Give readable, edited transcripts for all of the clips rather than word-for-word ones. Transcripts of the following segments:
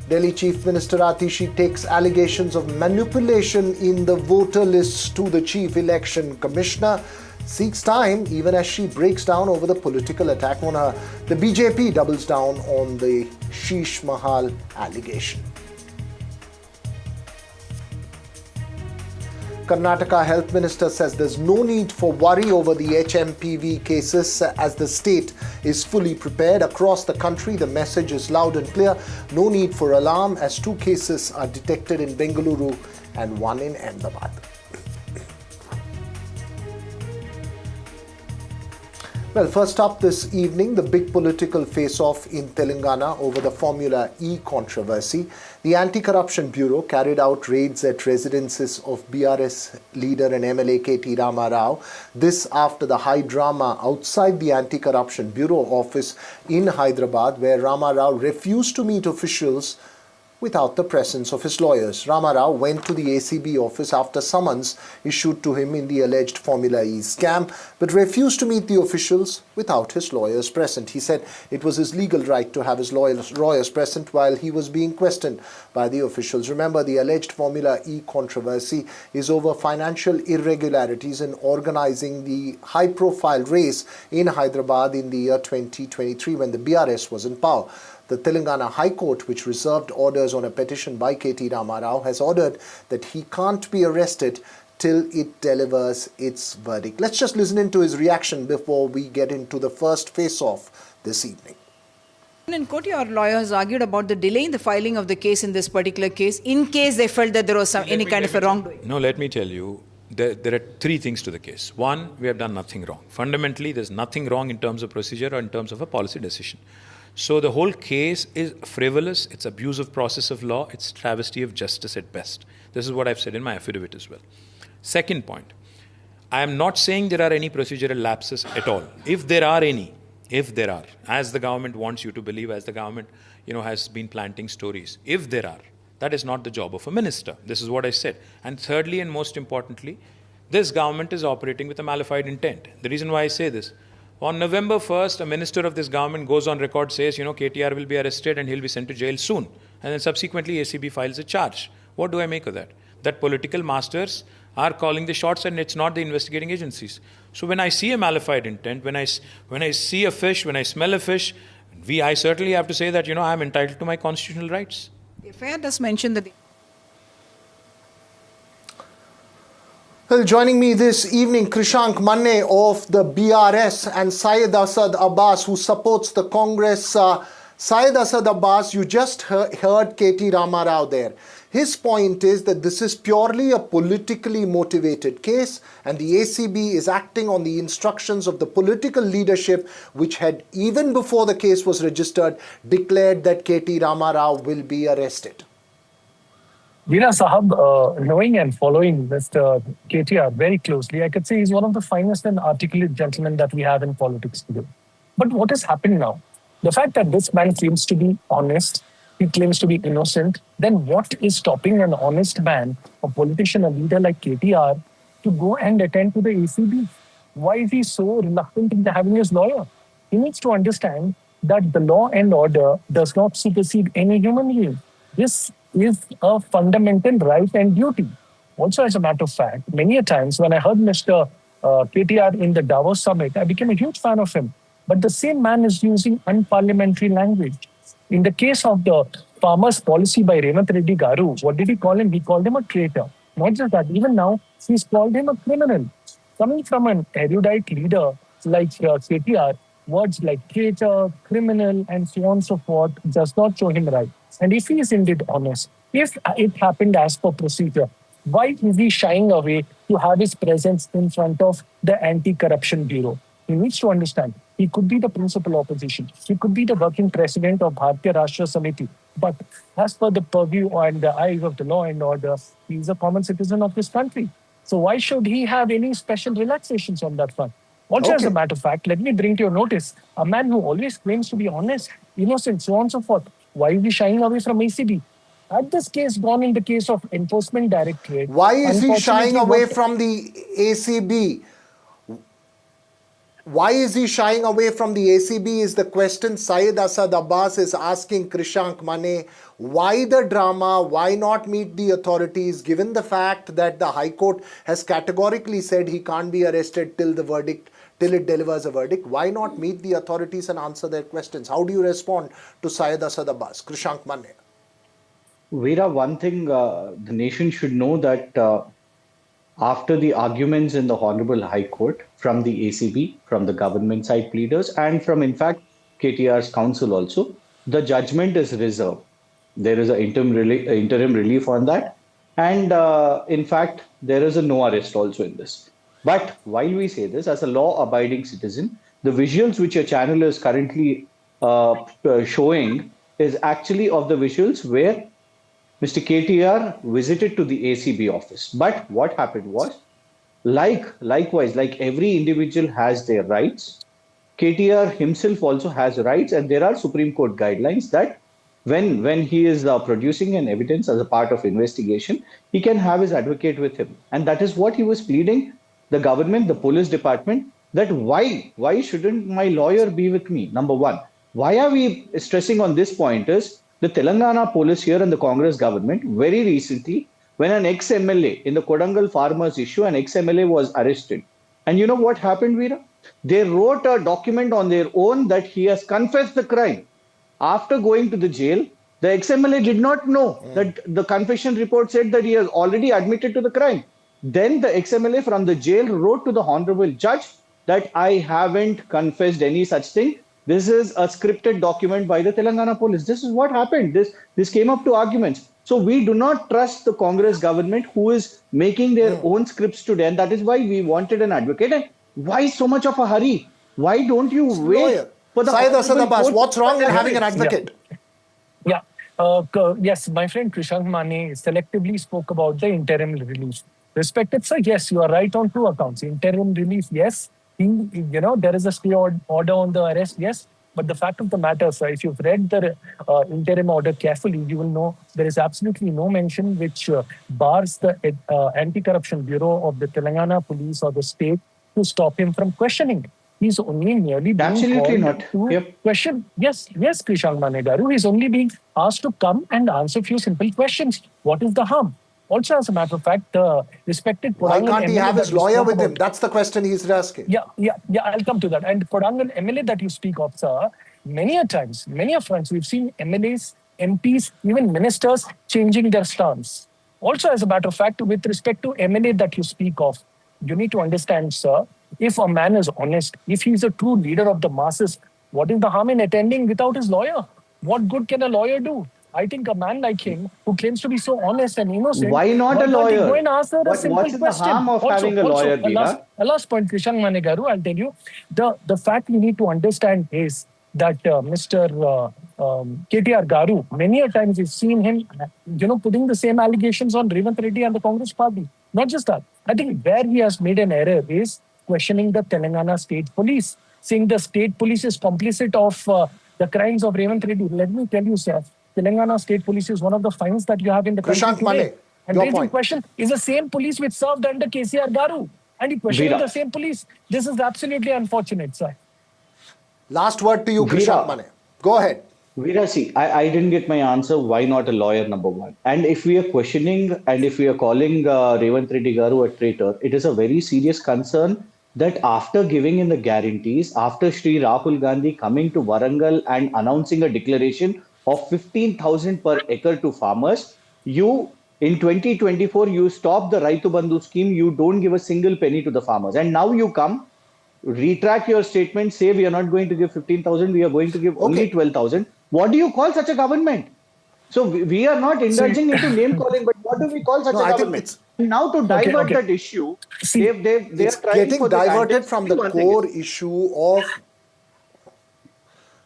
Delhi Chief Minister Atishi takes allegations of manipulation in the voter lists to the Chief Election Commissioner. Seeks time even as she breaks down over the political attack on her. The BJP doubles down on the Sheesh Mahal allegation. Karnataka Health Minister says there's no need for worry over the HMPV cases as the state is fully prepared. Across the country, the message is loud and clear. No need for alarm as 2 cases are detected in Bengaluru and 1 in Ahmedabad. Well, first up this evening, the big political face-off in Telangana over the Formula E controversy. The Anti-Corruption Bureau carried out raids at residences of BRS leader and MLA K.T. Rama Rao. This after the high drama outside the Anti-Corruption Bureau office in Hyderabad, where Rama Rao refused to meet officials without the presence of his lawyers. Rama Rao went to the ACB office after summons issued to him in the alleged Formula E scam, but refused to meet the officials without his lawyers present. He said it was his legal right to have his lawyers present while he was being questioned by the officials. Remember, the alleged Formula E controversy is over financial irregularities in organizing the high-profile race in Hyderabad in the year 2023 when the BRS was in power. The Telangana High Court, which reserved orders on a petition by K.T. Rama Rao, has ordered that he can't be arrested till it delivers its verdict. Let's just listen into his reaction before we get into the first face-off this evening. In court, your lawyers argued about the delay in the filing of the case in this particular case, in case they felt that there was any kind of a wrongdoing. No, let me tell you, there are 3 things to the case. 1, we have done nothing wrong. Fundamentally, there's nothing wrong in terms of procedure or in terms of a policy decision. So the whole case is frivolous, it's abuse of process of law, it's travesty of justice at best. This is what I've said in my affidavit as well. Second point, I am not saying there are any procedural lapses at all. If there are any, as the government wants you to believe, as the government has been planting stories, if there are, that is not the job of a minister. This is what I said. And thirdly and most importantly, this government is operating with a malified intent. The reason why I say this, on November 1st, a minister of this government goes on record, says, KTR will be arrested and he'll be sent to jail soon. And then subsequently, ACB files a charge. What do I make of that? That political masters are calling the shots and it's not the investigating agencies. So when I see a malified intent, when I see a fish, when I smell a fish, I certainly have to say that, I'm entitled to my constitutional rights. The affair does mention that Well, joining me this evening, Krishank Manne of the BRS and Syed Asad Abbas, who supports the Congress. Syed Asad Abbas, you just heard K.T. Rama Rao there. His point is that this is purely a politically motivated case and the ACB is acting on the instructions of the political leadership which had, even before the case was registered, declared that K.T. Rama Rao will be arrested. Veera Sahab, knowing and following Mr. KTR very closely, I could say he's one of the finest and articulate gentlemen that we have in politics today. But what has happened now? The fact that this man claims to be honest, he claims to be innocent, then what is stopping an honest man, a politician, a leader like KTR, to go and attend to the ACB? Why is he so reluctant in having his lawyer? He needs to understand that the law and order does not supersede any human being. This is a fundamental right and duty. Also, as a matter of fact, many a times when I heard Mr. KTR in the Davos summit, I became a huge fan of him. But the same man is using unparliamentary language. In the case of the farmers' policy by Revanth Reddy Garu, what did he call him? He called him a traitor. Not just that, even now, he's called him a criminal. Coming from an erudite leader like KTR, words like traitor, criminal, and so on and so forth does not show him right. And if he is indeed honest, if it happened as per procedure, why is he shying away to have his presence in front of the Anti-Corruption Bureau? He needs to understand, he could be the principal opposition. He could be the working president of Bharatiya Rashtra Samiti. But as per the purview and the eyes of the law and order, he is a common citizen of this country. So why should he have any special relaxations on that front? Also, as a matter of fact, let me bring to your notice, a man who always claims to be honest, innocent, so on and so forth. Why is he shying away from ACB? Had this case gone in the case of Enforcement Directorate... Why is he shying away from the ACB? Why is he shying away from the ACB is the question. Syed Asad Abbas is asking Krishank Mane, why the drama? Why not meet the authorities given the fact that the High Court has categorically said he can't be arrested till it delivers a verdict? Why not meet the authorities and answer their questions? How do you respond to Syed Asad Abbas? Krishank Mane. Veera, one thing the nation should know that after the arguments in the Honorable High Court from the ACB, from the government side pleaders, and from, in fact, KTR's counsel also, the judgment is reserved. There is an interim relief on that. And in fact, there is a no arrest also in this. But while we say this, as a law-abiding citizen, the visuals which your channel is currently showing is actually of the visuals where Mr. KTR visited to the ACB office. But what happened was, likewise, like every individual has their rights, KTR himself also has rights, and there are Supreme Court guidelines that when he is producing an evidence as a part of investigation, he can have his advocate with him. And that is what he was pleading the government, the police department, that why shouldn't my lawyer be with me? Number one. Why are we stressing on this point is, the Telangana police here and the Congress government, very recently, when an ex-MLA in the Kodangal farmers issue, an ex-MLA was arrested. And you know what happened, Veera? They wrote a document on their own that he has confessed the crime. After going to the jail, the ex-MLA did not know that the confession report said that he has already admitted to the crime. Then the ex-MLA from the jail wrote to the Honorable Judge that I haven't confessed any such thing. This is a scripted document by the Telangana police. This is what happened. This came up to arguments. So we do not trust the Congress government who is making their own scripts today. And that is why we wanted an advocate. And why so much of a hurry? Why don't you wait for the Syed Asad Abbas, what's wrong in having an advocate? Yeah. Yes, my friend Krishank Mane selectively spoke about the interim relief. Respected sir, yes, you are right on two accounts. Interim relief, yes. There is a stay order on the arrest, yes. But the fact of the matter, sir, if you've read the interim order carefully, you will know there is absolutely no mention which bars the Anti-Corruption Bureau of the Telangana police or the state to stop him from questioning. He's only merely being called to question. Yes, Krishank Mane Garu. He's only being asked to come and answer a few simple questions. What is the harm? Also, as a matter of fact, respected Why can't he have his lawyer with him? That's the question he's asking. Yeah, I'll come to that. And Kodangal MLA that you speak of, sir, many a times, we've seen MLAs, MPs, even ministers changing their stance. Also, as a matter of fact, with respect to MLA that you speak of, you need to understand, sir, if a man is honest, if he's a true leader of the masses, what is the harm in attending without his lawyer? What good can a lawyer do? I think a man like him, who claims to be so honest and innocent, why not a lawyer? Go and answer a simple what's question. The harm of having a lawyer, a last point, Krishank Mane Garu, I'll tell you. The fact you need to understand is that Mr. KTR Garu, many a times we've seen him, putting the same allegations on Revanth Reddy and the Congress party. Not just that. I think where he has made an error is questioning the Telangana state police, saying the state police is complicit of the crimes of Revanth Reddy. Let me tell you, sir, Telangana State Police is one of the finest that you have in the country today. And raising question is the same police which served under KCR Garu. And you question the same police. This is absolutely unfortunate, sir. Last word to you, Krishank Mane. Go ahead. Veera, see, I didn't get my answer. Why not a lawyer, number one? And if we are questioning and if we are calling Revanth Reddy Garu a traitor, it is a very serious concern that after giving in the guarantees, after Shri Rahul Gandhi coming to Warangal and announcing a declaration of 15,000 per acre to farmers, you in 2024 you stop the Raitu Bandhu scheme, you don't give a single penny to the farmers, and now you come retract your statement, say we are not going to give 15,000, we are going to give only 12,000. What do you call such a government? So we are not indulging into name calling, but what do we call such a government? Now to divert that issue, they are trying getting diverted from the core issue of.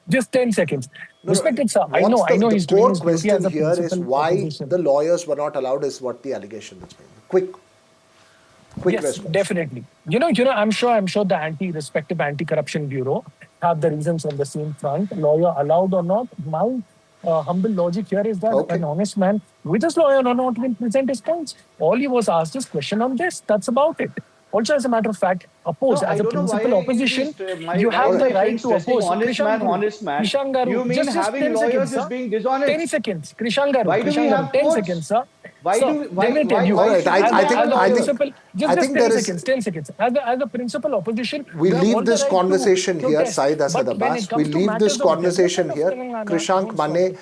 Just 10 seconds. Respected sir, I know he's doing his duty as a here is why the lawyers were not allowed is what the allegation is. Quick yes, response. Definitely. I'm sure the respective Anti-Corruption Bureau have the reasons on the same front. Lawyer allowed or not, my humble logic here is that an honest man with his lawyer or not will present his points. All he was asked is question on this. That's about it. also as a matter of fact, oppose No, I as a don't know why principal are you opposition. my- You why have are the my right friends to stressing oppose. honest man, Krishan honest man? Garu, You mean just having 10 lawyers seconds, is sir. being dishonest? 10 seconds. Krishan Garu, Why do we have 10 courts? seconds, sir. Why So, do why let me tell why, you, why All right, should we as have a lawyers? principal, I just think 10 there is. seconds, 10 seconds. As a principal opposition, We you have all leave the this right to conversation here, protest. Saeed Asad But when it Abbas. We comes to leave this matters of conversation development of here. Telangana, Krishank don't stop Mane, it.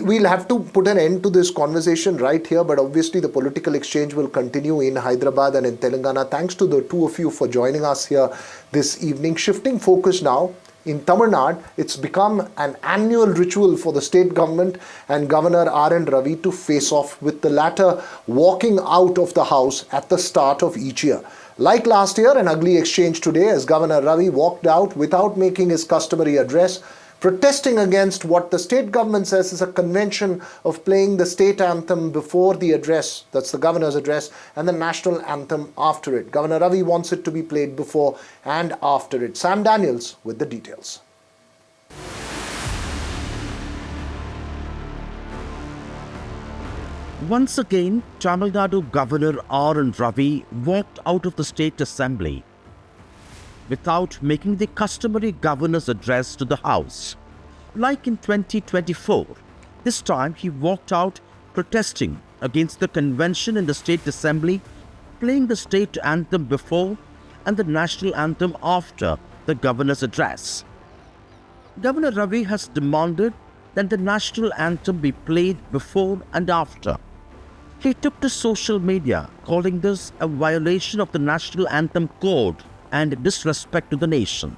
we'll have to put an end to this conversation right here, but obviously the political exchange will continue in Hyderabad and in Telangana. Thanks to the two of you for joining us here this evening. Shifting focus now, in Tamil Nadu, it's become an annual ritual for the state government and Governor R.N. Ravi to face off, with the latter walking out of the house at the start of each year. Like last year, an ugly exchange today as Governor Ravi walked out without making his customary address, protesting against what the state government says is a convention of playing the state anthem before the address, that's the governor's address, and the national anthem after it. Governor Ravi wants it to be played before and after it. Sam Daniels with the details. Once again, Tamil Nadu Governor R.N. Ravi walked out of the State Assembly without making the customary governor's address to the House. Like in 2024, this time he walked out protesting against the convention in the State Assembly, playing the state anthem before and the national anthem after the governor's address. Governor Ravi has demanded that the national anthem be played before and after. He took to social media, calling this a violation of the national anthem code and disrespect to the nation.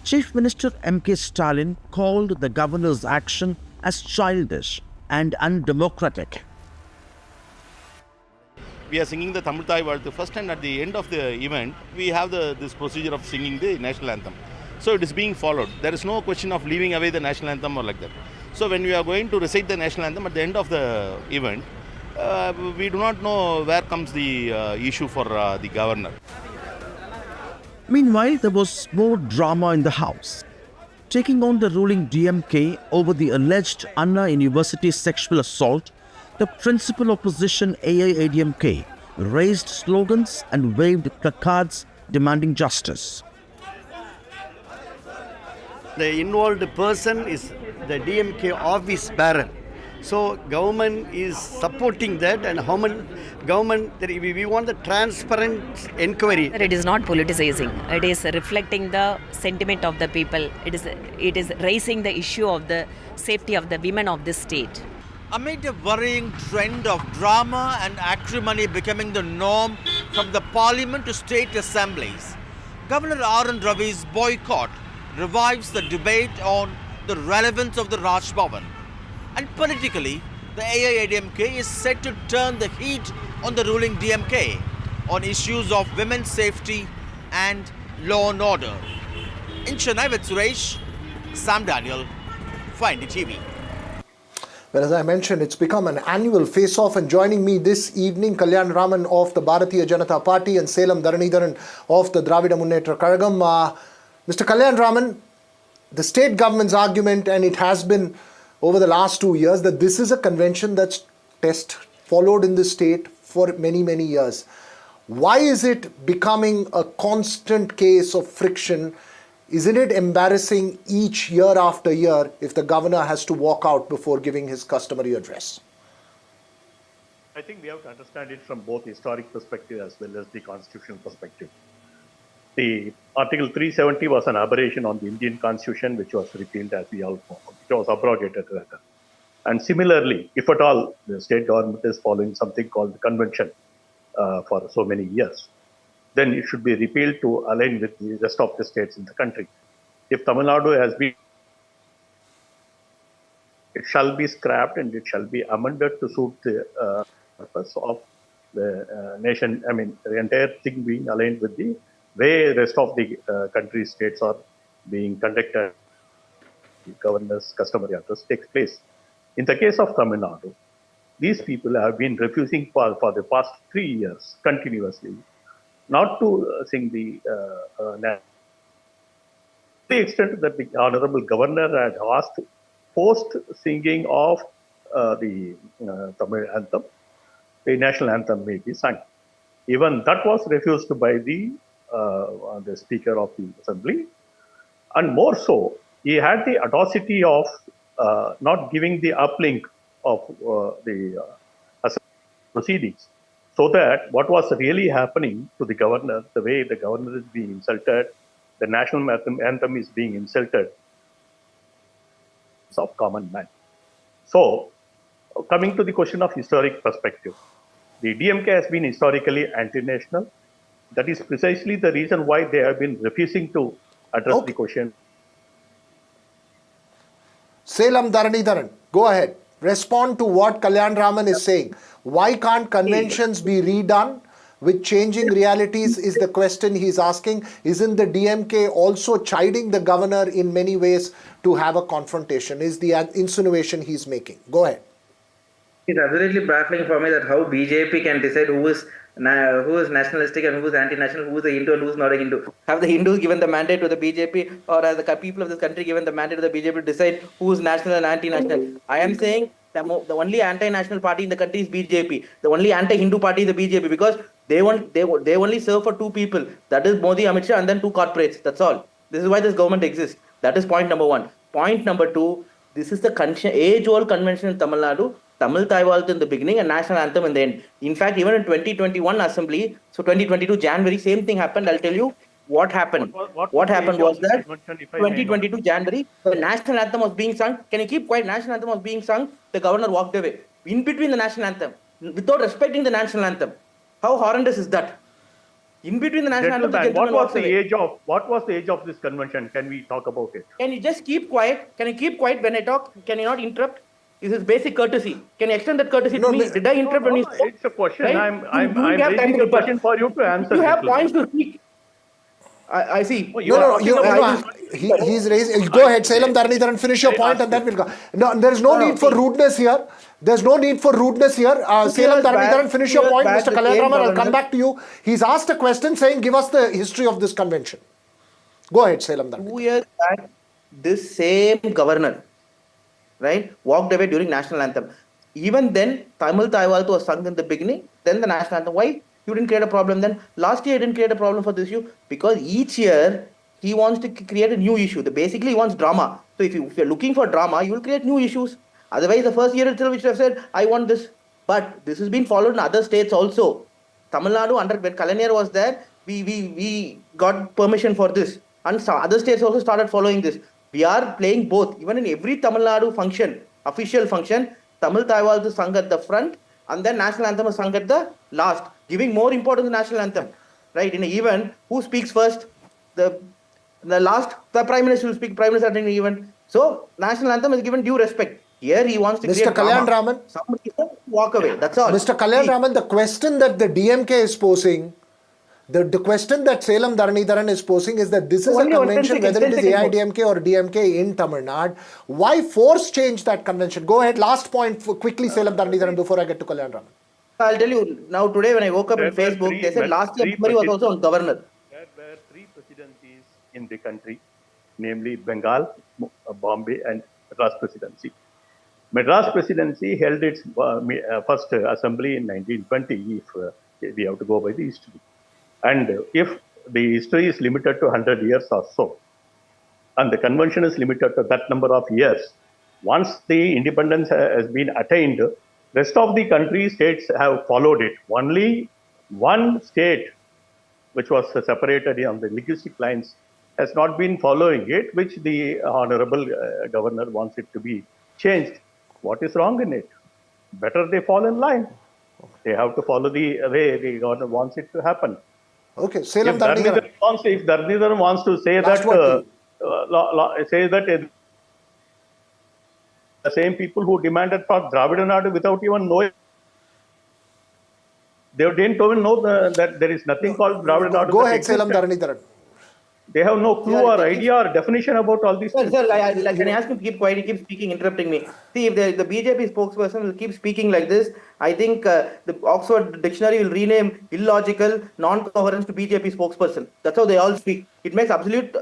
Chief Minister M.K. Stalin called the governor's action as childish and undemocratic. We are singing the Tamil Thai word first, and at the end of the event, we have this procedure of singing the national anthem. So it is being followed. There is no question of leaving away the national anthem or like that. So when we are going to recite the national anthem at the end of the event, we do not know where comes the issue for the governor. Meanwhile, there was more drama in the House. Taking on the ruling DMK over the alleged Anna University sexual assault, the principal opposition AIADMK raised slogans and waved placards demanding justice. The involved person is the DMK office bearer. So government is supporting that, and we want the transparent inquiry. It is not politicizing. It is reflecting the sentiment of the people. It is raising the issue of the safety of the women of this state. Amid a worrying trend of drama and acrimony becoming the norm from the parliament to state assemblies, Governor R.N. Ravi's boycott revives the debate on the relevance of the Raj Bhavan. And politically, the AIADMK is set to turn the heat on the ruling DMK on issues of women's safety and law and order. In Chennai with Suresh, Sam Daniel, for NDTV. Well, as I mentioned, it's become an annual face-off, and joining me this evening, Kalyan Raman of the Bharatiya Janata Party and Salem Dharanidharan of the Dravida Munnetra Kazhagam. Mr. Kalyan Raman, the state government's argument, and it has been over the last 2 years, that this is a convention that's followed in the state for many, many years. Why is it becoming a constant case of friction? Isn't it embarrassing each year after year if the governor has to walk out before giving his customary address? I think we have to understand it from both historic perspective as well as the constitutional perspective. The Article 370 was an aberration on the Indian Constitution, which was repealed, as we all know, which was abrogated rather. And similarly, if at all the state government is following something called the convention for so many years, then it should be repealed to align with the rest of the states in the country. If Tamil Nadu has been, it shall be scrapped and it shall be amended to suit the purpose of the nation. I mean, the entire thing being aligned with the way rest of the country states are being conducted. The governor's customary address takes place. In the case of Tamil Nadu, these people have been refusing for the past 3 years continuously not to sing the to the extent that the Honorable Governor had asked post singing of the Tamil anthem, the national anthem may be sung. Even that was refused by the Speaker of the Assembly. And more so, he had the audacity of not giving the uplink of the proceedings. So that what was really happening to the governor, the way the governor is being insulted, the national anthem is being insulted of common man. So, coming to the question of historic perspective, the DMK has been historically anti-national. That is precisely the reason why they have been refusing to address the question. Salem Dharanidharan, go ahead. Respond to what Kalyan Raman is saying. Why can't conventions be redone with changing realities is the question he's asking. Isn't the DMK also chiding the governor in many ways to have a confrontation? Is the insinuation he's making. Go ahead. It's absolutely baffling for me that how BJP can decide who is nationalistic and who is anti-national, who is a Hindu and who is not a Hindu. Have the Hindus given the mandate to the BJP, or has the people of this country given the mandate to the BJP to decide who is national and anti-national? I am saying the only anti-national party in the country is BJP. The only anti-Hindu party is the BJP, because they only serve for two people. That is Modi, Amit Shah, and then two corporates. That's all. This is why this government exists. That is point number one. Point number two, this is the age-old convention in Tamil Nadu. Tamil Taiwaltu in the beginning and national anthem in the end. In fact, even in 2021 assembly, so 2022 January, same thing happened. I'll tell you what happened. What happened was that 2022 January, the national anthem was being sung. Can you keep quiet? National anthem was being sung. The governor walked away. In between the national anthem, without respecting the national anthem. How horrendous is that? In between the national anthem, the gentleman walks away. What was the age of this convention? Can we talk about it? Can you just keep quiet? Can you keep quiet when I talk? Can you not interrupt? This is basic courtesy. Can you extend that courtesy to me? Did I interrupt when you spoke? It's a question. Right? I'm raising a question for you to answer. You have points to speak. I see. He's raising. Go ahead, Salem Dharanidharan, finish your point and then we'll go. No, there is no need for rudeness here. There's no need for rudeness here. Salem Dharanidharan, finish your point. Mr. Kalyan Raman, I'll come back to you. He's asked a question saying, give us the history of this convention. Go ahead, Salem Dharanidharan. 2 years back, this same governor, right, walked away during national anthem. Even then, Tamil Taiwaltu was sung in the beginning, then the national anthem. Why? You didn't create a problem then. Last year, he didn't create a problem for this issue because each year he wants to create a new issue. Basically, he wants drama. So if you're looking for drama, you will create new issues. Otherwise, the first year itself, which have said, I want this. But this has been followed in other states also. Tamil Nadu, under when Kalaignar was there, we got permission for this. And some other states also started following this. We are playing both. Even in every Tamil Nadu function, official function, Tamil Taiwaltu is sung at the front and then national anthem is sung at the last, giving more importance to national anthem. Right? In an event, who speaks first? The last, the Prime Minister will speak, Prime Minister at an event. So, national anthem is given due respect. Here he wants to Mr. create Kalyan drama. Raman. Somebody walk away. That's all. Mr. Kalyan Raman, the question that the DMK is posing, the question that Salem Dharanidharan is posing is that this is a convention, whether it is AIDMK or DMK in Tamil Nadu. Why force change that convention? Go ahead, last point quickly, Salem Dharanidharan, before I get to Kalyan Raman. I'll tell you, now today when I woke up on Facebook, they said last year Mumbai was also on governor. There were three presidencies in the country, namely Bengal, Bombay and Madras Presidency. Madras Presidency held its first assembly in 1920, if we have to go by the history. And if the history is limited to 100 years or so, and the convention is limited to that number of years, once the independence has been attained, rest of the country states have followed it. Only one state, which was separated on the linguistic lines, has not been following it, which the honorable governor wants it to be changed. What is wrong in it? Better they fall in line. They have to follow the way the governor wants it to happen. Okay, Salem If Dharanidharan wants to say that, the same people who demanded for Dravida Nadu without even knowing, they didn't even know that there is nothing called Dravida Nadu. Go ahead, Salem Dharanidharan. They have no clue or idea or definition about all these things. Sir, can I ask him to keep quiet? He keeps speaking, interrupting me. See, if the BJP spokesperson will keep speaking like this, I think the Oxford Dictionary will rename illogical, non-coherence to BJP spokesperson. That's how they all speak. It makes absolute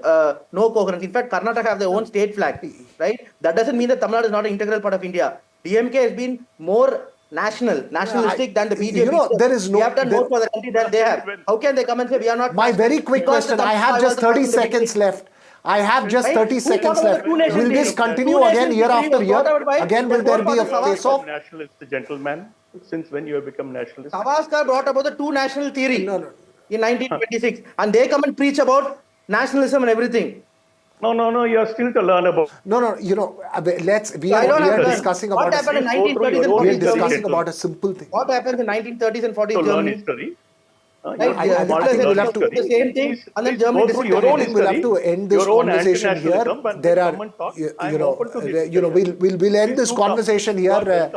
no coherence. In fact, Karnataka have their own state flag, right? That doesn't mean that Tamil Nadu is not an integral part of India. DMK has been more nationalistic than the BJP. You know, there is no. We have done more for the country than they have. How can they come and say we are not? My very quick question. I have just 30 seconds left. I have just 30 seconds left. Will this continue again year after year? Again, will there be a face-off? Nationalist gentleman, since when you have become nationalist? Savarkar brought about the two national theory in 1926, and they come and preach about nationalism and everything. No, you are still to learn about. No, you know, we are discussing about what happened in 1930s and 40s. We are discussing about a simple thing. What happens in 1930s and 40s to learn Germany? history. We'll have to the same thing, and then Germany we'll have to end this conversation here. There are, we'll end this conversation here.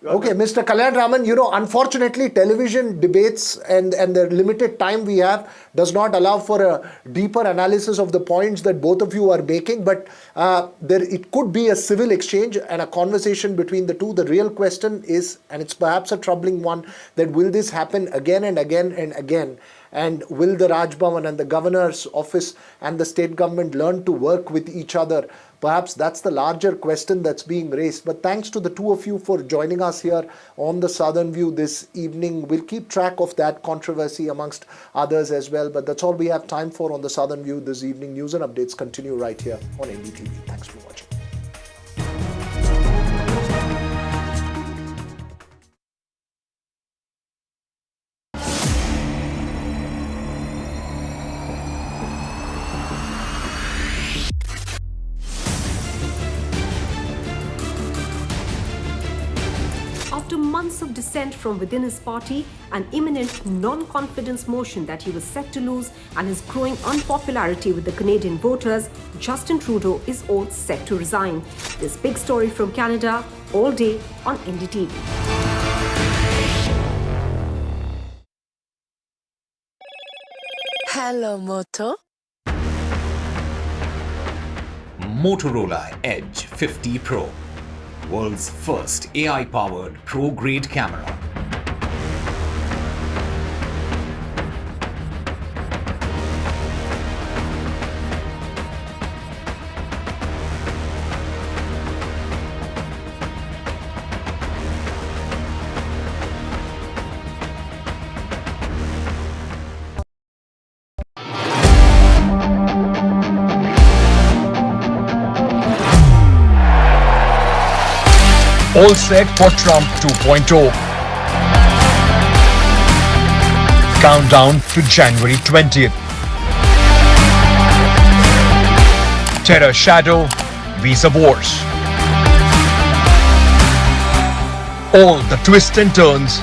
Okay, Mr. Kalyan Raman, you know, unfortunately, television debates and the limited time we have does not allow for a deeper analysis of the points that both of you are making, but it could be a civil exchange and a conversation between the two. The real question is, and it's perhaps a troubling one, that will this happen again and again and again? And will the Raj Bhavan and the governor's office and the state government learn to work with each other? Perhaps that's the larger question that's being raised. But thanks to the two of you for joining us here on the Southern View this evening. We'll keep track of that controversy amongst others as well. But that's all we have time for on the Southern View this evening. News and updates continue right here on NDTV. Thanks for watching. After months of dissent from within his party, an imminent non-confidence motion that he was set to lose, and his growing unpopularity with the Canadian voters, Justin Trudeau is all set to resign. This big story from Canada all day on NDTV. Hello, Moto. Motorola Edge 50 Pro. World's first AI-powered pro-grade camera. All set for Trump 2.0. Countdown to January 20th. Terror shadow, visa wars. All the twists and turns.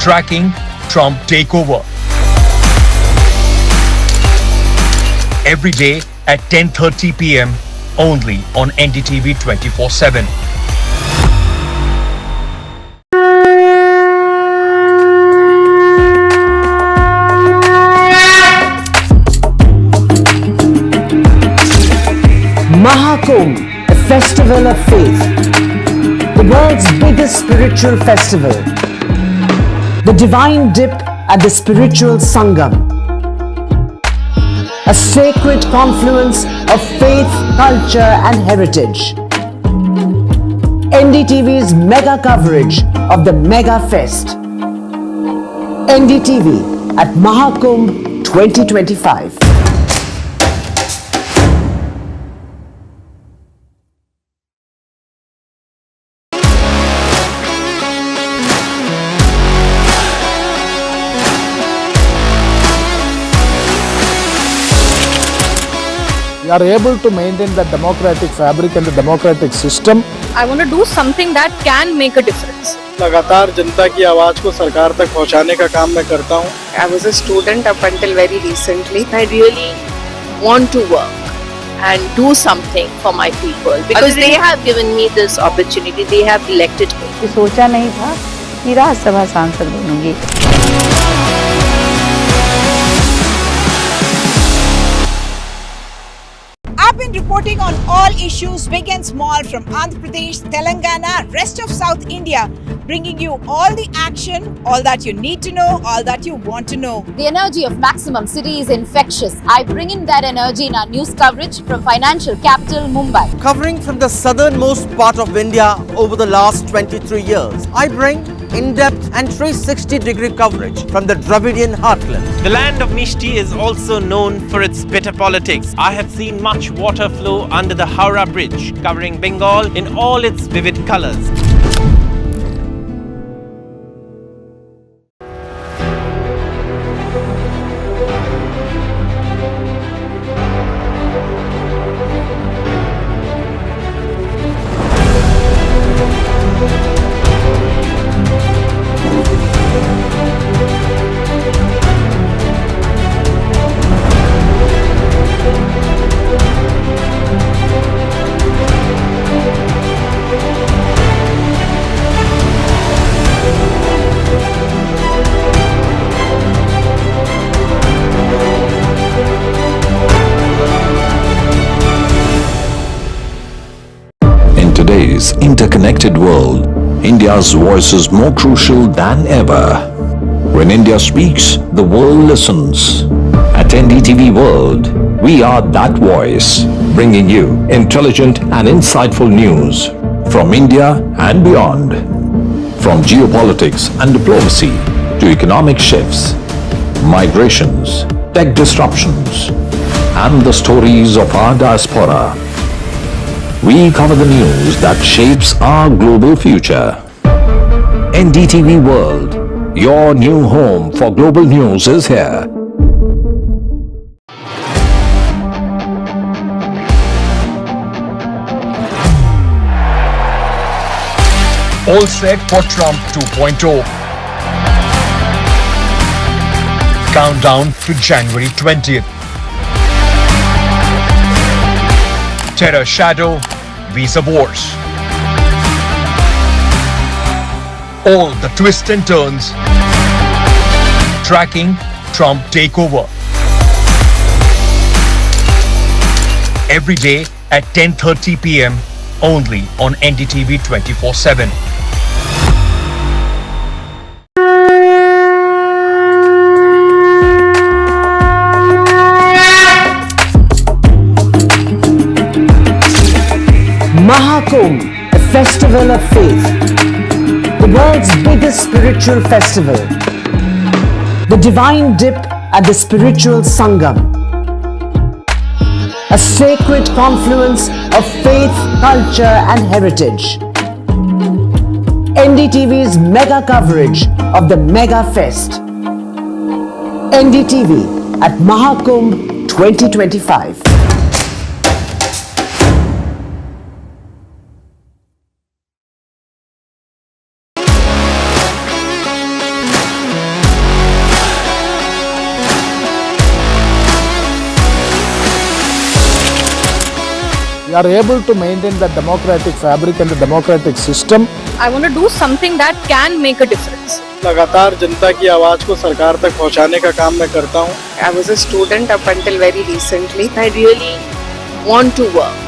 Tracking Trump takeover. Every day at 10:30 p.m. only on NDTV 24/7. Mahakumbh, a festival of faith, the world's biggest spiritual festival, the divine dip at the spiritual Sangam, a sacred confluence of faith, culture and heritage. NDTV's mega coverage of the Mega Fest. NDTV at Mahakumbh 2025. We are able to maintain the democratic fabric and the democratic system. I want to do something that can make a difference. लगातार जनता की आवाज को सरकार तक पहुंचाने का काम मैं करता हूं. I was a student up until very recently. I really want to work and do something for my people because they have given me this opportunity. They have elected me. सोचा नहीं था कि राज्यसभा सांसद बनूंगी. आप I've been reporting on all issues big and small from Andhra Pradesh, Telangana, rest of South India, bringing you all the action, all that you need to know, all that you want to know. The energy of Maximum City is infectious. I bring in that energy in our news coverage from financial capital Mumbai. Covering from the southernmost part of India over the last 23 years, I bring in-depth and 360-degree coverage from the Dravidian heartland. The land of Mishti is also known for its bitter politics. I have seen much water flow under the Howrah Bridge, covering Bengal in all its vivid colors. In today's interconnected world, India's voice is more crucial than ever. When India speaks, the world listens. At NDTV World, we are that voice, bringing you intelligent and insightful news from India and beyond. From geopolitics and diplomacy to economic shifts, migrations, tech disruptions, and the stories of our diaspora. We cover the news that shapes our global future. NDTV World, your new home for global news is here. All set for Trump 2.0. Countdown to January 20th. Terror shadow, visa wars. All the twists and turns. Tracking Trump takeover. Every day at 10:30 p.m. only on NDTV 24/7. Mahakumbh, a festival of faith, the world's biggest spiritual festival, the divine dip at the spiritual Sangam, a sacred confluence of faith, culture and heritage. NDTV's mega coverage of the Mega Fest. NDTV at Mahakumbh 2025. We are able to maintain the democratic fabric and the democratic system. I want to do something that can make a difference. लगातार जनता की आवाज को सरकार तक पहुंचाने का काम मैं करता हूं. I was a student up until very recently. I really want to work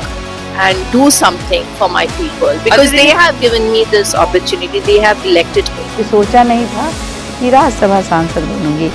and do something for my people because they have given me this opportunity. They have elected me. सोचा नहीं था कि राज्यसभा सांसद बनूंगी.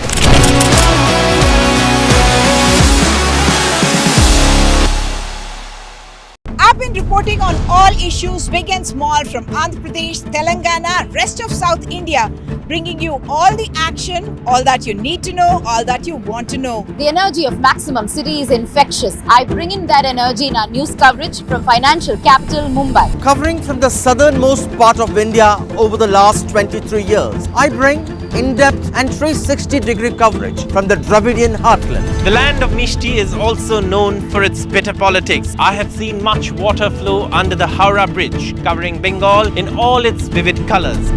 I've been reporting on all issues big and small from Andhra Pradesh, Telangana, rest of South India, bringing you all the action, all that you need to know, all that you want to know. The energy of Maximum City is infectious. I bring in that energy in our news coverage from financial capital Mumbai. Covering from the southernmost part of India over the last 23 years, I bring in-depth and 360-degree coverage from the Dravidian heartland. The land of Mishti is also known for its bitter politics. I have seen much water flow under the Howrah Bridge, covering Bengal in all its vivid colors.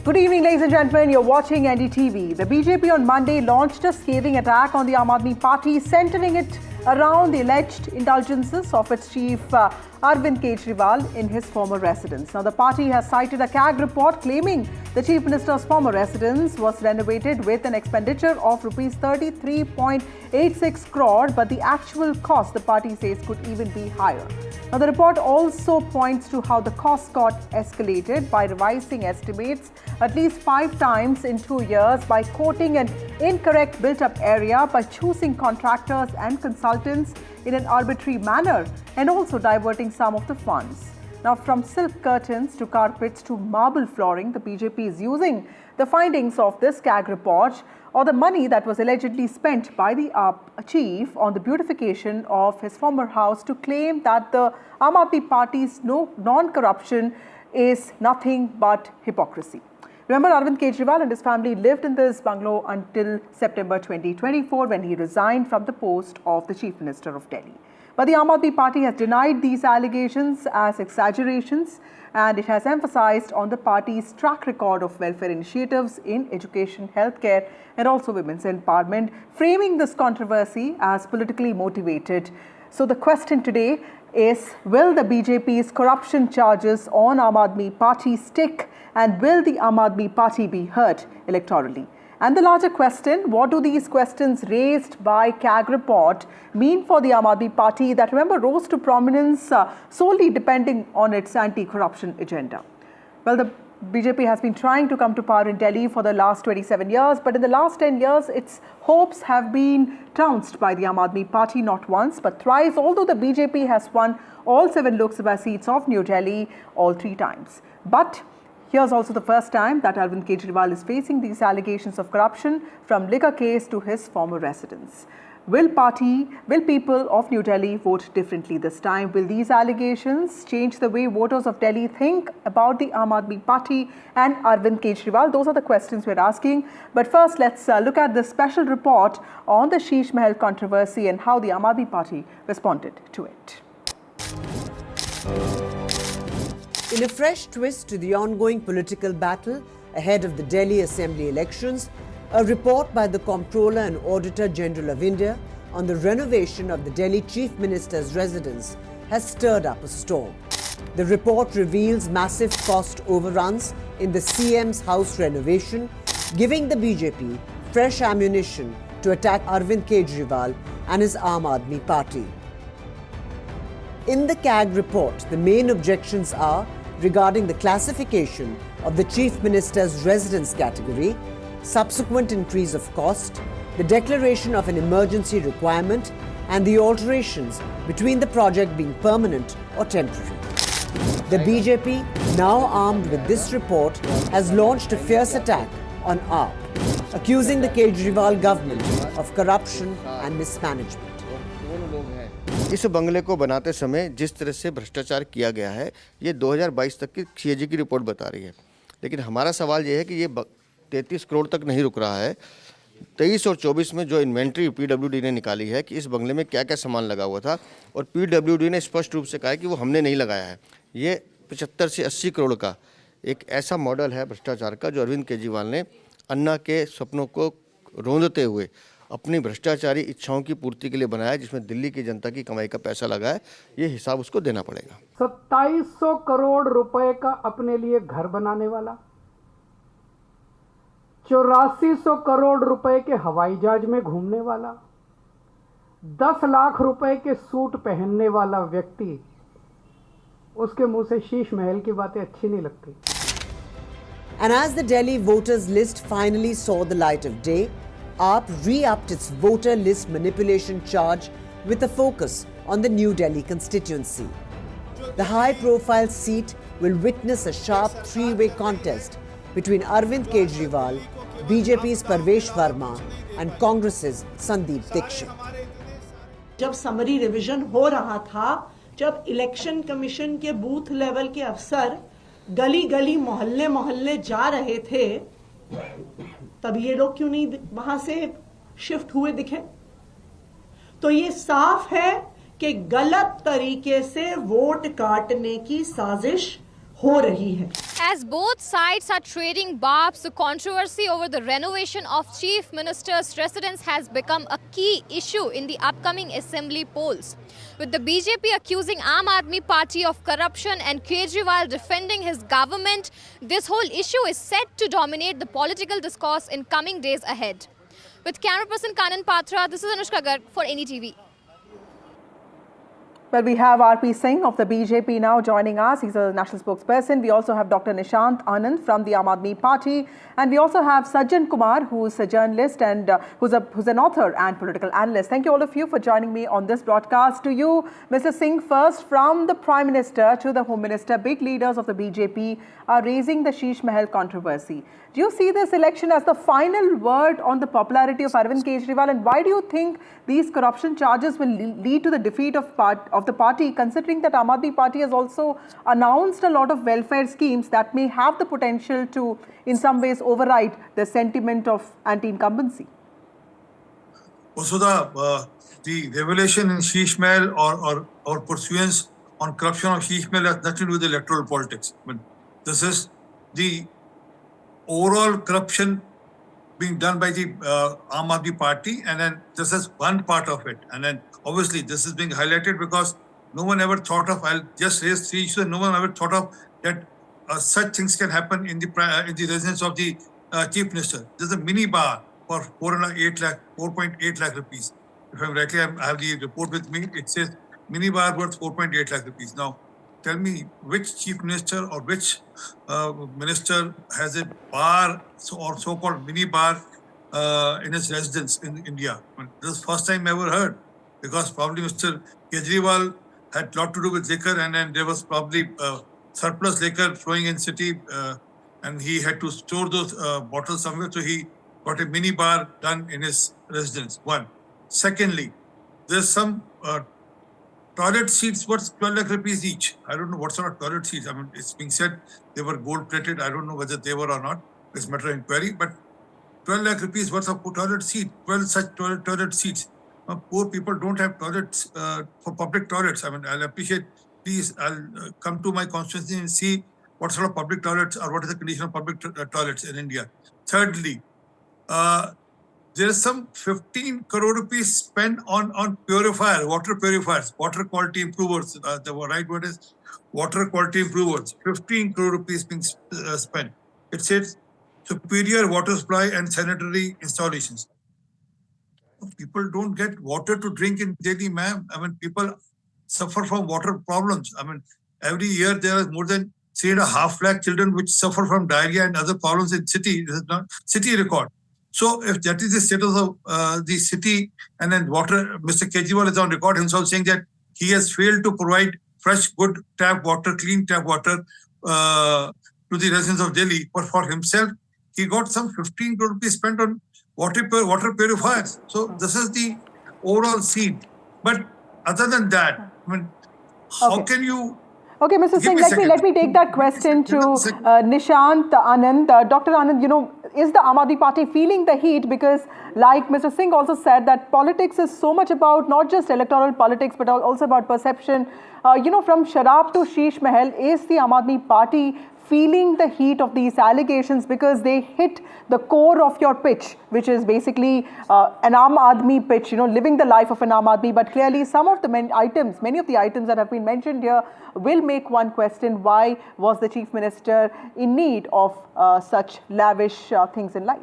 Good evening, ladies and gentlemen. You're watching NDTV. The BJP on Monday launched a scathing attack on the Aam Aadmi Party, centering it around the alleged indulgences of its chief Arvind Kejriwal in his former residence. Now, the party has cited a CAG report claiming the chief minister's former residence was renovated with an expenditure of rupees 33.86 crore, but the actual cost, the party says, could even be higher. Now, the report also points to how the cost got escalated by revising estimates at least 5 times in 2 years, by quoting an incorrect built-up area, by choosing contractors and consultants in an arbitrary manner, and also diverting some of the funds. Now, from silk curtains to carpets to marble flooring, the BJP is using the findings of this CAG report, or the money that was allegedly spent by the chief on the beautification of his former house, to claim that the Aam Aadmi Party's non-corruption is nothing but hypocrisy. Remember, Arvind Kejriwal and his family lived in this bungalow until September 2024, when he resigned from the post of the Chief Minister of Delhi. But the Aam Aadmi Party has denied these allegations as exaggerations, and it has emphasized on the party's track record of welfare initiatives in education, healthcare, and also women's empowerment, framing this controversy as politically motivated. So the question today is, will the BJP's corruption charges on Aam Aadmi Party stick, and will the Aam Aadmi Party be heard electorally? And the larger question, what do these questions raised by CAG report mean for the Aam Aadmi Party that, remember, rose to prominence solely depending on its anti-corruption agenda? Well, the BJP has been trying to come to power in Delhi for the last 27 years, but in the last 10 years, its hopes have been trounced by the Aam Aadmi Party not once but thrice, although the BJP has won all 7 Lok Sabha seats of New Delhi all 3 times. But here's also the first time that Arvind Kejriwal is facing these allegations of corruption, from liquor case to his former residence. Will people of New Delhi vote differently this time? Will these allegations change the way voters of Delhi think about the Aam Aadmi Party and Arvind Kejriwal? Those are the questions we're asking. But first, let's look at this special report on the Sheesh Mahal controversy and how the Aam Aadmi Party responded to it. In a fresh twist to the ongoing political battle ahead of the Delhi Assembly elections, a report by the Comptroller and Auditor General of India on the renovation of the Delhi Chief Minister's residence has stirred up a storm. The report reveals massive cost overruns in the CM's house renovation, giving the BJP fresh ammunition to attack Arvind Kejriwal and his Aam Aadmi Party. In the CAG report, the main objections are regarding the classification of the Chief Minister's residence category, subsequent increase of cost, the declaration of an emergency requirement, and the alterations between the project being permanent or temporary. The BJP, now armed with this report, has launched a fierce attack on AAP, accusing the Kejriwal government of corruption and mismanagement. इस बंगले को बनाते समय जिस तरह से भ्रष्टाचार किया गया है, ये 2022 तक की सीएजी की रिपोर्ट बता रही है। लेकिन हमारा सवाल ये है कि ये 33 करोड़ तक नहीं रुक रहा है। 23 और 24 में जो इन्वेंट्री पीडब्ल्यूडी ने निकाली है कि इस बंगले में क्या क्या सामान लगा हुआ था, और पीडब्ल्यूडी ने स्पष्ट रूप से कहा है कि वो हमने नहीं लगाया है। ये 75 से 80 करोड़ का एक ऐसा मॉडल है भ्रष्टाचार का, जो अरविंद केजरीवाल ने अन्ना के सपनों को रोंदते हुए अपनी भ्रष्टाचारी इच्छाओं की पूर्ति के लिए बनाया, जिसमें दिल्ली की जनता की कमाई का पैसा लगा है। ये हिसाब उसको देना पड़ेगा। 2700 करोड़ रुपए का अपने लिए घर बनाने वाला, 8400 करोड़ रुपए के हवाई जहाज में घूमने वाला, 10 लाख रुपए के सूट पहनने वाला व्यक्ति, उसके मुंह से शीश महल की बातें अच्छी नहीं लगती। And as the Delhi voters list finally saw the light of day, AAP re-upped its voter list manipulation charge with a focus on the New Delhi constituency. The high-profile seat will witness a sharp three-way contest between Arvind Kejriwal, BJP's Parvesh Verma and Congress's Sandeep Dixit. जब summary revision हो रहा था, जब election commission के booth level के अफसर गली गली मोहल्ले मोहल्ले जा रहे थे, तब ये लोग क्यों नहीं वहां से शिफ्ट हुए दिखे? तो ये साफ है कि गलत तरीके से वोट काटने की साजिश हो रही है। As both sides are trading barbs, the controversy over the renovation of Chief Minister's residence has become a key issue in the upcoming assembly polls. With the BJP accusing Aam Aadmi Party of corruption and Kejriwal defending his government, this whole issue is set to dominate the political discourse in coming days ahead. With camera person Kanan Patra, this is Anushka Garg for NDTV. Well, we have R.P. Singh of the BJP now joining us. He's a national spokesperson. We also have Dr. Nishant Anand from the Aam Aadmi Party. And we also have Sajjan Kumar, who's a journalist and who's an author and political analyst. Thank you all of you for joining me on this broadcast. To you, Mr. Singh, first, from the Prime Minister to the Home Minister, big leaders of the BJP are raising the Sheesh Mahal controversy. Do you see this election as the final word on the popularity of Arvind Kejriwal? And why do you think these corruption charges will lead to the defeat of the party, considering that Aam Aadmi Party has also announced a lot of welfare schemes that may have the potential to, in some ways, override the sentiment of anti-incumbency? Also, the revelation in Sheesh Mahal or pursuance on corruption of Sheesh Mahal has nothing to do with electoral politics. But this is the overall corruption being done by the Aam Aadmi Party, and then this is one part of it. And then obviously this is being highlighted because no one ever thought of, I'll just raise three issues, no one ever thought of that such things can happen in the residence of the Chief Minister. There's a mini bar for 4.8 lakh rupees. If I'm rightly, I have the report with me, it says mini bar worth 4.8 lakh rupees. Now, tell me which Chief Minister or which minister has a bar or so-called mini bar in his residence in India. This is the first time I ever heard, because probably Mr. Kejriwal had a lot to do with liquor, and then there was probably surplus liquor flowing in city, and he had to store those bottles somewhere, so he got a mini bar done in his residence. One. Secondly, there's some toilet seats worth 12 lakh rupees each. I don't know what sort of toilet seats. I mean, it's being said they were gold plated. I don't know whether they were or not. It's a matter of inquiry. But 12 lakh rupees worth of toilet seat, 12 such toilet seats. Poor people don't have toilets for public toilets. I mean, I'll appreciate, please, I'll come to my constituency and see what sort of public toilets or what is the condition of public toilets in India. Thirdly, there is some 15 crore rupees spent on purifier, water purifiers, water quality improvers. The right word is water quality improvers. 15 crore rupees being spent. It says superior water supply and sanitary installations. People don't get water to drink in Delhi, ma'am. I mean, people suffer from water problems. I mean, every year there are more than 3.5 lakh children which suffer from diarrhea and other problems in city. This is not city record. So if that is the status of the city, and then water, Mr. Kejriwal is on record himself saying that he has failed to provide fresh, good tap water, clean tap water to the residents of Delhi. But for himself, he got some 15 crore rupees spent on water purifiers. So this is the overall scene. But other than that, I mean, how can you... Okay, Mr. Singh, let me take that question to Nishant Anand. Dr. Anand, you know, is the Aam Aadmi Party feeling the heat? Because like Mr. Singh also said, that politics is so much about not just electoral politics, but also about perception. You know, from Sharab to Sheesh Mahal, is the Aam Aadmi Party feeling the heat of these allegations because they hit the core of your pitch, which is basically an Aam Aadmi pitch, you know, living the life of an Aam Aadmi. But clearly some of the many of the items that have been mentioned here will make one question, why was the Chief Minister in need of such lavish things in life?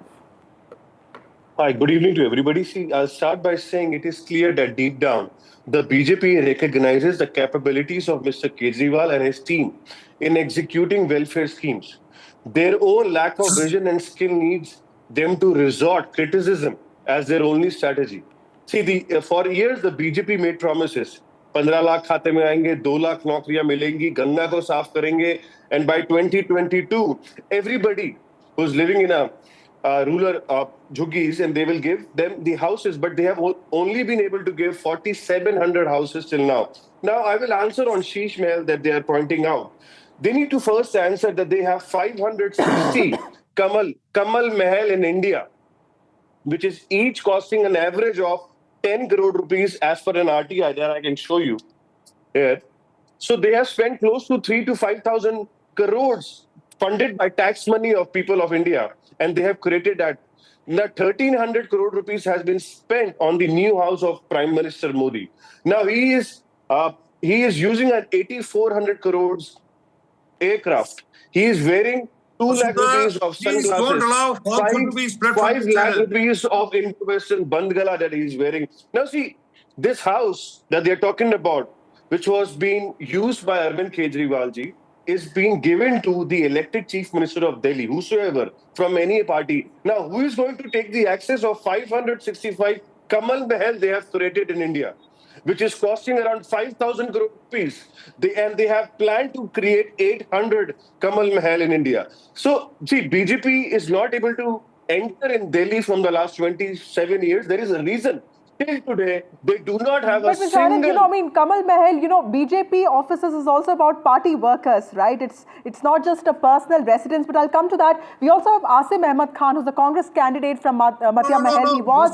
Hi, good evening to everybody. See, I'll start by saying it is clear that deep down, the BJP recognizes the capabilities of Mr. Kejriwal and his team in executing welfare schemes. Their own lack of vision and skill needs them to resort criticism as their only strategy. See, for years, the BJP made promises. 15 lakh khate mein aayenge, 2 lakh naukriyan milengi, Ganga ko saaf karenge, and by 2022, everybody who's living in a rural jhuggies, and they will give them the houses, but they have only been able to give 4,700 houses till now. Now, I will answer on Sheesh Mahal that they are pointing out. They need to first answer that they have 560 Kamal Mahal in India, which is each costing an average of 10 crore rupees as per an RTI that I can show you here. So they have spent close to 3,000 to 5,000 crores funded by tax money of people of India, and they have created that. Now, 1,300 crore rupees has been spent on the new house of Prime Minister Modi. Now he is using an 8,400 crores aircraft. He is wearing 2 lakh rupees of Please sunglasses. don't allow falsehood to be spread from 5 this lakh channel. rupees of information bandgala that he is wearing. Now see, this house that they are talking about, which was being used by Arvind Kejriwal ji, is being given to the elected Chief Minister of Delhi, whosoever, from any party. Now, who is going to take the access of 565 Kamal Mahal they have created in India, which is costing around 5,000 crore rupees. They have planned to create 800 Kamal Mahal in India. So, see, BJP is not able to enter in Delhi from the last 27 years. There is a reason. Till today, they do not have but a Mr. single... Anand, Kamal Mahal, BJP offices is also about party workers, right? It's not just a personal residence, but I'll come to that. We also have Asim Ahmad Khan, who's the Congress candidate from Matia Mahal. He was...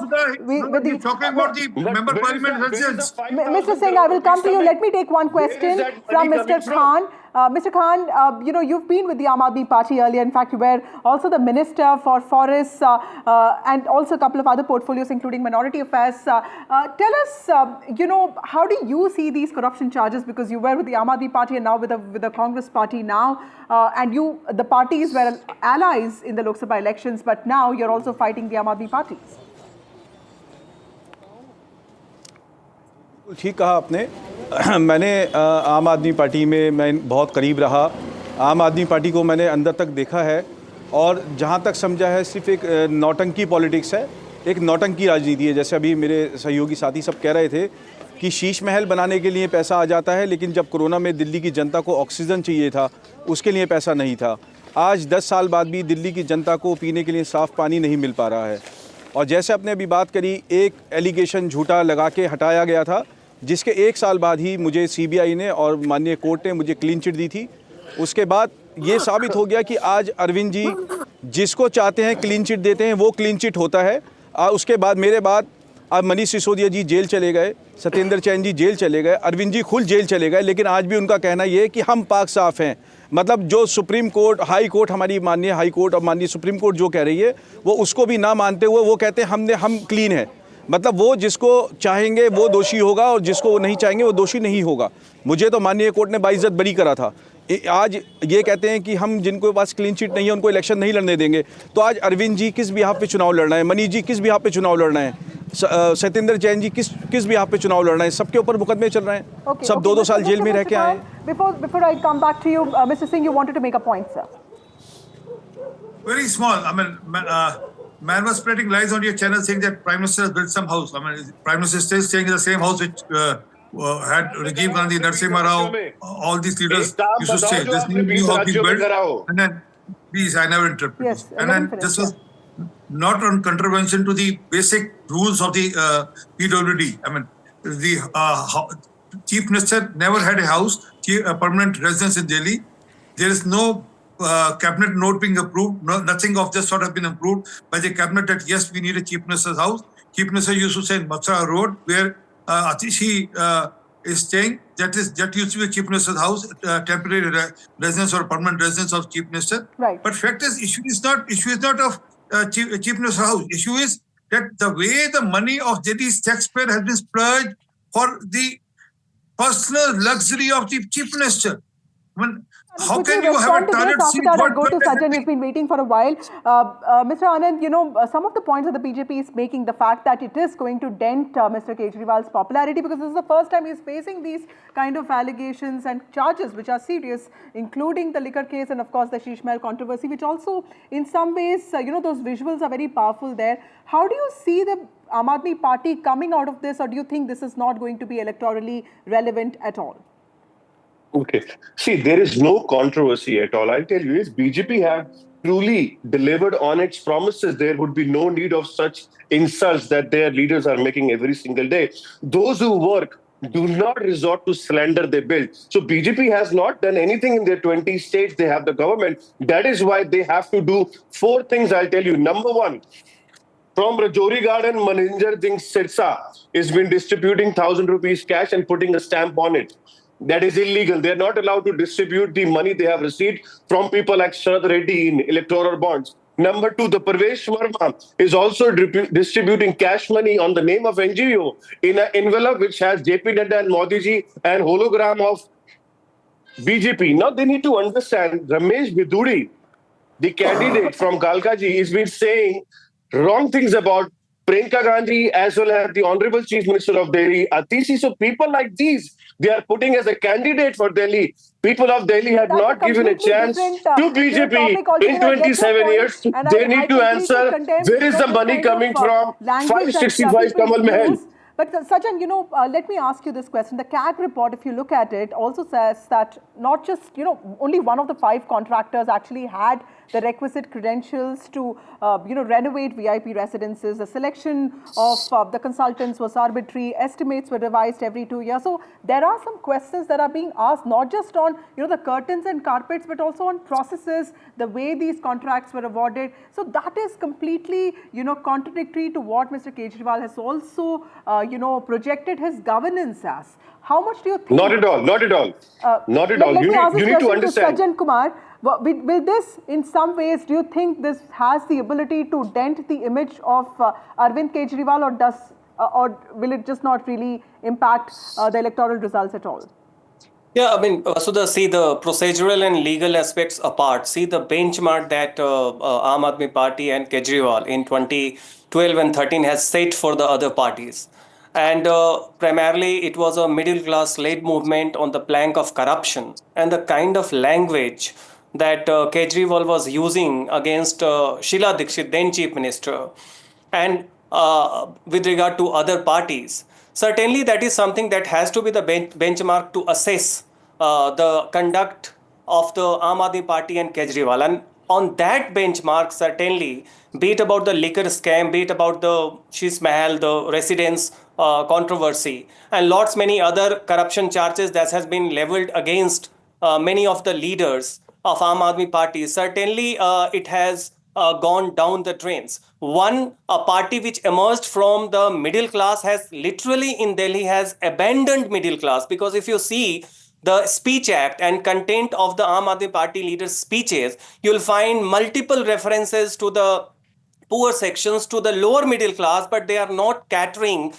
You're talking about the member parliament residence. Mr. Singh, I will come to you. Let me take one question from Mr. Khan. Mr. Khan, you've been with the Aam Aadmi Party earlier. In fact, you were also the Minister for Forests and also a couple of other portfolios, including Minority Affairs. Tell us, how do you see these corruption charges? Because you were with the Aam Aadmi Party and now with the Congress Party now. And the parties were allies in the Lok Sabha elections, but now you're also fighting the Aam Aadmi Party. ठीक कहा आपने मैंने आम आदमी party में मैं बहुत करीब रहा आम आदमी पार्टी को मैंने अंदर तक देखा है और जहाँ तक समझा है सिर्फ एक नौटंकी पॉलिटिक्स है एक नौटंकी राजनीति है जैसे अभी मेरे सहयोगी साथी सब कह रहे थे कि शीश महल बनाने के लिए पैसा आ जाता है लेकिन जब कोरोना में दिल्ली की जनता को ऑक्सीजन चाहिए था उसके लिए पैसा नहीं था आज 10 साल बाद भी दिल्ली की जनता को पीने के लिए साफ़ पानी नहीं मिल पा रहा है और जैसे आपने अभी बात करी एक एलिगेशन झूठा लगा के हटाया गया था जिसके 1 साल बाद ही मुझे सीबीआई ने और माननीय कोर्ट ने मुझे क्लीन चिट दी थी उसके बाद ये साबित हो गया कि आज अरविंद जी जिसको चाहते हैं क्लीन चिट देते हैं वो क्लीन चिट होता है उसके बाद मेरे बाद अब मनीष सिसोदिया जी जेल चले गए सत्येंद्र जैन जी जेल चले गए अरविंद जी खुद जेल चले गए लेकिन आज भी उनका कहना ये है कि हम पाक साफ़ हैं मतलब जो सुप्रीम कोर्ट हाई कोर्ट हमारी माननीय हाई कोर्ट और माननीय सुप्रीम कोर्ट जो कह रही है वो उसको भी ना मानते हुए वो कहते हैं हम क्लीन हैं मतलब वो जिसको चाहेंगे वो दोषी होगा और जिसको वो नहीं चाहेंगे वो दोषी नहीं होगा मुझे तो माननीय कोर्ट ने बाइज्जत बरी करा था आज ये कहते हैं कि हम जिनको पास क्लीन चिट नहीं है उनको इलेक्शन नहीं लड़ने देंगे तो आज अरविंद जी किस बिहाफ पे चुनाव लड़ना है मनीष जी किस बिहाफ पे चुनाव लड़ना है सत्येंद्र जैन जी किस बिहाफ पे चुनाव लड़ना है सबके ऊपर मुकदमे चल रहे हैं सब 2-2 साल जेल में रह के आए Before I come back to you, Mr. Singh, you wanted to make a point, sir. Very small. I mean, man was spreading lies on your channel saying that Prime Minister has built some house. I mean, Prime Minister is still staying in the same house which had Rajiv Gandhi, Narasimha Rao, all these leaders used to stay. This new house being built. And then, please, I never interrupt. Yes, and then this was not on contravention to the basic rules of the PWD. I mean, the Chief Minister never had a house, a permanent residence in Delhi. There is no cabinet note being approved. Nothing of this sort has been approved by the cabinet that yes, we need a Chief Minister's house. Chief Minister used to say in Mathura Road, where Atishi is staying. That used to be a Chief Minister's house, temporary residence or permanent residence of Chief Minister. Right. But fact is, issue is not of Chief Minister's house. Issue is that the way the money of Delhi's taxpayer has been splurged for the personal luxury of the Chief Minister. I mean, how can you have a toilet seat? After that, I go to Sajjan, who's been waiting for a while. Mr. Anand, some of the points that the BJP is making, the fact that it is going to dent Mr. Kejriwal's popularity, because this is the first time he's facing these kind of allegations and charges, which are serious, including the liquor case and, of course, the Sheesh Mahal controversy, which also, in some ways, those visuals are very powerful there. How do you see the Aam Aadmi Party coming out of this, or do you think this is not going to be electorally relevant at all? Okay. See, there is no controversy at all. I'll tell you, if BJP have truly delivered on its promises, there would be no need of such insults that their leaders are making every single day. Those who work do not resort to slander they build. So BJP has not done anything in their 20 states. They have the government. That is why they have to do 4 things, I'll tell you. Number 1, from Rajouri Garden, Maninjar Singh Sirsa has been distributing 1,000 rupees cash and putting a stamp on it. That is illegal. They are not allowed to distribute the money they have received from people like Sharad Reddy in electoral bonds. Number two, the Parvesh Verma is also distributing cash money on the name of NGO in an envelope which has JP Nadda and Modi ji and hologram of BJP. Now they need to understand Ramesh Biduri, the candidate from Kalkaji, has been saying wrong things about Priyanka Gandhi as well as the Honorable Chief Minister of Delhi, Atishi. So people like these, they are putting as a candidate for Delhi. People of Delhi have not given a chance to BJP in 27 years. They need to answer where is the money coming from? 565 Kamal Mahal. But Sajjan, let me ask you this question. The CAG report, if you look at it, also says that not just, only one of the 5 contractors actually had the requisite credentials to, renovate VIP residences. The selection of the consultants was arbitrary. Estimates were revised every 2 years. So there are some questions that are being asked, not just on, the curtains and carpets, but also on processes, the way these contracts were awarded. So that is completely, contradictory to what Mr. Kejriwal has also, projected his governance as. How much do you think? Not at all. Not at all. Not at all. You need to understand. Sajjan Kumar, will this, in some ways, do you think this has the ability to dent the image of Arvind Kejriwal, or will it just not really impact the electoral results at all? Yeah, I mean, Vasudha, see the procedural and legal aspects apart. See the benchmark that Aam Aadmi Party and Kejriwal in 2012 and 13 has set for the other parties. And primarily, it was a middle-class led movement on the plank of corruption. And the kind of language that Kejriwal was using against Sheila Dikshit, then Chief Minister, and with regard to other parties, certainly that is something that has to be the benchmark to assess the conduct of the Aam Aadmi Party and Kejriwal. And on that benchmark, certainly, be it about the liquor scam, be it about the Sheesh Mahal, the residence controversy, and many other corruption charges that has been leveled against many of the leaders of Aam Aadmi Party, certainly it has gone down the drains. A party which emerged from the middle class has literally in Delhi has abandoned middle class, because if you see the speech act and content of the Aam Aadmi Party leaders' speeches, you'll find multiple references to the poor sections, to the lower middle class, but they are not catering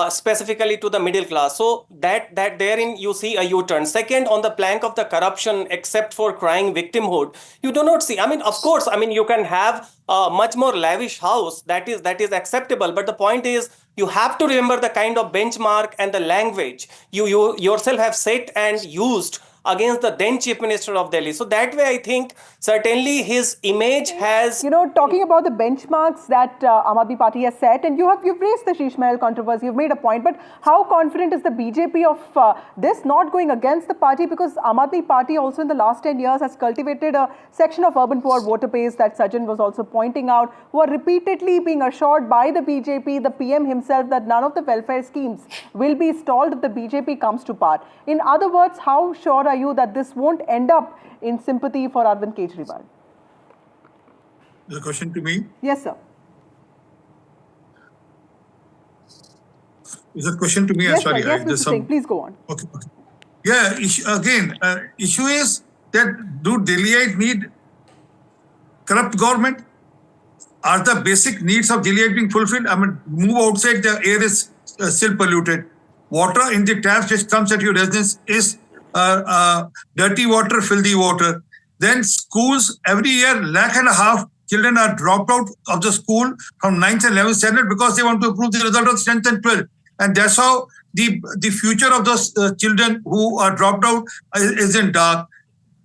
specifically to the middle class. So that therein you see a U-turn. Second, on the plank of the corruption, except for crying victimhood, you do not see. I mean, of course, you can have a much more lavish house. That is acceptable. But the point is, you have to remember the kind of benchmark and the language you yourself have set and used against the then Chief Minister of Delhi. So that way, I think certainly his image has... talking about the benchmarks that Aam Aadmi Party has set, and you've raised the Sheesh Mahal controversy, you've made a point, but how confident is the BJP of this not going against the party? Because Aam Aadmi Party also in the last 10 years has cultivated a section of urban poor voter base that Sajjan was also pointing out, who are repeatedly being assured by the BJP, the PM himself, that none of the welfare schemes will be stalled if the BJP comes to power. In other words, how sure are you that this won't end up in sympathy for Arvind Kejriwal? The question to me? Yes, sir. Is that question to me? Yes, sorry. sir. Yes, Mr. Singh, please go on. Okay. Yeah, issue is that do Delhiites need corrupt government? Are the basic needs of Delhiite being fulfilled? Move outside, the air is still polluted. Water in the taps which comes at your residence is dirty water, filthy water. Then schools, every year, 1.5 lakh children are dropped out of the school from 9th and 11th standard because they want to improve the result of 10th and 12th. And that's how the future of those children who are dropped out is in dark.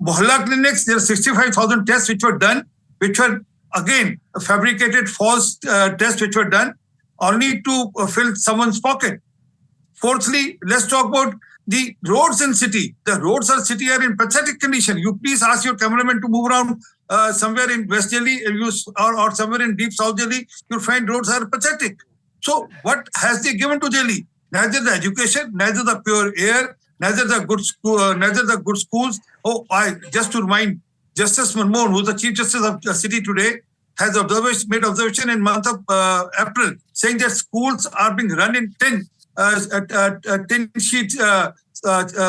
Mohalla clinics, there are 65,000 tests which were done, which were again fabricated false tests which were done only to fill someone's pocket. Fourthly, let's talk about the roads in city. The roads in city are in pathetic condition. You please ask your cameraman to move around somewhere in West Delhi or somewhere in deep South Delhi. You'll find roads are pathetic. So what has they given to Delhi? Neither the education, neither the pure air, neither the good schools. Just to remind, Justice Manmohan, who is the Chief Justice of the city today, has made observation in month of April, saying that schools are being run in tin sheet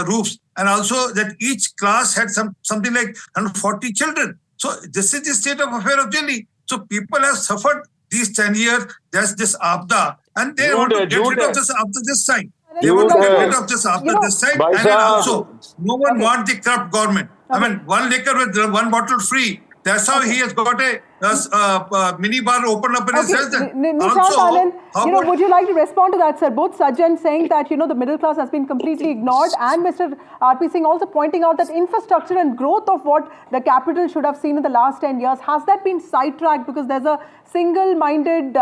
roofs. and also that each class had something like 140 children. So this is the state of affair of Delhi. So people have suffered these 10 years. There's this Abda, and they want to get rid of this after this time. They want to get rid of this after this time, and then also no one wants the corrupt government. I mean, one liquor with one bottle free. That's how he has got a mini bar opened up in his residence. Nishant Anand, would you like to respond to that, sir? Both Sajjan saying that, the middle class has been completely ignored, and Mr. R.P. Singh also pointing out that infrastructure and growth of what the capital should have seen in the last 10 years, has that been sidetracked because there's a single-minded,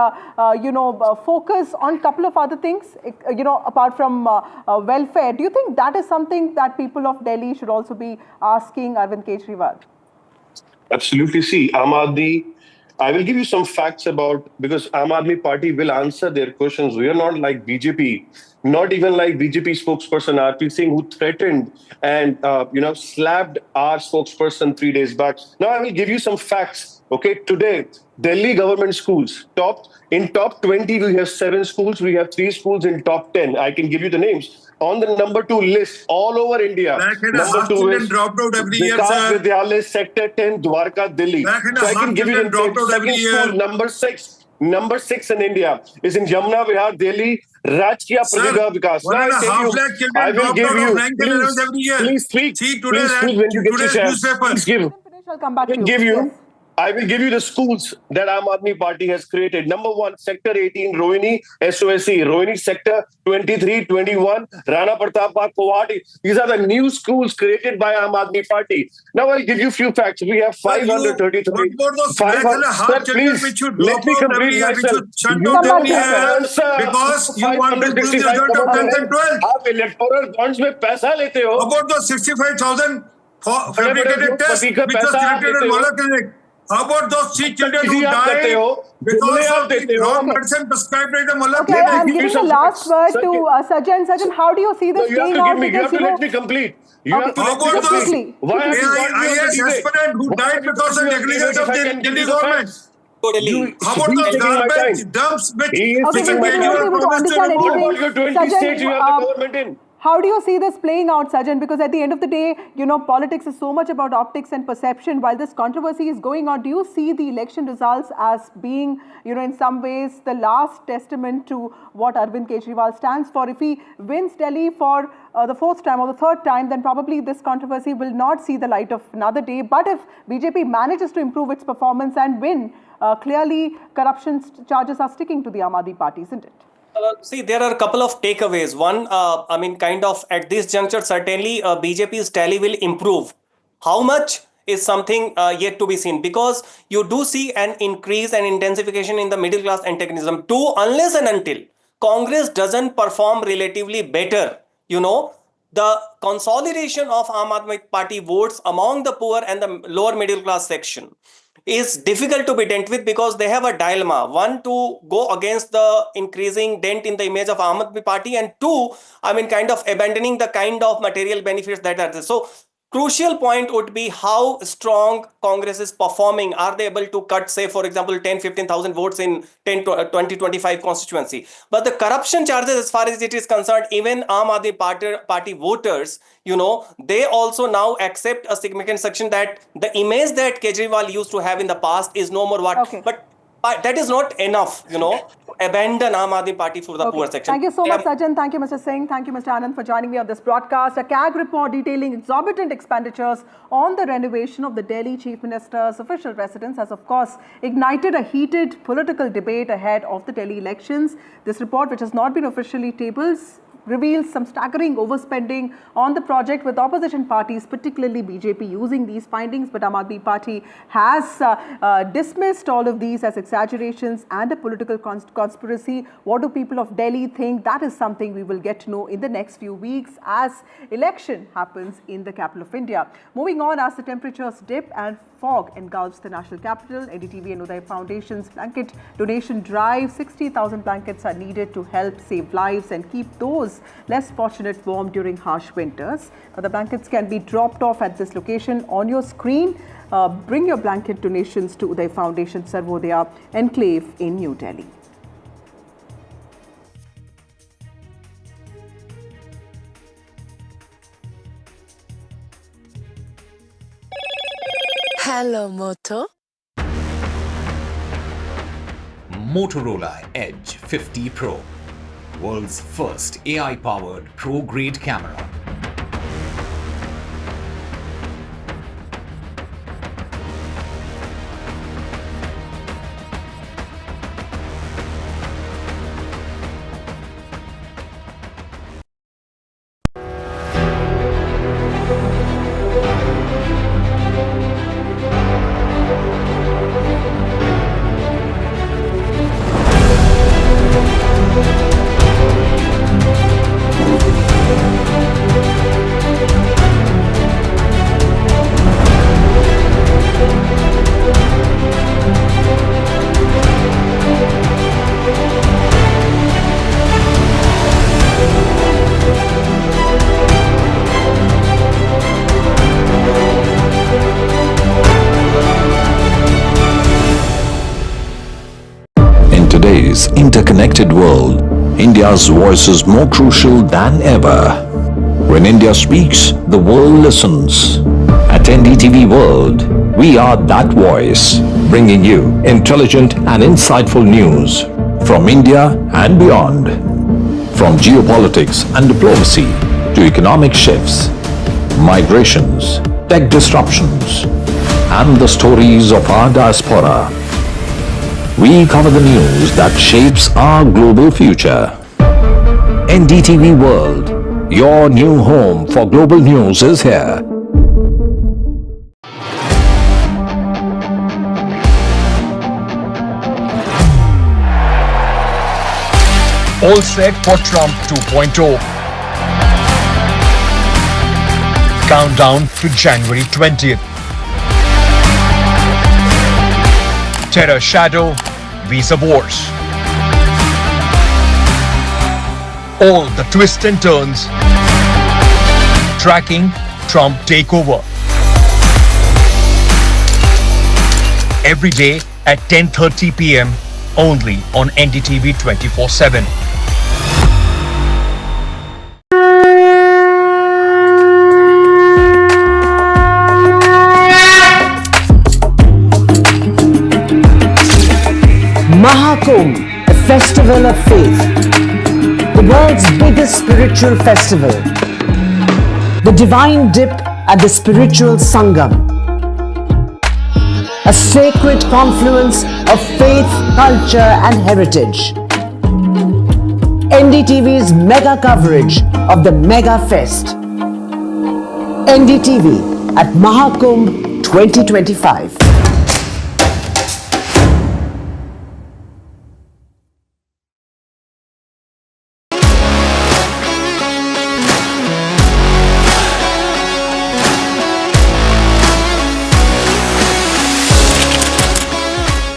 focus on a couple of other things, apart from welfare? Do you think that is something that people of Delhi should also be asking Arvind Kejriwal? Absolutely. See, Aam Aadmi, I will give you some facts because Aam Aadmi Party will answer their questions. We are not like BJP, not even like BJP spokesperson R.P. Singh, who threatened and, slapped our spokesperson 3 days back. Now, I will give you some facts. Okay, today, Delhi government schools, top 20, we have 7 schools. We have 3 schools in top 10. I can give you the names. On the number 2 list, all over India. Number 2 is dropped out every year, Vikas sir. Vidyalaya, Sector 10, Dwarka, Delhi. So I can give you the dropped out every year. school, number 6 in India is in Jamna Vihar, Delhi. Rajkiya Pradega Vikas. Now I will give you. Please speak. Please speak when you get your chance. I will give you the schools that Aam Aadmi Party has created. Number 1, Sector 18, Rohini, SOSE. Rohini Sector 23, 21, Rana Pratap Park, Guwahati. These are the new schools created by Aam Aadmi Party. Now I'll give you a few facts. We have 533. Please, let me complete my answer. Because you want to do the result of 10th and 12th. आप electoral bonds में पैसा लेते हो. About the 65,000 fabricated tests which was selected in Wala Clinic. How about those 3 children who died because of the wrong medicine prescribed by the Mullah Clinic? I'm giving the last word to Sajjan. Sajjan, how do you see this playing out? You have to let me complete. How about those IAS aspirant who died because of negligence of the Delhi government? How about those garbage dumps which How do you see this playing out, Sajjan? Because at the end of the day, politics is so much about optics and perception. While this controversy is going on, do you see the election results as being, in some ways, the last testament to what Arvind Kejriwal stands for? If he wins Delhi for the 4th time or the 3rd time, then probably this controversy will not see the light of another day. But if BJP manages to improve its performance and win, clearly corruption charges are sticking to the Aam Aadmi Party, isn't it? See, there are a couple of takeaways. One, at this juncture, certainly BJP's tally will improve. How much is something yet to be seen, because you do see an increase and intensification in the middle class antagonism. 2, unless and until Congress doesn't perform relatively better, the consolidation of Aam Aadmi Party votes among the poor and the lower middle class section is difficult to be dealt with, because they have a dilemma. 1, to go against the increasing dent in the image of Aam Aadmi Party, and 2, abandoning the kind of material benefits that are there. So crucial point would be how strong Congress is performing. Are they able to cut, say, for example, 10-15,000 votes in 2025 constituency? But the corruption charges, as far as it is concerned, even Aam Aadmi Party voters, they also now accept a significant section that the image that Kejriwal used to have in the past is no more what. Okay. But that is not enough, abandon Aam Aadmi Party for the poor section. Thank you so much, Sajjan. Thank you, Mr. Singh. Thank you, Mr. Anand, for joining me on this broadcast. A CAG report detailing exorbitant expenditures on the renovation of the Delhi Chief Minister's official residence has, of course, ignited a heated political debate ahead of the Delhi elections. This report, which has not been officially tabled, reveals some staggering overspending on the project, with opposition parties, particularly BJP, using these findings. But Aam Aadmi Party has dismissed all of these as exaggerations and a political conspiracy. What do people of Delhi think? That is something we will get to know in the next few weeks as election happens in the capital of India. Moving on, as the temperatures dip and fog engulfs the national capital, NDTV and Uday Foundation's blanket donation drive. 60,000 blankets are needed to help save lives and keep those less fortunate warm during harsh winters. The blankets can be dropped off at this location on your screen. Bring your blanket donations to Uday Foundation Sarvodaya Enclave in New Delhi. Hello, Moto. Motorola Edge 50 Pro, world's first AI-powered pro-grade camera. In today's interconnected world, India's voice is more crucial than ever. When India speaks, the world listens. At NDTV World, we are that voice, bringing you intelligent and insightful news from India and beyond. From geopolitics and diplomacy to economic shifts, migrations, tech disruptions, and the stories of our diaspora. We cover the news that shapes our global future. NDTV World, your new home for global news is here. All set for Trump 2.0. Countdown to January 20th. Terror shadow, visa wars. All the twists and turns. Tracking Trump takeover. Every day at 10:30 p.m. only on NDTV 24/7. Mahakumbh, a festival of faith, the world's biggest spiritual festival, the divine dip at the spiritual Sangam, a sacred confluence of faith, culture and heritage. NDTV's mega coverage of the Mega Fest. NDTV at Mahakumbh 2025.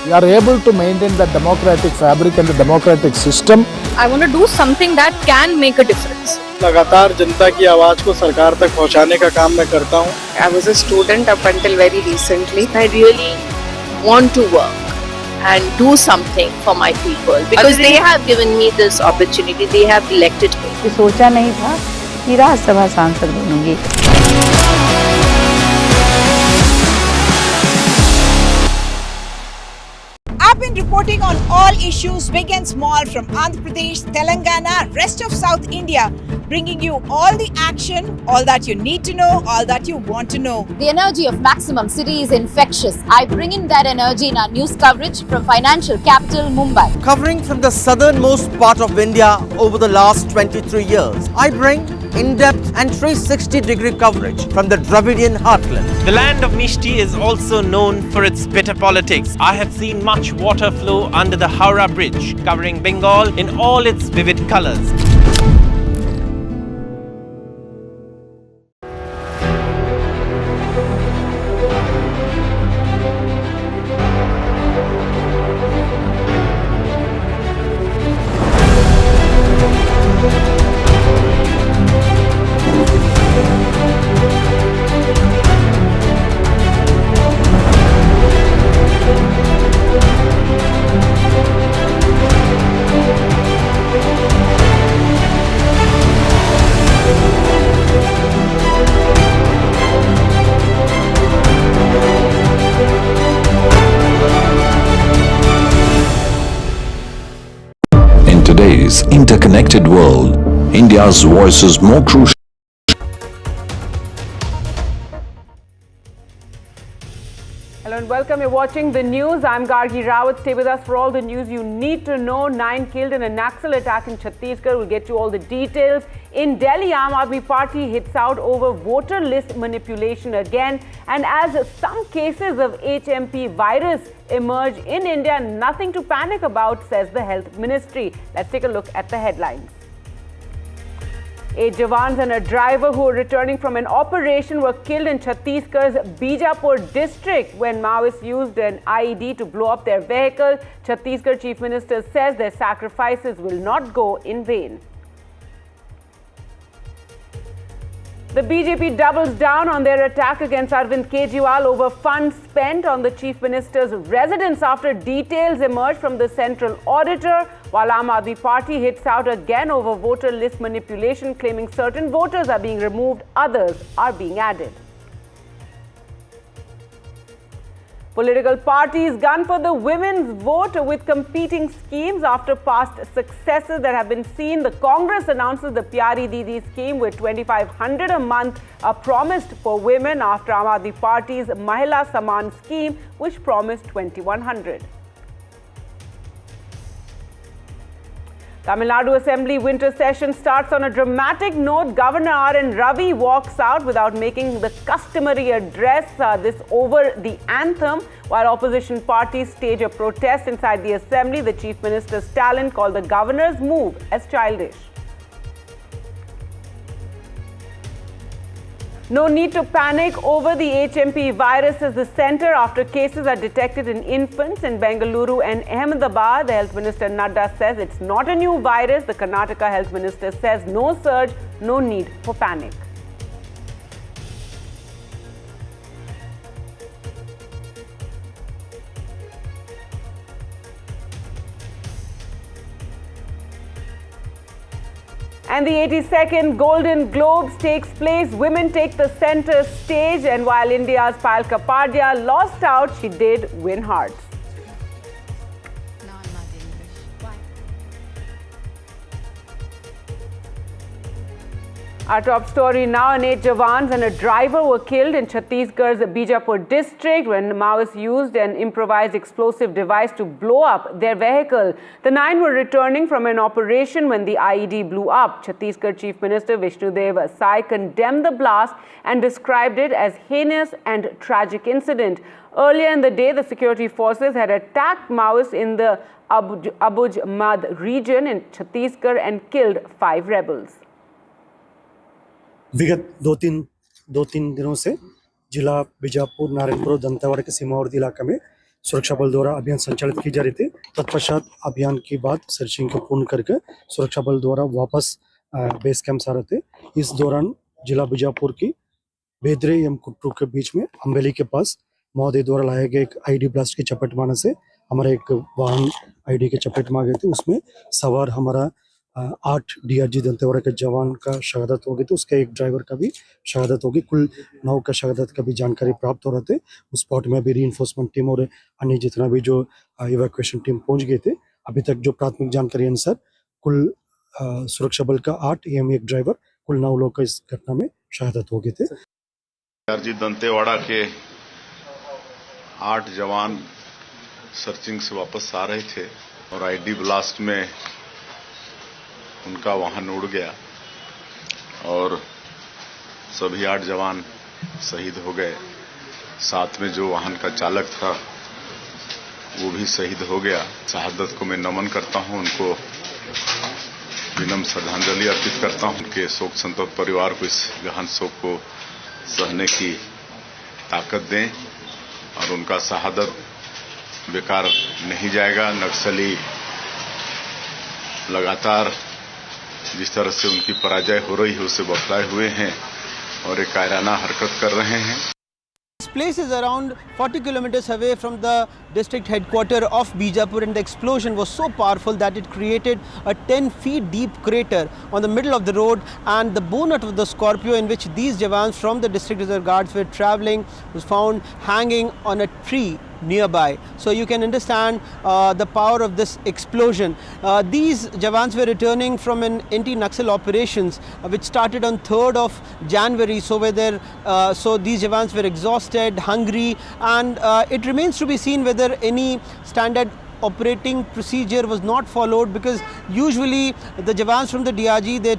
We are able to maintain the democratic fabric and the democratic system. I want to do something that can make a difference. लगातार जनता की आवाज को सरकार तक पहुंचाने का काम मैं करता हूं. I was a student up until very recently. I really want to work and do something for my people because they have given me this opportunity. They have elected me. ये सोचा नहीं था कि राज्यसभा सांसद बनूंगी. I've been reporting on all issues big and small from Andhra Pradesh, Telangana, rest of South India, bringing you all the action, all that you need to know, all that you want to know. The energy of maximum city is infectious. I bring in that energy in our news coverage from financial capital Mumbai. Covering from the southernmost part of India over the last 23 years, I bring in-depth and 360-degree coverage from the Dravidian heartland. The land of Mishti is also known for its bitter politics. I have seen much water flow under the Howrah Bridge, covering Bengal in all its vivid colors. today's interconnected world, India's voice is more crucial. Hello and welcome. You're watching the news. I'm Gargi Rawat. Stay with us for all the news you need to know. 9 killed in a Naxal attack in Chhattisgarh. We'll get you all the details. In Delhi, Aam Aadmi Party hits out over voter list manipulation again. And as some cases of HMPV virus emerge in India, nothing to panic about, says the Health Ministry. Let's take a look at the headlines. 8 jawans and a driver who were returning from an operation were killed in Chhattisgarh's Bijapur district when Maoists used an IED to blow up their vehicle. Chhattisgarh Chief Minister says their sacrifices will not go in vain. The BJP doubles down on their attack against Arvind Kejriwal over funds spent on the Chief Minister's residence after details emerged from the central auditor, while Aam Aadmi Party hits out again over voter list manipulation, claiming certain voters are being removed, others are being added. Political parties gun for the women's vote with competing schemes after past successes that have been seen. The Congress announces the Pyari Didi scheme with 2,500 a month are promised for women after Aam Aadmi Party's Mahila Saman scheme, which promised 2,100. Tamil Nadu Assembly winter session starts on a dramatic note. Governor R.N. Ravi walks out without making the customary address, this over the anthem, while opposition parties stage a protest inside the Assembly. The Chief Minister Stalin called the governor's move as childish. No need to panic over the HMPV virus as the center after cases are detected in infants in Bengaluru and Ahmedabad. The Health Minister Nadu says it's not a new virus. The Karnataka Health Minister says no surge, no need for panic. And the 82nd Golden Globes takes place. Women take the center stage, and while India's Payal Kapadia lost out, she did win hearts. Our top story now, and 8 jawans and a driver were killed in Chhattisgarh's Bijapur district when Maoists used an improvised explosive device to blow up their vehicle. The 9 were returning from an operation when the IED blew up. Chhattisgarh Chief Minister Vishnudev Sai condemned the blast and described it as heinous and tragic incident. Earlier in the day, the security forces had attacked Maoists in the Abuj Mad region in Chhattisgarh and killed 5 rebels. विगत दो तीन दिनों से जिला बीजापुर नारायणपुर दंतेवाड़ा के सीमावर्ती इलाका में सुरक्षा बल द्वारा अभियान संचालित की जा रही थी। तत्पश्चात अभियान के बाद सर्चिंग को पूर्ण करके सुरक्षा बल द्वारा वापस बेस कैंप आ रहे थे। इस दौरान जिला बीजापुर की बेदरे एवं कुट्टू के बीच में अम्बेली के पास महोदय द्वारा लाए गए एक आईडी ब्लास्ट की चपेट मारने से हमारा एक वाहन आईडी के चपेट में आ गए थे। उसमें सवार हमारा 8 डीआरजी दंतेवाड़ा के जवान का शहादत हो गई थी, उसके एक ड्राइवर का भी शहादत होगी। कुल 9 का शहादत का भी जानकारी प्राप्त हो रहे थे। उस स्पॉट में अभी रीइंफोर्समेंट टीम और अन्य जितना भी जो इवैक्यूएशन टीम पहुंच गए थे। अभी तक जो प्राथमिक जानकारी अनुसार कुल सुरक्षा बल का 8 एवं एक ड्राइवर, कुल 9 लोग का इस घटना में शहादत हो गए थे। डीआरजी दंतेवाड़ा के 8 जवान सर्चिंग से वापस आ रहे थे और आईडी ब्लास्ट में उनका वाहन उड़ गया और सभी 8 जवान शहीद हो गए। साथ में जो वाहन का चालक था वो भी शहीद हो गया। शहादत को मैं नमन करता हूं, उनको विनम्र श्रद्धांजलि अर्पित करता हूं। उनके शोक संतप्त परिवार को इस गहन शोक को सहने की ताकत दें और उनका शहादत बेकार नहीं जाएगा। नक्सली लगातार जिस तरह से उनकी पराजय हो रही है उससे बौखलाए हुए हैं और एक कायराना हरकत कर रहे हैं। This place is around 40 kilometers away from the district headquarters of Bijapur, and the explosion was so powerful that it created a 10 feet deep crater on the middle of the road, and the bonnet of the Scorpio in which these Jawans from the district reserve guards were travelling was found hanging on a tree nearby. So you can understand the power of this explosion. These Jawans were returning from an anti-Naxal operations which started on 3rd of January. So these Jawans were exhausted, hungry, and it remains to be seen whether any standard operating procedure was not followed, because usually the Jawans from the DRG they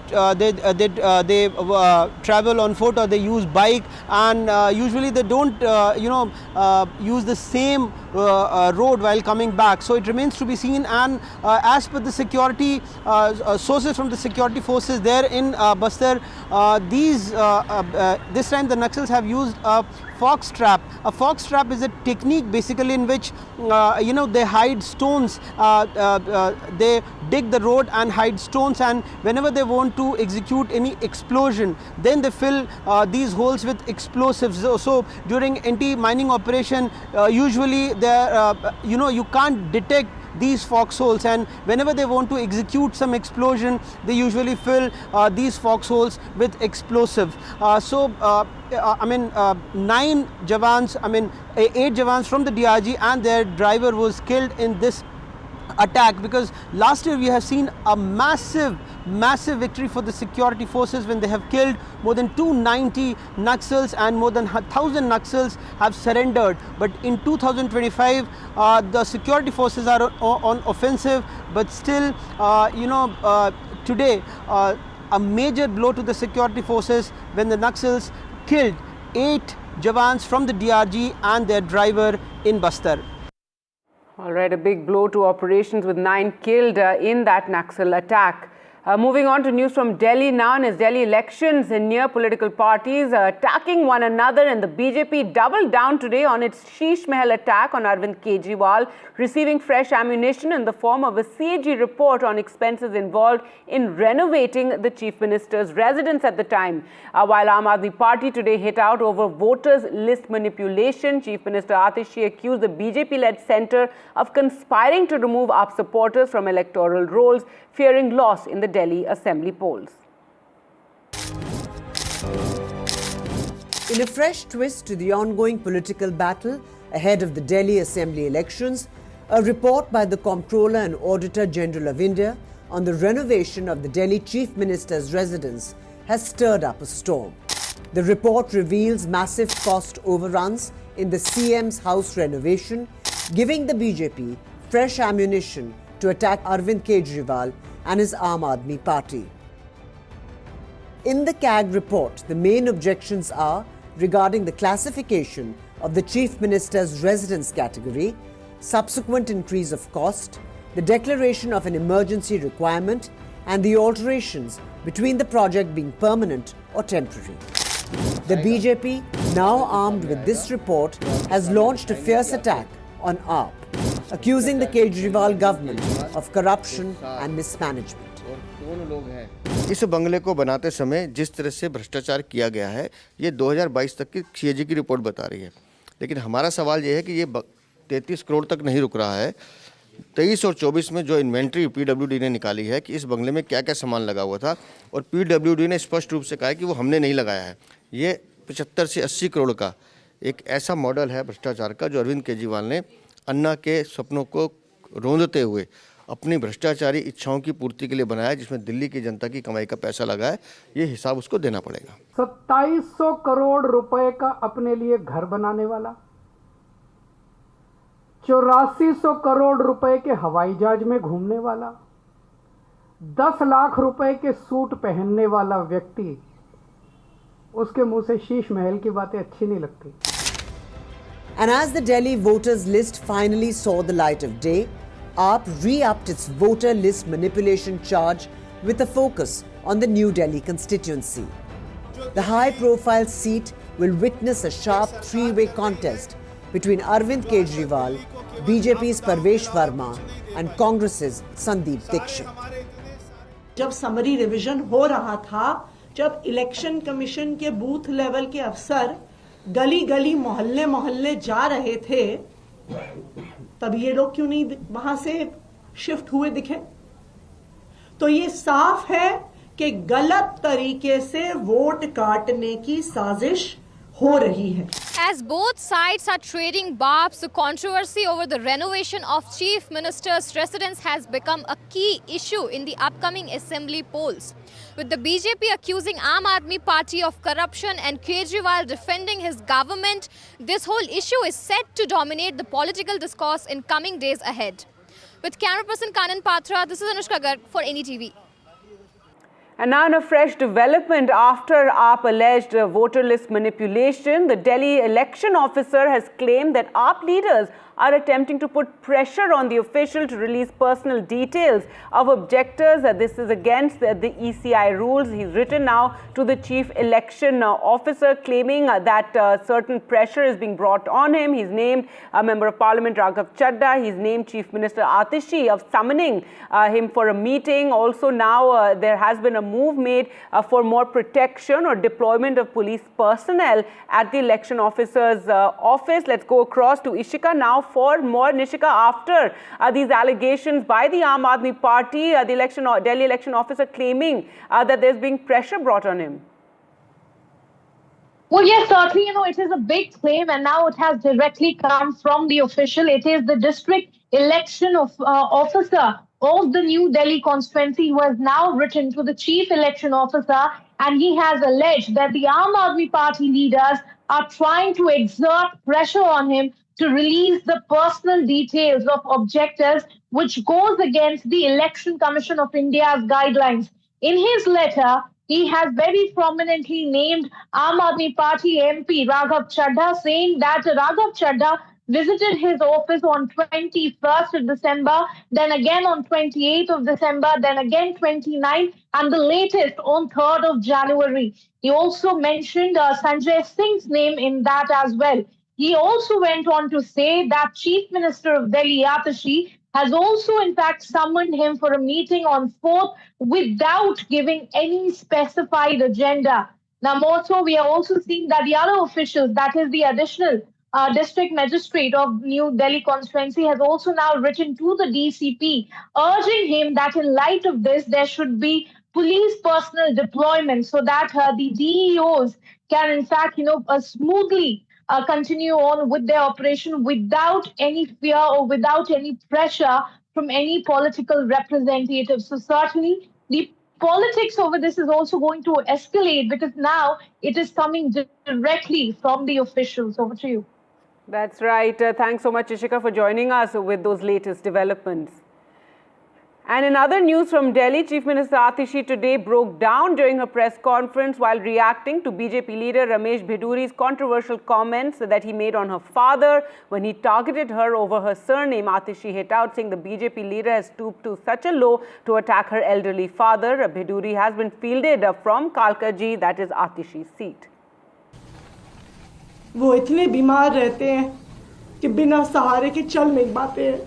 travel on foot or they use bike, and usually they don't use the same road while coming back. So it remains to be seen, and as per the security sources from the security forces there in Bastar, this time the Naxals have used a fox trap. A fox trap is a technique basically in which they hide stones. They dig the road and hide stones, and whenever they want to execute any explosion, then they fill these holes with explosives. So during anti-mining operation, usually you can't detect these foxholes, and whenever they want to execute some explosion, they usually fill these foxholes with explosives. 8 Jawans from the DRG and their driver was killed in this attack, because last year we have seen a massive victory for the security forces when they have killed more than 290 Naxals, and more than 1,000 Naxals have surrendered. But in 2025 the security forces are on offensive, but still today a major blow to the security forces when the Naxals killed 8 Jawans from the DRG and their driver in Bastar. All right, a big blow to operations with 9 killed in that Naxal attack. Moving on to news from Delhi now, and as Delhi elections near, political parties attacking one another, and the BJP doubled down today on its Sheesh Mahal attack on Arvind Kejriwal, receiving fresh ammunition in the form of a CAG report on expenses involved in renovating the Chief Minister's residence at the time. While Aam Aadmi Party today hit out over voters' list manipulation, Chief Minister Atishi accused the BJP-led centre of conspiring to remove AAP supporters from electoral rolls, fearing loss in the Delhi Assembly polls. In a fresh twist to the ongoing political battle ahead of the Delhi Assembly elections, a report by the Comptroller and Auditor General of India on the renovation of the Delhi Chief Minister's residence has stirred up a storm. The report reveals massive cost overruns in the CM's house renovation, giving the BJP fresh ammunition to attack Arvind Kejriwal and his Aam Aadmi Party. In the CAG report, the main objections are regarding the classification of the Chief Minister's residence category, subsequent increase of cost, the declaration of an emergency requirement, and the alterations between the project being permanent or temporary. The BJP, now armed with this report, has launched a fierce attack on AAP, accusing the Kejriwal government of corruption and mismanagement. इस बंगले को बनाते समय जिस तरह से भ्रष्टाचार किया गया है, ये 2022 तक की सीएजी की रिपोर्ट बता रही है। लेकिन हमारा सवाल ये है कि ये 33 करोड़ तक नहीं रुक रहा है। 23 और 24 में जो इन्वेंट्री पीडब्ल्यूडी ने निकाली है कि इस बंगले में क्या क्या सामान लगा हुआ था, और पीडब्ल्यूडी ने स्पष्ट रूप से कहा है कि वो हमने नहीं लगाया है। ये 75 से 80 करोड़ का एक ऐसा मॉडल है भ्रष्टाचार का जो अरविंद केजरीवाल ने अन्ना के सपनों को रोंदते हुए अपनी भ्रष्टाचारी इच्छाओं की पूर्ति के लिए बनाया, जिसमें दिल्ली की जनता की कमाई का पैसा लगा है। ये हिसाब उसको देना पड़ेगा। 2700 करोड़ रुपए का अपने लिए घर बनाने वाला, 8400 करोड़ रुपए के हवाई जहाज में घूमने वाला, 10 लाख रुपए के सूट पहनने वाला व्यक्ति, उसके मुंह से शीश महल की बातें अच्छी नहीं लगती। And as the Delhi voters list finally saw the light of day, AAP re-upped its voter list manipulation charge with a focus on the New Delhi constituency. The high-profile seat will witness a sharp three-way contest between Arvind Kejriwal, BJP's Parvesh Verma and Congress's Sandeep Dixit. जब summary revision हो रहा था, जब election commission के booth level के अफसर गली गली मोहल्ले मोहल्ले जा रहे थे, तब ये लोग क्यों नहीं वहां से शिफ्ट हुए दिखे? तो ये साफ है कि गलत तरीके से वोट काटने की साजिश हो रही है. As both sides are trading barbs, the controversy over the renovation of Chief Minister's residence has become a key issue in the upcoming assembly polls. With the BJP accusing Aam Aadmi Party of corruption and Kejriwal defending his government, this whole issue is set to dominate the political discourse in coming days ahead. With camera person Kanan Patra, this is Anushka Garg for NDTV. And now in a fresh development, after AAP alleged voter list manipulation, the Delhi election officer has claimed that AAP leaders are attempting to put pressure on the official to release personal details of objectors. This is against the ECI rules. He's written now to the chief election officer claiming that certain pressure is being brought on him. He's named Member of Parliament Raghav Chadha. He's named Chief Minister Atishi of summoning him for a meeting. Also now there has been a move made for more protection or deployment of police personnel at the election officer's office. Let's go across to Ishika now for more. Nishika, after these allegations by the Aam Aadmi Party, the Delhi election officer claiming that there's being pressure brought on him. Well, yes, certainly, it is a big claim, and now it has directly come from the official. It is the district election officer of the New Delhi constituency who has now written to the chief election officer, and he has alleged that the Aam Aadmi Party leaders are trying to exert pressure on him to release the personal details of objectors, which goes against the Election Commission of India's guidelines. In his letter, he has very prominently named Aam Aadmi Party MP Raghav Chadha, saying that Raghav Chadha visited his office on 21st of December, then again on 28th of December, then again 29th, and the latest on 3rd of January. He also mentioned Sanjay Singh's name in that as well. He also went on to say that Chief Minister of Delhi, Atishi, has also in fact summoned him for a meeting on 4th without giving any specified agenda. Now, more so, we are also seeing that the other officials, that is the additional district magistrate of New Delhi constituency, has also now written to the DCP, urging him that in light of this, there should be police personnel deployment so that the DEOs can in fact, smoothly continue on with their operation without any fear or without any pressure from any political representative. So certainly the politics over this is also going to escalate because now it is coming directly from the officials. Over to you. That's right. Thanks so much, Ishika, for joining us with those latest developments. And in other news from Delhi, Chief Minister Atishi today broke down during her press conference while reacting to BJP leader Ramesh Bheduri's controversial comments that he made on her father when he targeted her over her surname. Atishi hit out, saying the BJP leader has stooped to such a low to attack her elderly father. Bheduri has been fielded from Kalkaji, that is Atishi's seat. वो इतने बीमार रहते हैं कि बिना सहारे के चल नहीं पाते हैं.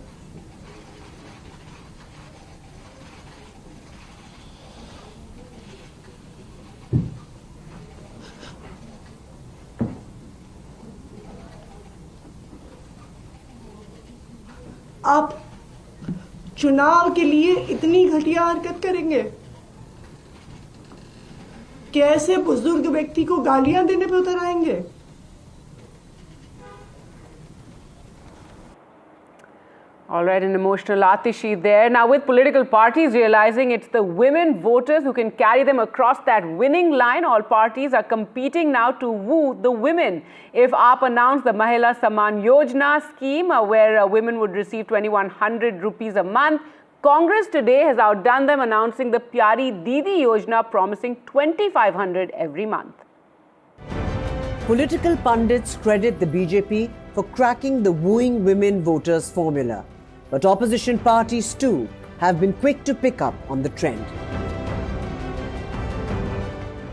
आप चुनाव के लिए इतनी घटिया हरकत करेंगे कि ऐसे बुजुर्ग व्यक्ति को गालियां देने पे उतर आएंगे. All right, an emotional Atishi there. Now, with political parties realizing it's the women voters who can carry them across that winning line, all parties are competing now to woo the women. If AAP announced the Mahila Samman Yojana scheme where women would receive 2,100 rupees a month, Congress today has outdone them, announcing the Pyari Didi Yojana, promising 2,500 every month. Political pundits credit the BJP for cracking the wooing women voters formula. But opposition parties too have been quick to pick up on the trend.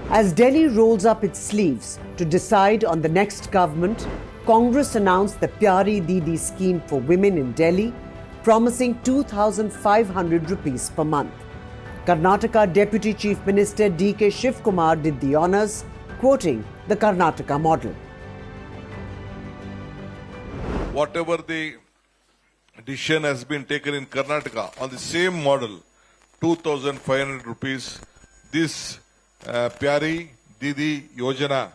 As Delhi rolls up its sleeves to decide on the next government, Congress announced the Pyari Didi scheme for women in Delhi, promising 2,500 rupees per month. Karnataka Deputy Chief Minister D.K. Shivkumar did the honours, quoting the Karnataka model. whatever the decision has been taken in Karnataka on the same model, 2,500 rupees, this Pyari Didi Yojana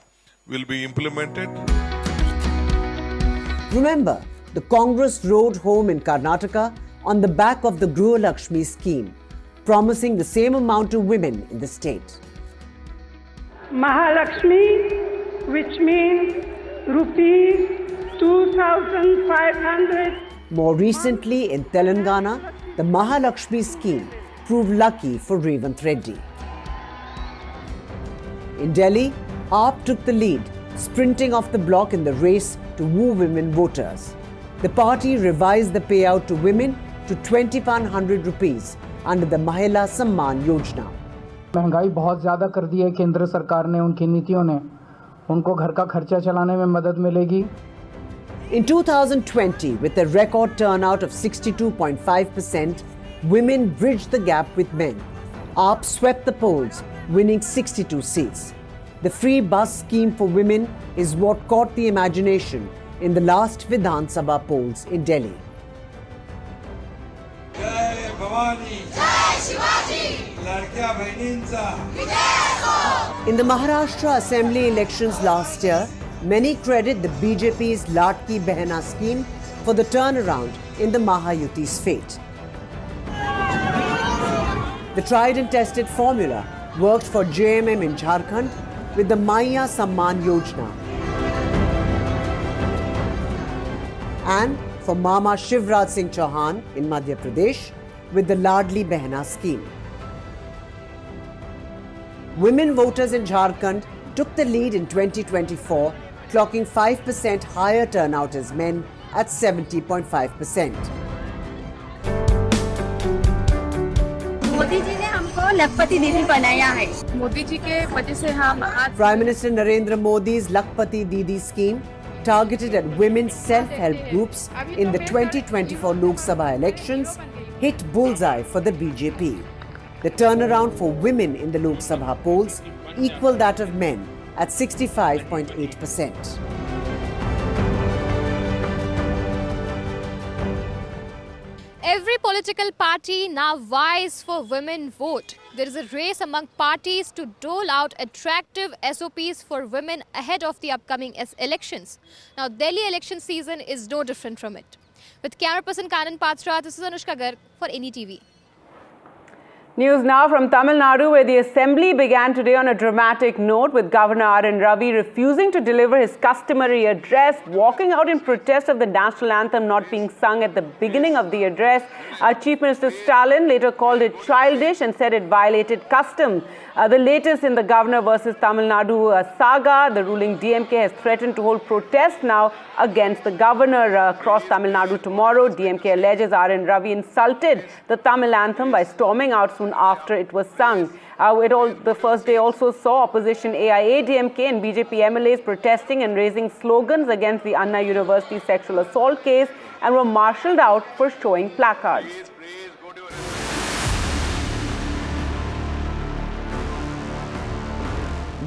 will be implemented. Remember, the Congress rode home in Karnataka on the back of the Griha Lakshmi scheme, promising the same amount to women in the state. Mahalakshmi, which means rupees 2,500. More recently in Telangana, the Mahalakshmi scheme proved lucky for Revanth Reddy. In Delhi, AAP took the lead, sprinting off the block in the race to woo women voters. The party revised the payout to women to 2,100 rupees under the Mahila Samman Yojana. महंगाई बहुत ज़्यादा कर दी है केंद्र सरकार ने, उनकी नीतियों ने उनको घर का खर्चा चलाने में मदद मिलेगी. In 2020, with a record turnout of 62.5%, women bridged the gap with men. AAP swept the polls, winning 62 seats. The free bus scheme for women is what caught the imagination in the last Vidhan Sabha polls in Delhi. Jai Bhavani, Jai Shivaji, Ladkya Bainincha, Vijay. In the Maharashtra Assembly elections last year, many credit the BJP's Ladki Behna scheme for the turnaround in the Mahayuti's fate. The tried and tested formula worked for JMM in Jharkhand with the Maiya Samman Yojana and for Mama Shivraj Singh Chauhan in Madhya Pradesh with the Ladli Behna scheme. Women voters in Jharkhand took the lead in 2024, clocking 5% higher turnout as men at 70.5%. Modi ji ने हमको लखपति दीदी बनाया है. मोदी जी के वजह से हम आज Prime Minister Narendra Modi's Lakpati Didi scheme, targeted at women's self-help groups in the 2024 Lok Sabha elections, hit bullseye for the BJP. The turnaround for women in the Lok Sabha polls equal that of men at 65.8%. Every political party now vies for women vote. There is a race among parties to dole out attractive SOPs for women ahead of the upcoming elections. Now, Delhi election season is no different from it. With camera person Kanan Patra, this is Anushka Garg for NDTV. News now from Tamil Nadu, where the assembly began today on a dramatic note, with Governor R.N. Ravi refusing to deliver his customary address, walking out in protest of the national anthem not being sung at the beginning of the address. Chief Minister Stalin later called it childish and said it violated custom. The latest in the Governor versus Tamil Nadu saga, the ruling DMK has threatened to hold protest now against the Governor across Tamil Nadu tomorrow. DMK alleges R.N. Ravi insulted the Tamil anthem by storming out soon after it was sung. The first day also saw opposition AIADMK and BJP MLAs protesting and raising slogans against the Anna University sexual assault case and were marshalled out for showing placards.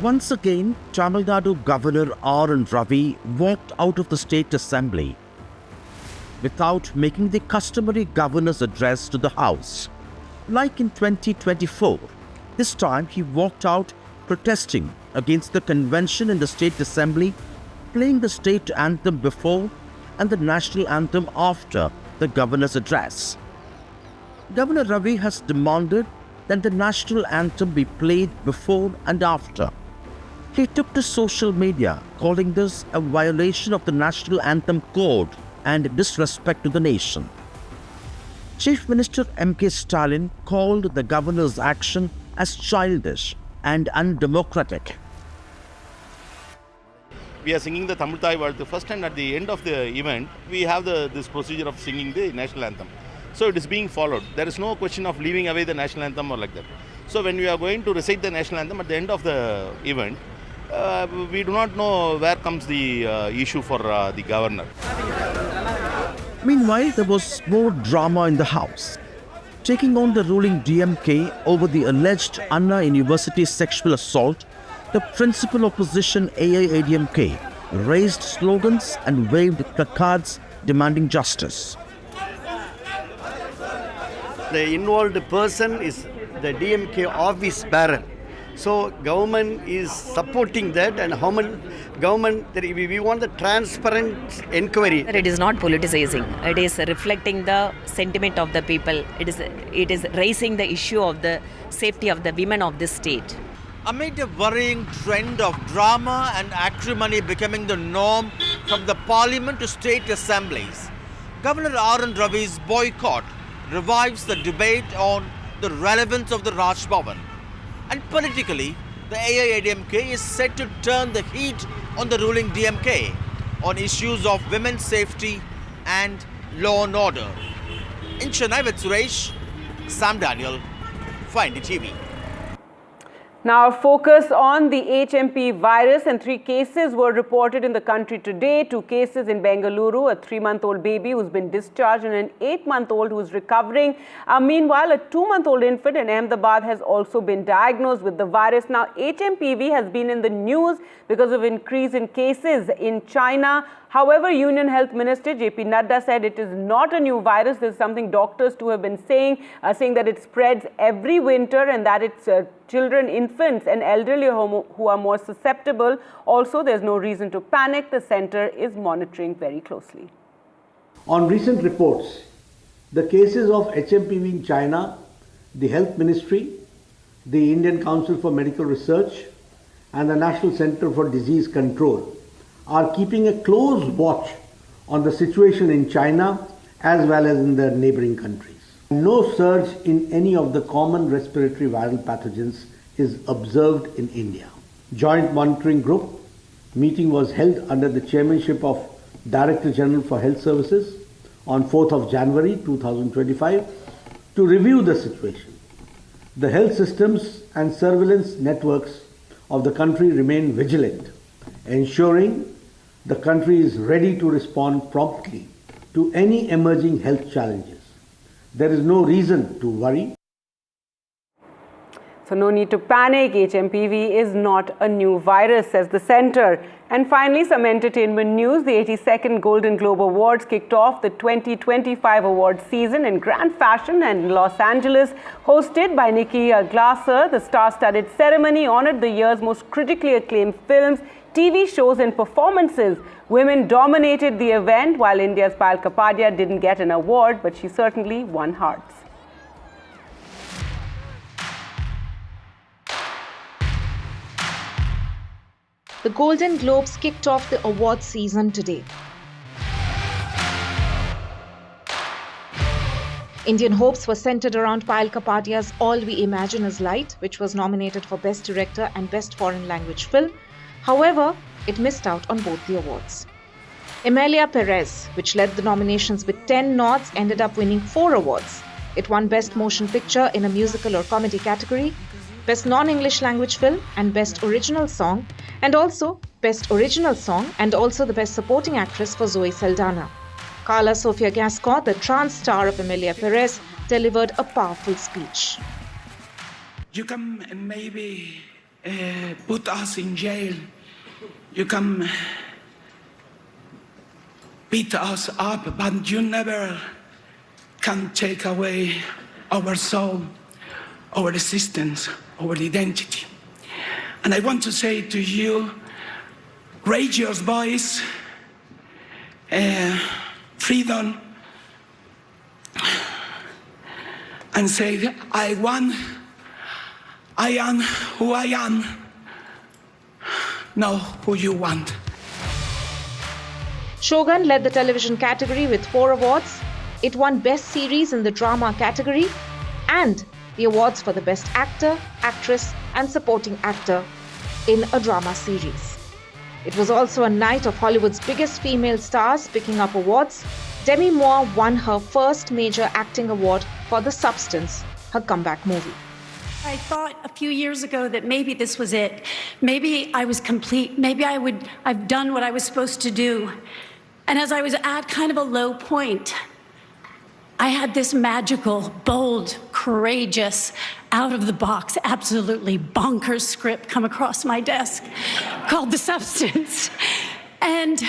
Once again, Tamil Nadu Governor R.N. Ravi walked out of the State Assembly without making the customary governor's address to the House. Like in 2024, this time he walked out protesting against the convention in the State Assembly, playing the state anthem before and the national anthem after the governor's address. Governor Ravi has demanded that the national anthem be played before and after. He took to social media, calling this a violation of the national anthem code and disrespect to the nation. Chief Minister M.K. Stalin called the governor's action as childish and undemocratic. We are singing the Tamil Thai word first, and at the end of the event, we have this procedure of singing the national anthem. So it is being followed. There is no question of leaving away the national anthem or like that. So when we are going to recite the national anthem at the end of the event, we do not know where comes the issue for the governor. Meanwhile, there was more drama in the House. Taking on the ruling DMK over the alleged Anna University sexual assault, the principal opposition AIADMK raised slogans and waved placards demanding justice. The involved person is the DMK office bearer. So government is supporting that, and we want the transparent inquiry. It is not politicizing. It is reflecting the sentiment of the people. It is raising the issue of the safety of the women of this state. Amid a worrying trend of drama and acrimony becoming the norm from the parliament to state assemblies, Governor R.N. Ravi's boycott revives the debate on the relevance of the Raj Bhavan. And politically, the AIADMK is set to turn the heat on the ruling DMK on issues of women's safety and law and order. In Chennai with Suresh, Sam Daniel, for NDTV. Now, focus on the HMPV virus, and 3 cases were reported in the country today. 2 cases in Bengaluru, a 3-month-old baby who's been discharged and an 8-month-old who's recovering. Meanwhile, a 2-month-old infant in Ahmedabad has also been diagnosed with the virus. Now, HMPV has been in the news because of increase in cases in China. However, Union Health Minister J.P. Nadu said it is not a new virus. This is something doctors too have been saying that it spreads every winter and that it's children, infants and elderly who are more susceptible. Also, there's no reason to panic. The center is monitoring very closely. On recent reports, the cases of HMPV in China, the Health Ministry, the Indian Council for Medical Research and the National Center for Disease Control are keeping a close watch on the situation in China as well as in the neighboring countries. No surge in any of the common respiratory viral pathogens is observed in India. Joint Monitoring Group meeting was held under the chairmanship of Director General for Health Services on 4th of January 2025 to review the situation. The health systems and surveillance networks of the country remain vigilant, ensuring the country is ready to respond promptly to any emerging health challenges. There is no reason to worry. So no need to panic. HMPV is not a new virus, says the center. And finally, some entertainment news. The 82nd Golden Globe Awards kicked off the 2025 award season in grand fashion and in Los Angeles. Hosted by Nikki Glaser, the star-studded ceremony honored the year's most critically acclaimed films, TV shows and performances. Women dominated the event, while India's Payal Kapadia didn't get an award, but she certainly won hearts. The Golden Globes kicked off the award season today. Indian hopes were centered around Payal Kapadia's All We Imagine Is Light, which was nominated for Best Director and Best Foreign Language Film. However, it missed out on both the awards. Emilia Perez, which led the nominations with 10 nods, ended up winning 4 awards. It won Best Motion Picture in a musical or comedy category, Best Non-English Language Film and Best Original Song, and also Best Original Song and also the Best Supporting Actress for Zoe Saldana. Carla Sofia Gascon, the trans star of Emilia Perez, delivered a powerful speech. You come and maybe put us in jail. You come beat us up, but you never can take away our soul, our existence, our identity. And I want to say to you, raise your voice, freedom, and say, I am who I am, know who you want. Shogun led the television category with 4 awards. It won Best Series in the Drama category and the awards for the Best Actor, Actress and Supporting Actor in a drama series. It was also a night of Hollywood's biggest female stars picking up awards. Demi Moore won her first major acting award for The Substance, her comeback movie. I thought a few years ago that maybe this was it. Maybe I was complete. Maybe I've done what I was supposed to do. And as I was at kind of a low point, I had this magical, bold, courageous, out-of-the-box, absolutely bonkers script come across my desk called The Substance. And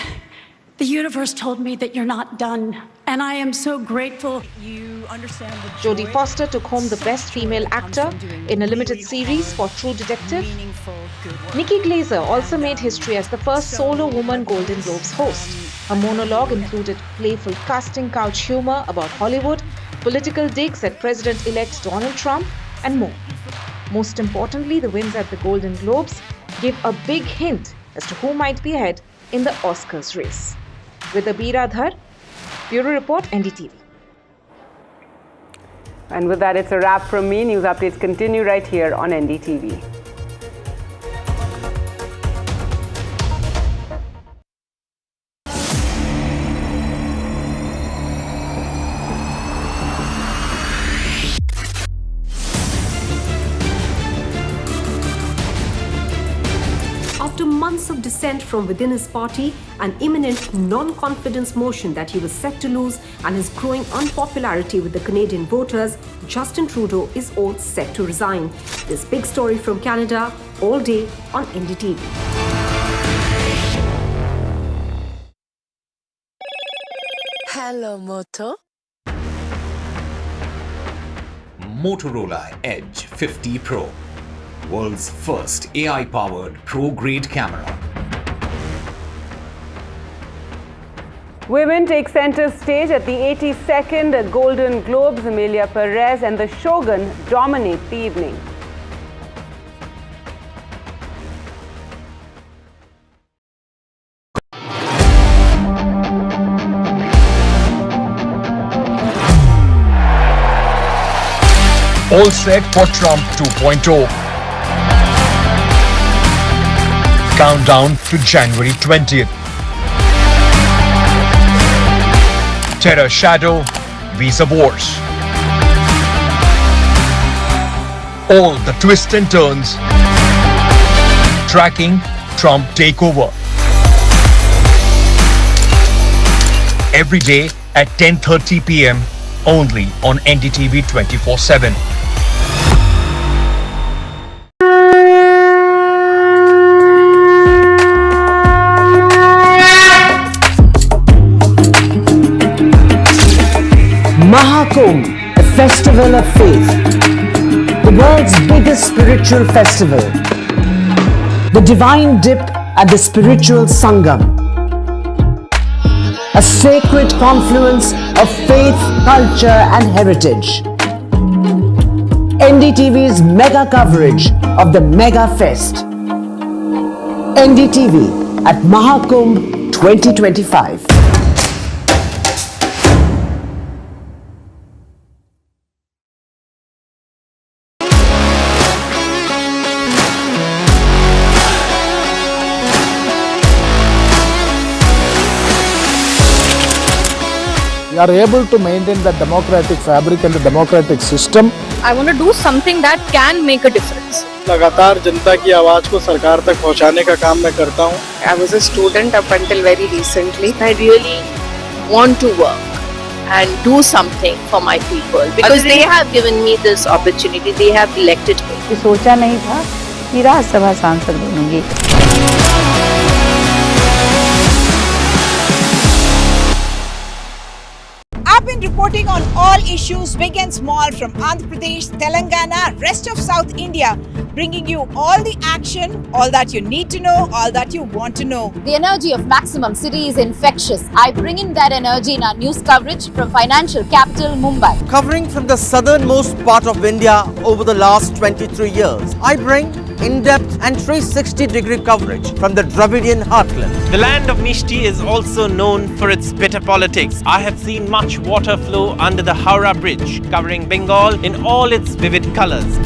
The universe told me that you're not done, and I am so grateful. You understand the Jodie Foster took home the Best Female Actor in a limited series for True Detective. Nikki Glaser also made history as the first solo woman Golden Globes host. Her monologue included playful casting couch humor about Hollywood, political digs at President-elect Donald Trump, and more. Most importantly, the wins at the Golden Globes give a big hint as to who might be ahead in the Oscars race. With Abira Dhar, Bureau Report, NDTV. And with that, it's a wrap from me. News updates continue right here on NDTV. After months of dissent from within his party, an imminent non-confidence motion that he was set to lose, and his growing unpopularity with the Canadian voters, Justin Trudeau is all set to resign. This big story from Canada all day on NDTV. Hello, Moto. Motorola Edge 50 Pro. World's first AI-powered pro-grade camera. Women take center stage at the 82nd Golden Globes. Amelia Perez and the Shogun dominate the evening. All set for Trump 2.0. Countdown to January 20th. Terror Shadow, Visa Wars. All the twists and turns. Tracking Trump takeover. Every day at 10:30 p.m. only on NDTV 24/7. Mahakumbh, a festival of faith, the world's biggest spiritual festival, the divine dip at the spiritual Sangam, a sacred confluence of faith, culture and heritage. NDTV's mega coverage of the Mega Fest. NDTV at Mahakumbh 2025. We are able to maintain the democratic fabric and the democratic system. I want to do something that can make a difference. लगातार जनता की आवाज को सरकार तक पहुंचाने का काम मैं करता हूं. I was a student up until very recently. I really want to work and do something for my people because they have given me this opportunity. They have elected me. सोचा नहीं था कि राज्यसभा सांसद बनूंगी. I've been reporting on all issues, big and small, from Andhra Pradesh, Telangana, rest of South India, bringing you all the action, all that you need to know, all that you want to know. The energy of Maximum City is infectious. I bring in that energy in our news coverage from financial capital Mumbai. Covering from the southernmost part of India over the last 23 years, I bring in-depth and 360-degree coverage from the Dravidian heartland. The land of Mishti is also known for its bitter politics. I have seen much water flow under the Howrah Bridge, covering Bengal in all its vivid colors.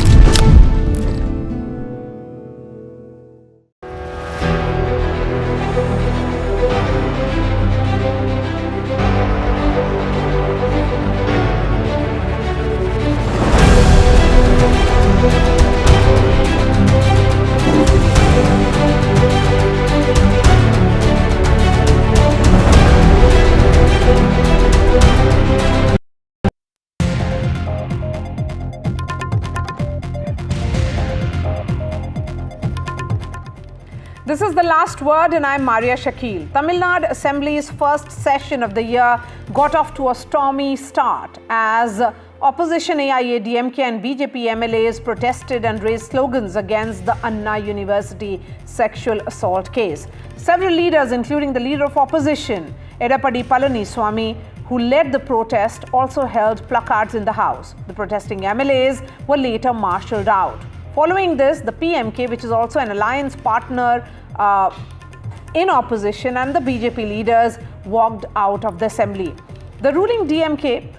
The Last Word and I'm Maria Shakil. Tamil Nadu Assembly's first session of the year got off to a stormy start as opposition AIADMK and BJP MLAs protested and raised slogans against the Anna University sexual assault case. Several leaders, including the leader of opposition, Edapadi Palaniswamy, who led the protest, also held placards in the House. The protesting MLAs were later marshalled out. Following this, the PMK, which is also an alliance partner in opposition, and the BJP leaders walked out of the assembly. The ruling DMK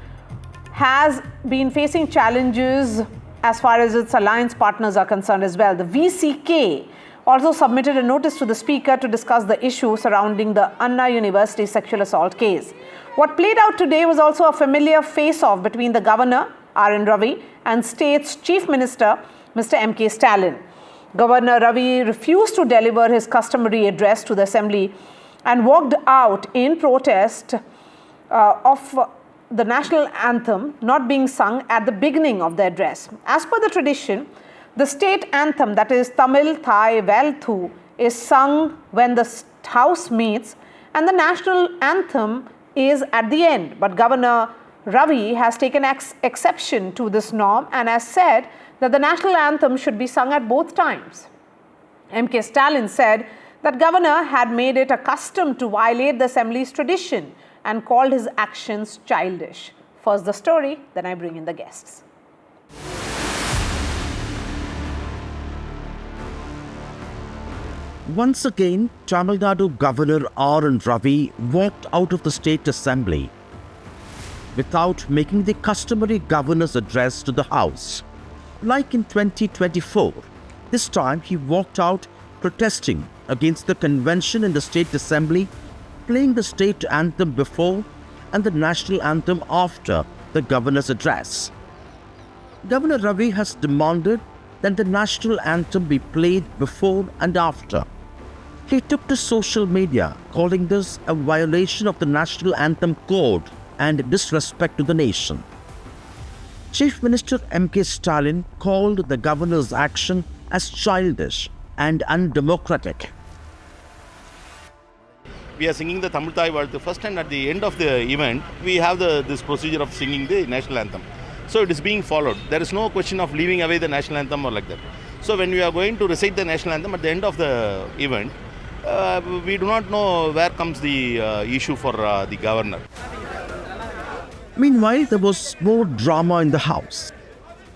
has been facing challenges as far as its alliance partners are concerned as well. The VCK also submitted a notice to the Speaker to discuss the issue surrounding the Anna University sexual assault case. What played out today was also a familiar face-off between the Governor, R.N. Ravi, and State's Chief Minister, Mr. M.K. Stalin. Governor Ravi refused to deliver his customary address to the Assembly and walked out in protest of the national anthem not being sung at the beginning of the address. As per the tradition, the state anthem, that is Tamil Thai Velthu, is sung when the House meets, and the national anthem is at the end. But Governor Ravi has taken exception to this norm and has said that the national anthem should be sung at both times. M.K. Stalin said that Governor had made it a custom to violate the Assembly's tradition and called his actions childish. First the story, then I bring in the guests. Once again, Tamil Nadu Governor R.N. Ravi walked out of the State Assembly without making the customary governor's address to the House. Like in 2024, this time he walked out protesting against the convention in the State Assembly, playing the state anthem before and the national anthem after the governor's address. Governor Ravi has demanded that the national anthem be played before and after. He took to social media, calling this a violation of the national anthem code and disrespect to the nation. Chief Minister M.K. Stalin called the governor's action as childish and undemocratic. We are singing the Tamil Thai Valthu first, and at the end of the event, we have this procedure of singing the national anthem. So it is being followed. There is no question of leaving away the national anthem or like that. So when we are going to recite the national anthem at the end of the event, we do not know where comes the issue for the governor. Meanwhile, there was more drama in the House.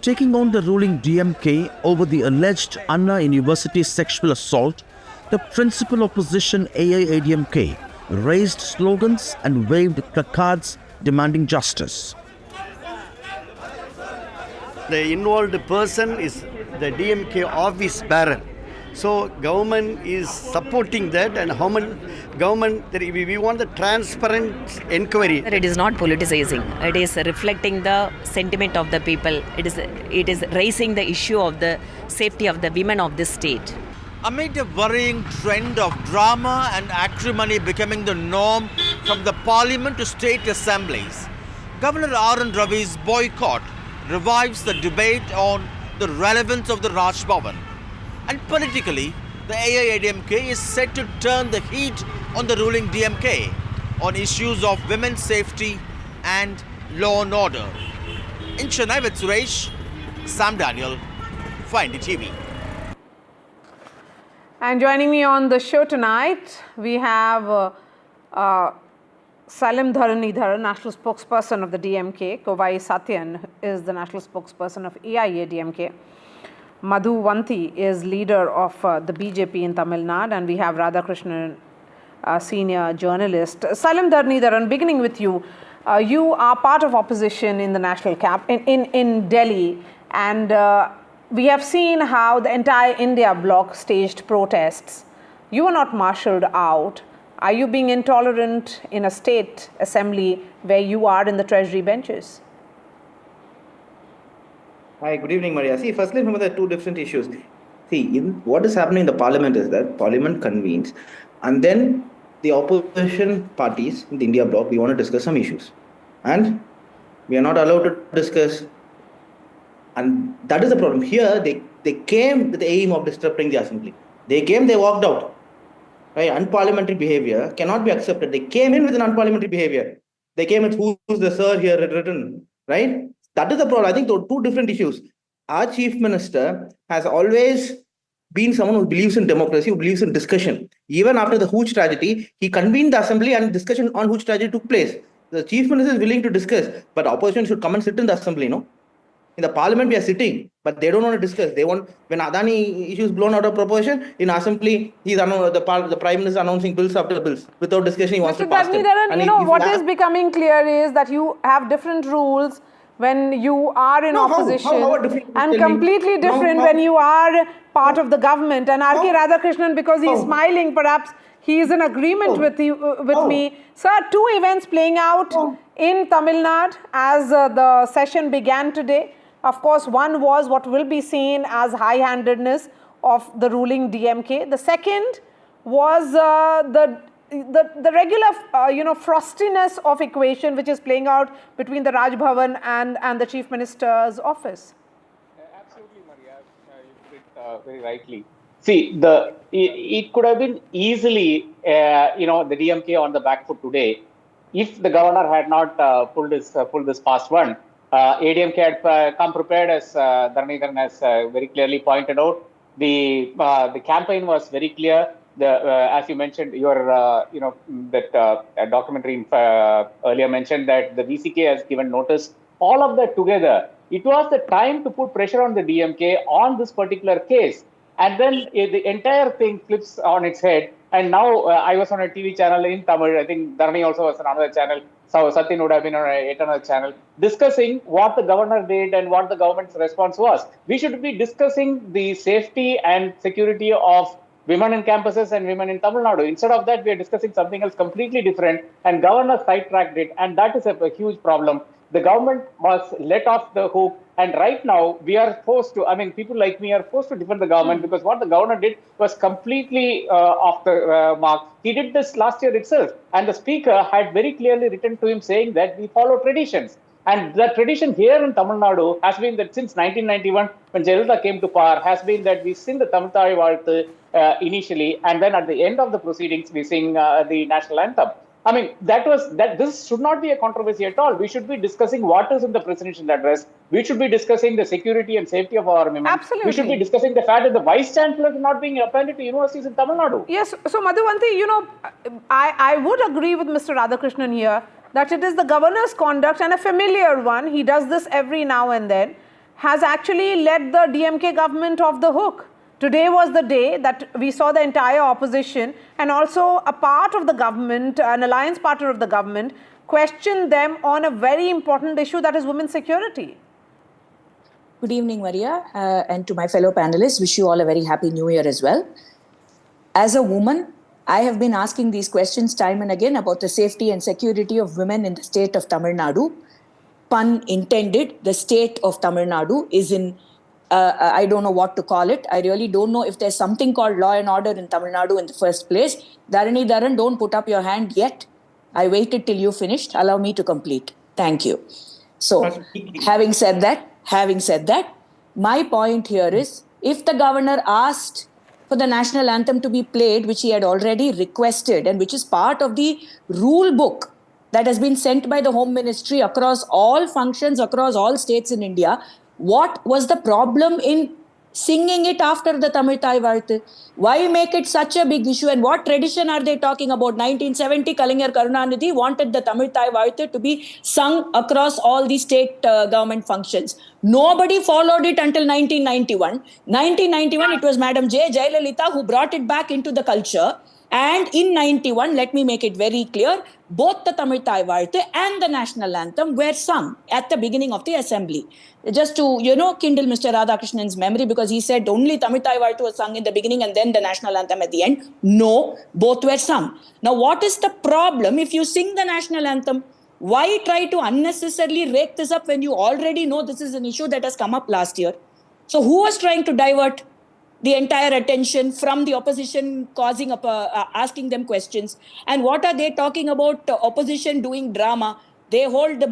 Taking on the ruling DMK over the alleged Anna University sexual assault, the principal opposition AIADMK raised slogans and waved placards demanding justice. The involved person is the DMK office bearer. So government is supporting that, and we want the transparent inquiry. It is not politicizing. It is reflecting the sentiment of the people. It is raising the issue of the safety of the women of this state. Amid a worrying trend of drama and acrimony becoming the norm from the parliament to state assemblies, Governor R.N. Ravi's boycott revives the debate on the relevance of the Raj Bhavan. And politically, the AIADMK is set to turn the heat on the ruling DMK on issues of women's safety and law and order. In Chennai with Suresh, Sam Daniel, for NDTV. And joining me on the show tonight, we have Salim Dharanidhar, national spokesperson of the DMK. Kovai Satyan is the national spokesperson of AIADMK. Madhu Vanti is leader of the BJP in Tamil Nadu, and we have Radhakrishnan, senior journalist. Salim Dharanidhar, beginning with you, you are part of opposition in the national cap in Delhi, and we have seen how the entire India bloc staged protests. You were not marshalled out. Are you being intolerant in a state assembly where you are in the treasury benches? Hi, good evening, Maria. See, firstly, remember there are two different issues. See, what is happening in the parliament is that parliament convenes, and then the opposition parties in the India bloc, we want to discuss some issues. And we are not allowed to discuss. And that is the problem. Here, they came with the aim of disrupting the assembly. They came, they walked out. right? Unparliamentary behavior cannot be accepted. They came in with an unparliamentary behavior. They came with who's the sir here written, right? That is the problem. I think those two different issues. Our chief minister has always been someone who believes in democracy, who believes in discussion. Even after the Hooch tragedy, he convened the assembly and discussion on Hooch tragedy took place. The chief minister is willing to discuss, but opposition should come and sit in the assembly, no? In the parliament, we are sitting, but they don't want to discuss. They want, when Adani issues blown out of proportion, in assembly, the prime minister announcing bills after bills. Without discussion, he wants to pass them. What is becoming clear is that you have different rules when you are in opposition and completely different when you are part of the government. And R.K. Radhakrishnan, because he is smiling, perhaps he is in agreement with me. Sir, two events playing out in Tamil Nadu as the session began today. Of course, one was what will be seen as high-handedness of the ruling DMK. The second was the regular, frostiness of equation which is playing out between the Raj Bhavan and the Chief Minister's office. Absolutely, Maria. You put it very rightly. See, it could have been easily, the DMK on the back foot today if the governor had not pulled this past one. ADMK had come prepared, as Dharnidharan has very clearly pointed out. The campaign was very clear. As you mentioned, that documentary earlier mentioned that the VCK has given notice. All of that together, it was the time to put pressure on the DMK on this particular case. And then the entire thing flips on its head. And now I was on a TV channel in Tamil. I think Dharani also was on another channel. So Satyan would have been on another channel discussing what the governor did and what the government's response was. We should be discussing the safety and security of women in campuses and women in Tamil Nadu. Instead of that, we are discussing something else completely different, and governor sidetracked it, and that is a huge problem. The government was let off the hook, and right now we are forced to, people like me are forced to defend the government because what the governor did was completely off the mark. He did this last year itself, and the speaker had very clearly written to him saying that we follow traditions. And the tradition here in Tamil Nadu has been that since 1991, when Jayalalitha came to power, has been that we sing the Tamil Thai Vaalthu initially, and then at the end of the proceedings, we sing the national anthem. This should not be a controversy at all. We should be discussing what is in the presidential address. We should be discussing the security and safety of our women. Absolutely. We should be discussing the fact that the vice chancellor is not being appointed to universities in Tamil Nadu. Yes. So, Madhuvanti, I would agree with Mr. Radhakrishnan here that it is the governor's conduct, and a familiar one, he does this every now and then, has actually let the DMK government off the hook. Today was the day that we saw the entire opposition and also a part of the government, an alliance partner of the government, question them on a very important issue, that is women's security. Good evening, Maria, and to my fellow panelists, wish you all a very happy new year as well. As a woman, I have been asking these questions time and again about the safety and security of women in the state of Tamil Nadu. Pun intended, the state of Tamil Nadu is in I don't know what to call it. I really don't know if there's something called law and order in Tamil Nadu in the first place. Dharan, don't put up your hand yet. I waited till you finished. Allow me to complete. Thank you. So, having said that, my point here is, if the governor asked for the national anthem to be played, which he had already requested and which is part of the rule book that has been sent by the Home Ministry across all functions, across all states in India, what was the problem in singing it after the Tamil Thai Vaalthu? Why make it such a big issue? And what tradition are they talking about? 1970, Kalaignar Karunanidhi wanted the Tamil Thai Vaalthu to be sung across all the state government functions. Nobody followed it until 1991. 1991, it was Madam J. Jayalalitha who brought it back into the culture. And in 91, let me make it very clear, both the Tamil Thai Vaalthu and the national anthem were sung at the beginning of the assembly. Just to, kindle Mr. Radhakrishnan's memory, because he said only Tamil Thai Vaalthu was sung in the beginning and then the national anthem at the end. No, both were sung. Now, what is the problem if you sing the national anthem? Why try to unnecessarily rake this up when you already know this is an issue that has come up last year? So who was trying to divert the entire attention from the opposition, causing asking them questions? And what are they talking about? Opposition doing drama. They hold the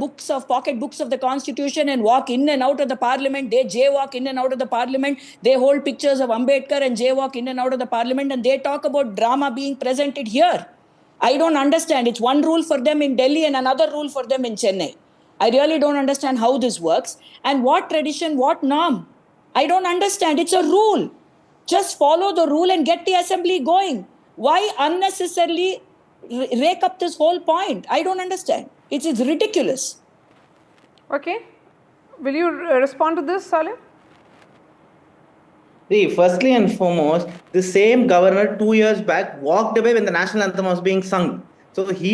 pocket books of the constitution and walk in and out of the parliament. They jaywalk in and out of the parliament. They hold pictures of Ambedkar and jaywalk in and out of the parliament. And they talk about drama being presented here. I don't understand. It's one rule for them in Delhi and another rule for them in Chennai. I really don't understand how this works. And what tradition, what norm? I don't understand. It's a rule. Just follow the rule and get the assembly going. Why unnecessarily rake up this whole point? I don't understand. It's ridiculous. Okay. Will you respond to this, Salim? See, firstly and foremost, the same governor 2 years back walked away when the national anthem was being sung. So he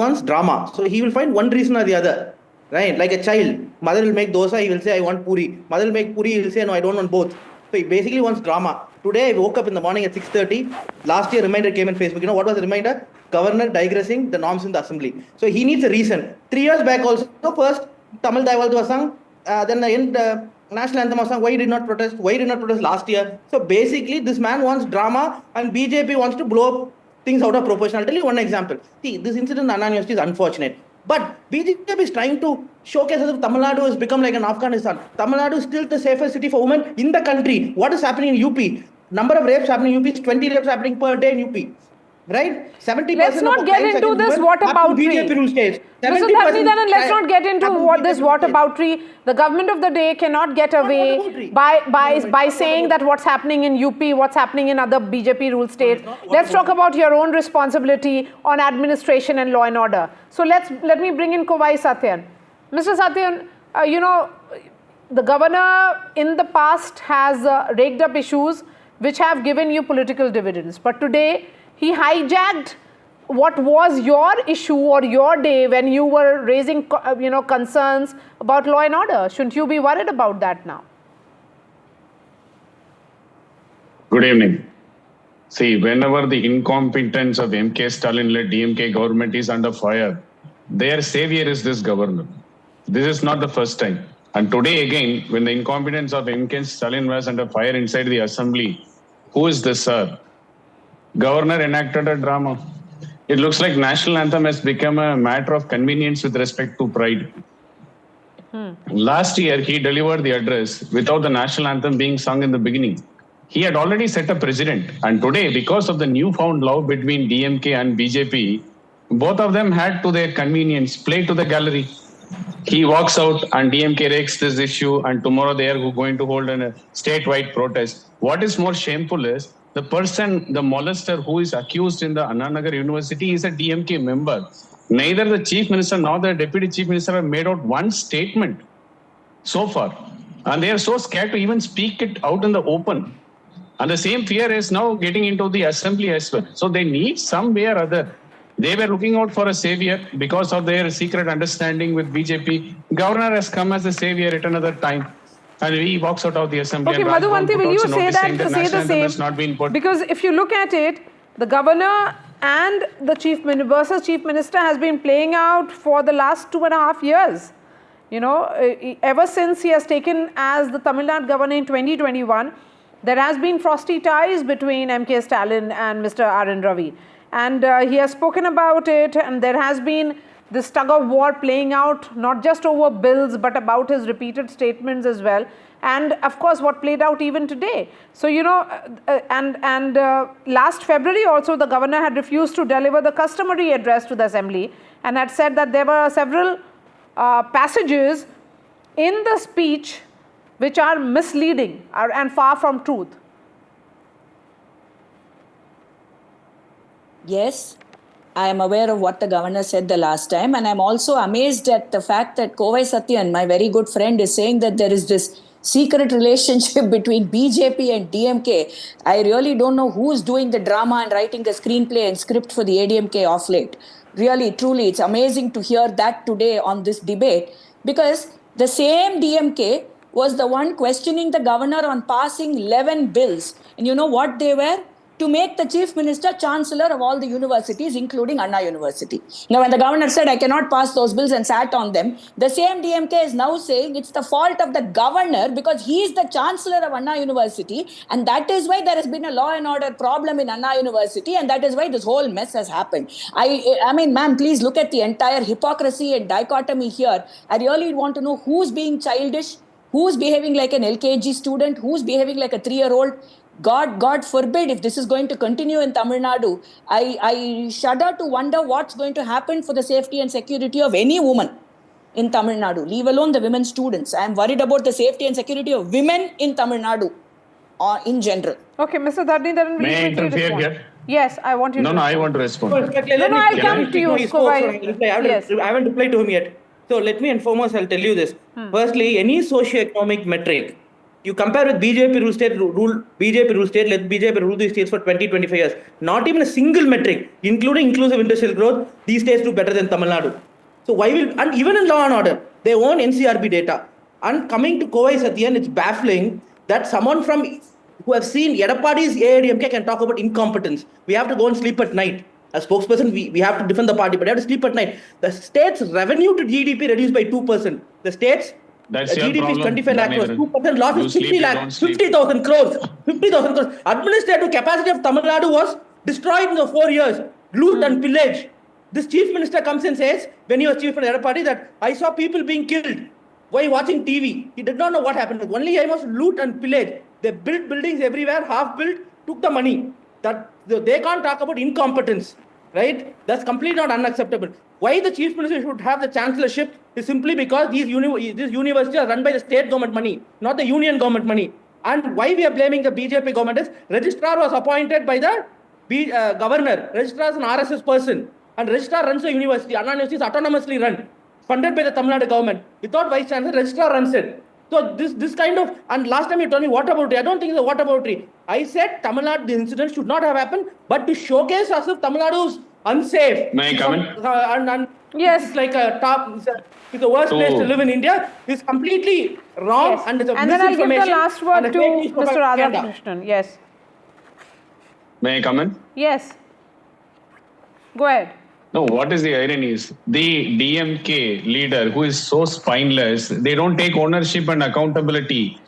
wants drama. So he will find one reason or the other, right? Like a child, mother will make dosa, he will say, I want puri. Mother will make puri, he will say, no, I don't want both. So he basically wants drama. Today, I woke up in the morning at 6:30. Last year, reminder came on Facebook. You know what was the reminder? Governor digressing the norms in the assembly. So he needs a reason. 3 years back also, first, Tamil Daivaltu was sung, then the end national anthem was sung. Why did not protest? Why did not protest last year? So basically, this man wants drama and BJP wants to blow up things out of proportion. I'll tell you one example. See, this incident in Anna University is unfortunate. But BJP is trying to showcase as if Tamil Nadu has become like an Afghanistan. Tamil Nadu is still the safest city for women in the country. What is happening in UP? Number of rapes happening in UP is 20 rapes happening per day in UP. Right? 70%. Let's not get into this whataboutery. Mr. Dharmidanan, let's not get into this whataboutery. The government of the day cannot get away by saying that what's happening in UP, what's happening in other BJP ruled states. Let's talk about your own responsibility on administration and law and order. So let me bring in Kovai Satyan. Mr. Satyan, the governor in the past has raked up issues which have given you political dividends. But today, he hijacked what was your issue or your day when you were raising, concerns about law and order. Shouldn't you be worried about that now? Good evening. See, whenever the incompetence of MK Stalin-led DMK government is under fire, their savior is this governor. This is not the first time. And today again, when the incompetence of MK Stalin was under fire inside the assembly, who is this sir? Governor enacted a drama. It looks like national anthem has become a matter of convenience with respect to pride. Last year, he delivered the address without the national anthem being sung in the beginning. He had already set a precedent. And today, because of the newfound love between DMK and BJP, both of them had to their convenience play to the gallery. He walks out and DMK rakes this issue, and tomorrow they are going to hold a statewide protest. What is more shameful is the person, the molester who is accused in the Anna Nagar University is a DMK member. Neither the chief minister nor the deputy chief minister have made out one statement so far. And they are so scared to even speak it out in the open. And the same fear is now getting into the assembly as well. So they need some way or other. They were looking out for a savior because of their secret understanding with BJP. Governor has come as a savior at another time. And he walks out of the assembly. Okay, Madhuvanti, will you say the same? Because if you look at it, the governor and the chief minister has been playing out for the last 2.5 years. Ever since he has taken as the Tamil Nadu governor in 2021, there has been frosty ties between MK Stalin and Mr. R.N. Ravi. And he has spoken about it, and there has been this tug of war playing out not just over bills but about his repeated statements as well, and of course what played out even today. So last February also the governor had refused to deliver the customary address to the assembly and had said that there were several passages in the speech which are misleading and far from truth. Yes, I am aware of what the governor said the last time, and I'm also amazed at the fact that Kovai Satyan, my very good friend, is saying that there is this secret relationship between BJP and DMK. I really don't know who is doing the drama and writing the screenplay and script for the ADMK off late. Really, truly, it's amazing to hear that today on this debate, because the same DMK was the one questioning the governor on passing 11 bills. And you know what they were? To to make the chief minister chancellor of all the universities, including Anna University. Now, when the governor said, I cannot pass those bills and sat on them, the same DMK is now saying it's the fault of the governor because he is the chancellor of Anna University, and that is why there has been a law and order problem in Anna University, and that is why this whole mess has happened. I mean, ma'am, please look at the entire hypocrisy and dichotomy here. I really want to know who's being childish, who's behaving like an LKG student, who's behaving like a 3-year-old. God forbid if this is going to continue in Tamil Nadu. I shudder to wonder what's going to happen for the safety and security of any woman in Tamil Nadu, leave alone the women students. I am worried about the safety and security of women in Tamil Nadu in general. Okay, Mr. Dharni, may I interfere here? Yes, I want you to No, I want to respond. I'll come to you. I haven't replied to him yet. So let me and foremost, I'll tell you this. Firstly, any socio-economic metric, you compare with BJP rule state, let BJP rule these states for 20-25 years. Not even a single metric, including inclusive industrial growth, these states do better than Tamil Nadu. So why will, and even in law and order, they own NCRB data. And coming to Kovai Satyan, it's baffling that someone from who have seen Edapadi's AIDMK can talk about incompetence. We have to go and sleep at night. As spokesperson, we have to defend the party, but we have to sleep at night. The state's revenue to GDP reduced by 2%. The state's GDP is 25 lakh crores. 2% loss is 50 lakh, 50,000 crores. 50,000 crores. Administrative capacity of Tamil Nadu was destroyed in the 4 years. Loot and pillage. This chief minister comes and says, when he was chief minister party, that I saw people being killed while watching TV. He did not know what happened. Only I was loot and pillage. They built buildings everywhere, half built, took the money. That they can't talk about incompetence, right? That's completely not unacceptable. Why the chief minister should have the chancellorship is simply because these universities are run by the state government money, not the union government money. And why we are blaming the BJP government is registrar was appointed by the governor. Registrar is an RSS person, and registrar runs the university. Anna University is autonomously run, funded by the Tamil Nadu government. Without vice chancellor, registrar runs it. So this kind of, and last time you told me what about it? I don't think it's a what about it. I said Tamil Nadu, the incident should not have happened, but to showcase as if Tamil Nadu is unsafe. May I come in? And yes, it's like a top, it's the worst place to live in India. It's completely wrong, yes. And it's a and then I'll give the last word to Mr. Radhakrishnan. Yes. May I come in? Yes. Go ahead. No, what is the irony is the DMK leader who is so spineless, they don't take ownership and accountability.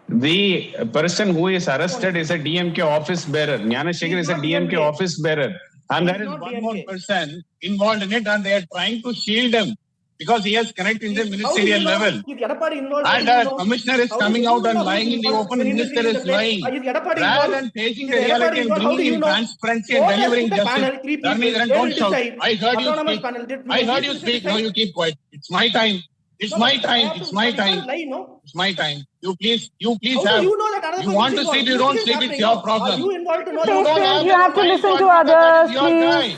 The person who is arrested is a DMK office bearer. Gnanasekhar is a DMK office bearer. And there is one more person involved in it, and they are trying to shield him because he has connect in the ministerial level. And a commissioner is coming out and lying in the open, minister is lying. Rather than facing the reality and bringing in transparency and delivering justice, don't shout. I heard you speak. I heard you speak. Now you keep quiet. It's my time. It's my time. It's my time. It's my time. You please have. You want to sleep, you don't sleep, it's your problem. You have to listen to others, please.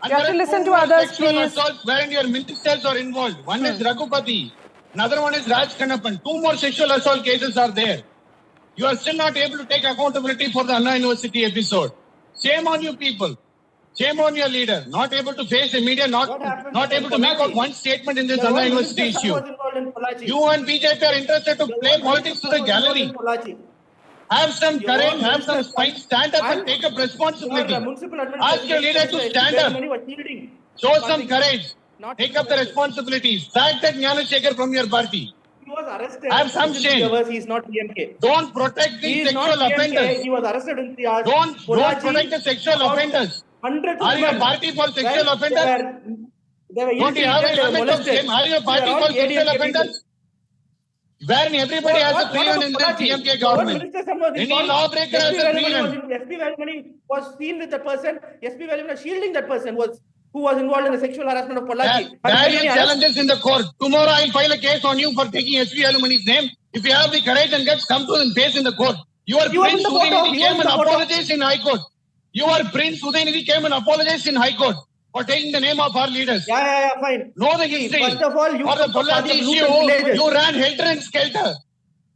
You have to listen to others, please. Wherein your ministers are involved. One is Raghupati. Another one is Raj Kannappan. 2 more sexual assault cases are there. You are still not able to take accountability for the Anna University episode. Shame on you people. Shame on your leader. Not able to face the media, not able to make out one statement in this Anna University issue. You and BJP are interested to play politics to the gallery. Have some courage, have some spine, stand up and take up responsibility. Ask your leader to stand up. Show some courage. Take up the responsibility. Sack that Gnanasekhar from your party. He was arrested. Have some shame. He is not DMK. Don't protect the sexual offenders. He was arrested in 3 hours. Don't protect the sexual offenders. Are you a party for sexual offenders? Don't you have a element of shame? Are you a party for sexual offenders? Wherein everybody has a freedom in this DMK government. Any lawbreaker has a freedom. SP Velmani was seen with that person. SP Velmani shielding that person who was involved in the sexual harassment of Pollachi. There is challenges in the court. Tomorrow I will file a case on you for taking SP Velmani's name. If you have the courage and guts, come to and face in the court. Your Prince Udayanidhi came and apologized in High Court. Your Prince Udayanidhi came and apologized in High Court for taking the name of our leaders. Yeah, fine. Know the history. First of all, for the Pollachi issue, you ran helter and skelter.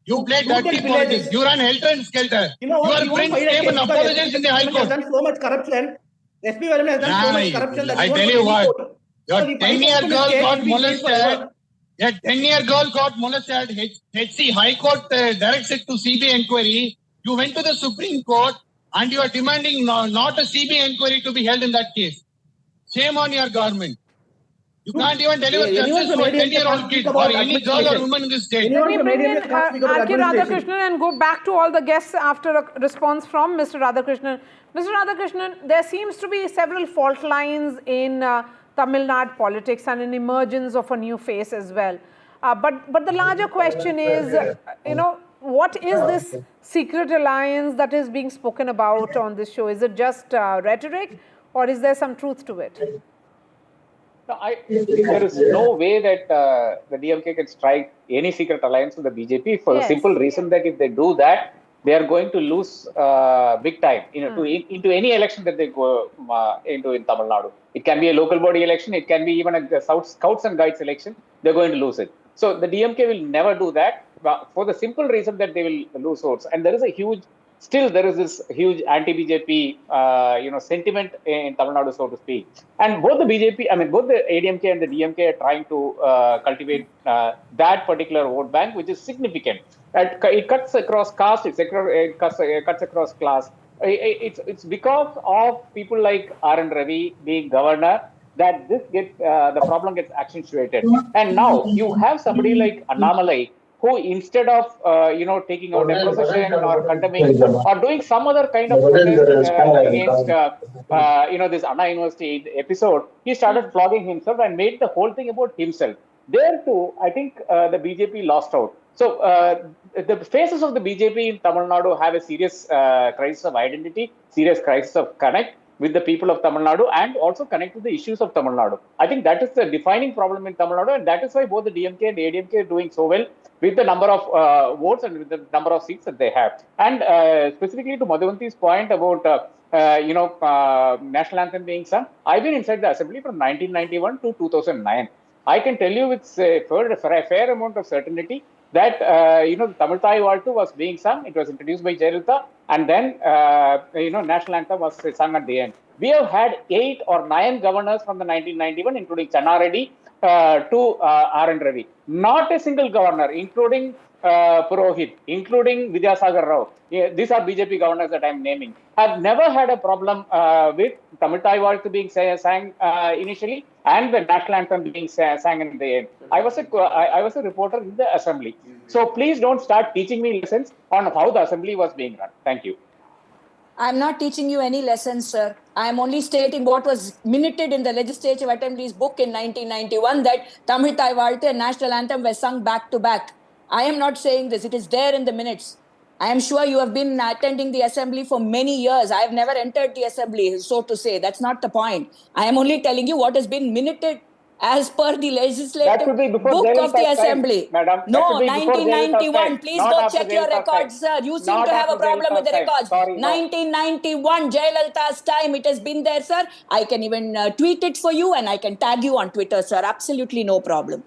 You played dirty politics. You ran helter and skelter. Your Prince came and apologized in the High Court. Has done so much corruption. SP Velmani has done so much corruption. I tell you what, your 10-year girl got molested. Your 10-year girl got molested. HC High Court directs it to CBI inquiry. You went to the Supreme Court. and you are demanding not a CBI inquiry to be held in that case. Shame on your government. You can't even deliver justice to a 10-year-old kid or any girl or woman in this state. Let me bring in R.K. Radhakrishnan and go back to all the guests after a response from Mr. Radhakrishnan. Mr. Radhakrishnan, there seems to be several fault lines in Tamil Nadu politics and an emergence of a new face as well. But the larger question is, what is this secret alliance that is being spoken about on this show? Is it just rhetoric, or is there some truth to it? No, there is no way that the DMK can strike any secret alliance with the BJP for the simple reason that if they do that, they are going to lose big time into any election that they go into in Tamil Nadu. It can be a local body election, it can be even a Scouts and Guides election, they're going to lose it. So the DMK will never do that for the simple reason that they will lose votes. And there is this huge anti-BJP, sentiment in Tamil Nadu, so to speak. And both the both the ADMK and the DMK are trying to cultivate that particular vote bank, which is significant. It cuts across caste, it cuts across class. It's because of people like R.N. Ravi being governor that the problem gets accentuated. And now you have somebody like Annamalai, who instead of taking out a procession or condemning or doing some other kind of protest against this Anna University episode, he started flogging himself and made the whole thing about himself. There too, I think the BJP lost out. So the faces of the BJP in Tamil Nadu have a serious crisis of identity, serious crisis of connect with the people of Tamil Nadu and also connect with the issues of Tamil Nadu. I think that is the defining problem in Tamil Nadu, and that is why both the DMK and the ADMK are doing so well with the number of votes and with the number of seats that they have. And specifically to Madhavanti's point about national anthem being sung, I've been inside the assembly from 1991 to 2009. I can tell you with a fair amount of certainty that the Tamil Thai Valtu was being sung. It was introduced by Jayalalitha, and then national anthem was sung at the end. We have had 8 or 9 governors from the 1991, including Channa Reddy to R.N. Ravi. Not a single governor, including Purohit, including Vidyasagar Rao. These are BJP governors that I am naming. Have never had a problem with Tamil Thai Valtu being sang initially and the national anthem being sang in the end. I was a reporter in the assembly. So please don't start teaching me lessons on how the assembly was being run. Thank you. I'm not teaching you any lessons, sir. I'm only stating what was minuted in the Legislative Assembly's book in 1991 that Tamil Thai Valtu and national anthem were sung back to back. I am not saying this. It is there in the minutes. I am sure you have been attending the assembly for many years. I have never entered the assembly, so to say. That's not the point. I am only telling you what has been minuted as per the legislative book of the assembly. Madam, no, 1991. Please go check your records, sir. You seem to have a problem with the records. 1991, Jayalalitha's time. It has been there, sir. I can even tweet it for you and I can tag you on Twitter, sir. Absolutely no problem.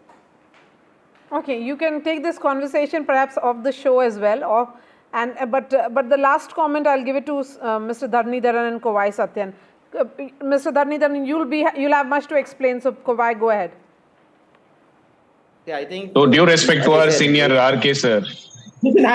Okay, you can take this conversation perhaps off the show as well. But the last comment I'll give it to Mr. Dharnidharan and Kovai Satyan. Mr. Dharnidharan, you'll have much to explain. So Kovai, go ahead. Yeah, I think. So due respect to our senior RK sir. Listen, I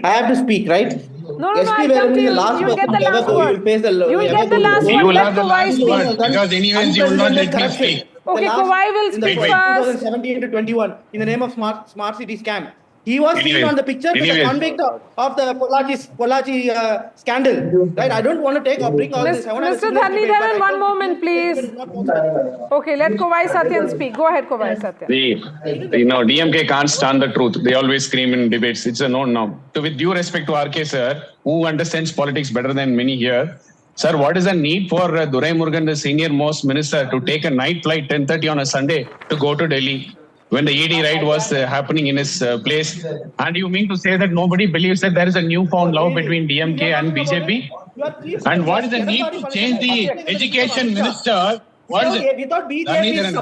have to speak, right? No, I'll come to you. You'll get the last word. You will get the last word. You will have the last word because anyways you will not let me speak. Okay, Kovai will speak first. 2017 to 21 in the name of smart city scam. He was seen on the picture with the convict of the Pollachi scandal. Right? I don't want to bring all this. Mr. Dharnidharan, one moment, please. Okay, let Kovai Satyan speak. Go ahead, Kovai Satyan. DMK can't stand the truth. They always scream in debates. It's a no. So with due respect to RK sir, who understands politics better than many here, sir, what is the need for Durai Murugan, the senior most minister, to take a night flight 10:30 on a Sunday to go to Delhi when the ED raid was happening in his place? And you mean to say that nobody believes that there is a newfound love between DMK and BJP? And what is the need to change the education minister? What is it? Without BJP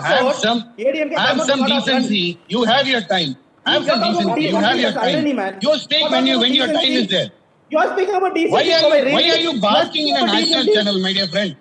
have some decency. You have your time. Have some decency. You have your time. You speak when your time is there. You are speaking about decency. Why are you barking in a national channel, my dear friend?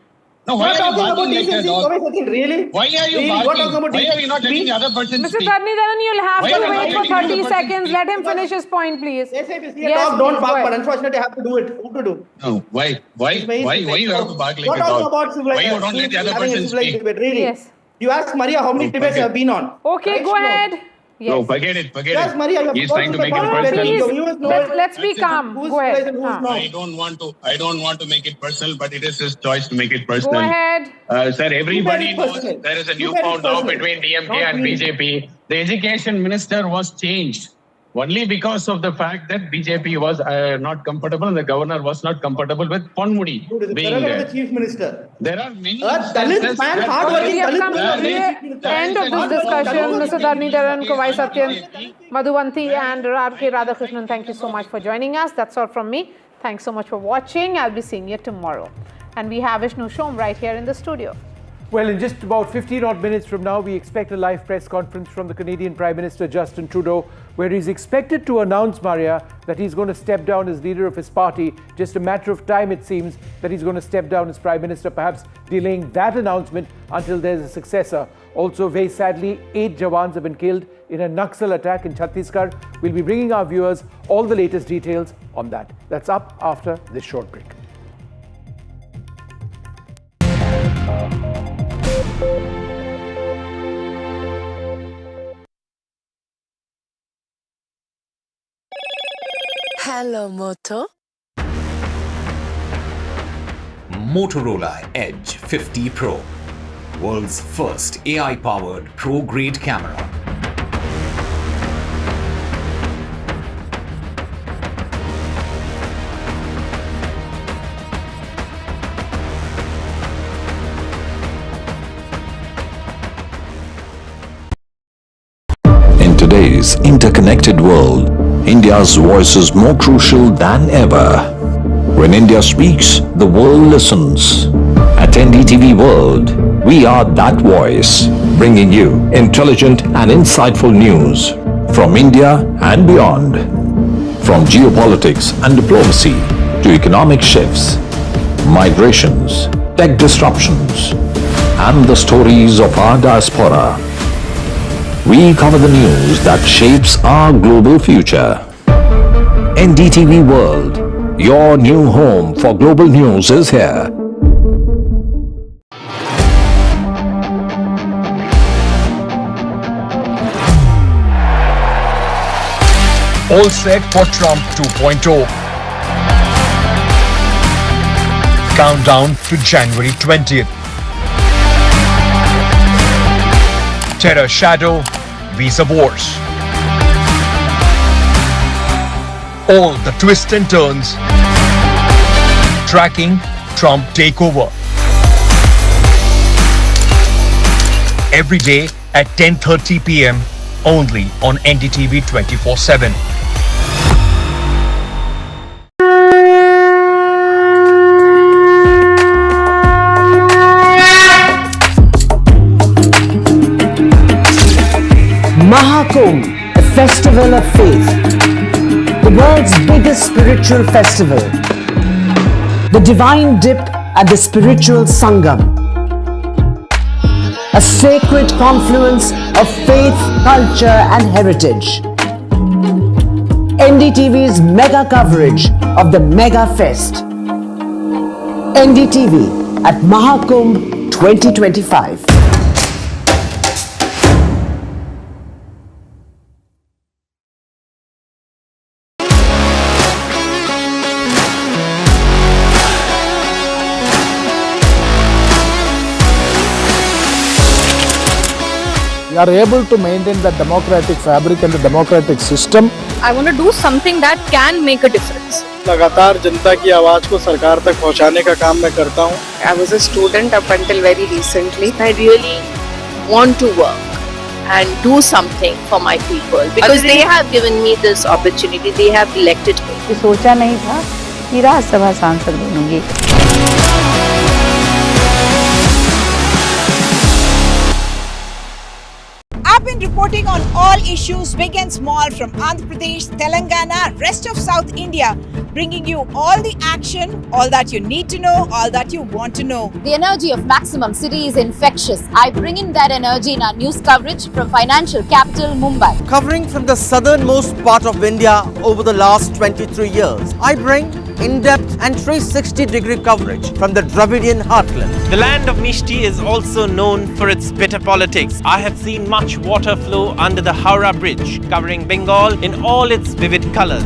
No, why You're are you talking about barking like that, decency, dog? Kawai Satin, really? Why are you Really? You're barking? talking about Why are you not letting the other person Mr. speak? Karnataka, you'll have Why to are you not wait for letting the other 30 person seconds. speak? Let him finish his point, please. Yes, if you Yes, talk, don't please, bark, go but ahead. unfortunately I have to do it. Who to do? No, why you have to bark like You're a talking dog? about Why you don't let the other having a person civilized speak? debate, really? Yes. You ask Maria how many No, debates forget. I've been on. Okay, Right? go She knows. ahead. No, Yes. forget it. Yes, Maria, you He's trying to make it personal. personal. Please, Viewers know it. let's be calm. Who's Go civilized ahead. and who's not. I don't want to make it personal, but it is his choice to make it personal. Go ahead. Sir, everybody You made it knows personal. there is a You new made it found law personal. between DMK Not and me. BJP. The education minister was changed only because of the fact that BJP was not comfortable and the governor was not comfortable with Ponmudi Dude, being the there. chief minister. There are many Dalit man, that- hardworking We have Dalit come man. to the end of this discussion. Mr. Dharnidharan, Kawai Satyan, Madhuvanti and R.K. Radhakrishnan, thank you so much for joining us. That's all from me. Thanks so much for watching. I'll be seeing you tomorrow. And we have Vishnu Shom right here in the studio. Well, in just about 15 odd minutes from now, we expect a live press conference from the Canadian Prime Minister Justin Trudeau, where he's expected to announce, Maria, that he's going to step down as leader of his party. Just a matter of time, it seems, that he's going to step down as Prime Minister, perhaps delaying that announcement until there's a successor. Also, very sadly, 8 Jawans have been killed in a Naxal attack in Chhattisgarh. We'll be bringing our viewers all the latest details on that. That's up after this short break. Hello, Moto. Motorola Edge 50 Pro, world's first AI-powered pro-grade camera. In today's interconnected world, India's voice is more crucial than ever. When India speaks, the world listens. At NDTV World, we are that voice, bringing you intelligent and insightful news from India and beyond. From geopolitics and diplomacy to economic shifts, migrations, tech disruptions, and the stories of our diaspora. We cover the news that shapes our global future. NDTV World, your new home for global news is here. All set for Trump 2.0. Countdown to January 20th. Terror shadow, visa wars. All the twists and turns. Tracking Trump takeover. Every day at 10:30 p.m. only on NDTV 24/7. Mahakumbh, a festival of faith, the world's biggest spiritual festival, the divine dip at the spiritual Sangam, a sacred confluence of faith, culture and heritage. NDTV's mega coverage of the Mega Fest. NDTV at Mahakumbh 2025. We are able to maintain the democratic fabric and the democratic system. I want to do something that can make a difference. लगातार जनता की आवाज को सरकार तक पहुंचाने का काम मैं करता हूं. I was a student up until very recently. I really want to work and do something for my people because they have given me this opportunity. They have elected me. सोचा नहीं था कि राज्यसभा सांसद बनूंगी. I've been reporting on all issues, big and small, from Andhra Pradesh, Telangana, rest of South India, bringing you all the action, all that you need to know, all that you want to know. The energy of Maximum City is infectious. I bring in that energy in our news coverage from financial capital Mumbai. Covering from the southernmost part of India over the last 23 years, I bring in-depth and 360-degree coverage from the Dravidian heartland. The land of Mishti is also known for its bitter politics. I have seen much water flow under the Howrah Bridge, covering Bengal in all its vivid colors.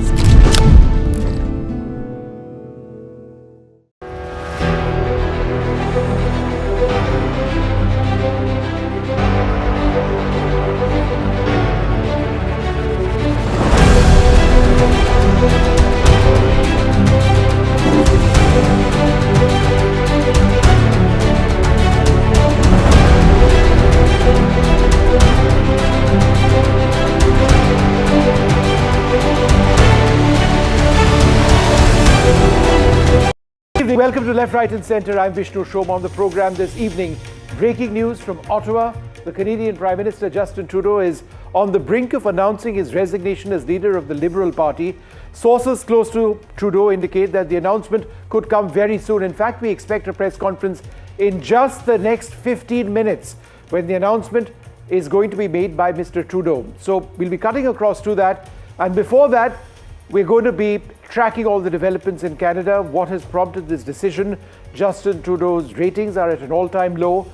Welcome to Left, Right and Centre. I'm Vishnu Shoma. On the programme this evening, breaking news from Ottawa. The Canadian Prime Minister Justin Trudeau is on the brink of announcing his resignation as leader of the Liberal Party. Sources close to Trudeau indicate that the announcement could come very soon. In fact, we expect a press conference in just the next 15 minutes when the announcement is going to be made by Mr. Trudeau. So we'll be cutting across to that. And before that, we're going to be tracking all the developments in Canada. What has prompted this decision? Justin Trudeau's ratings are at an all-time low.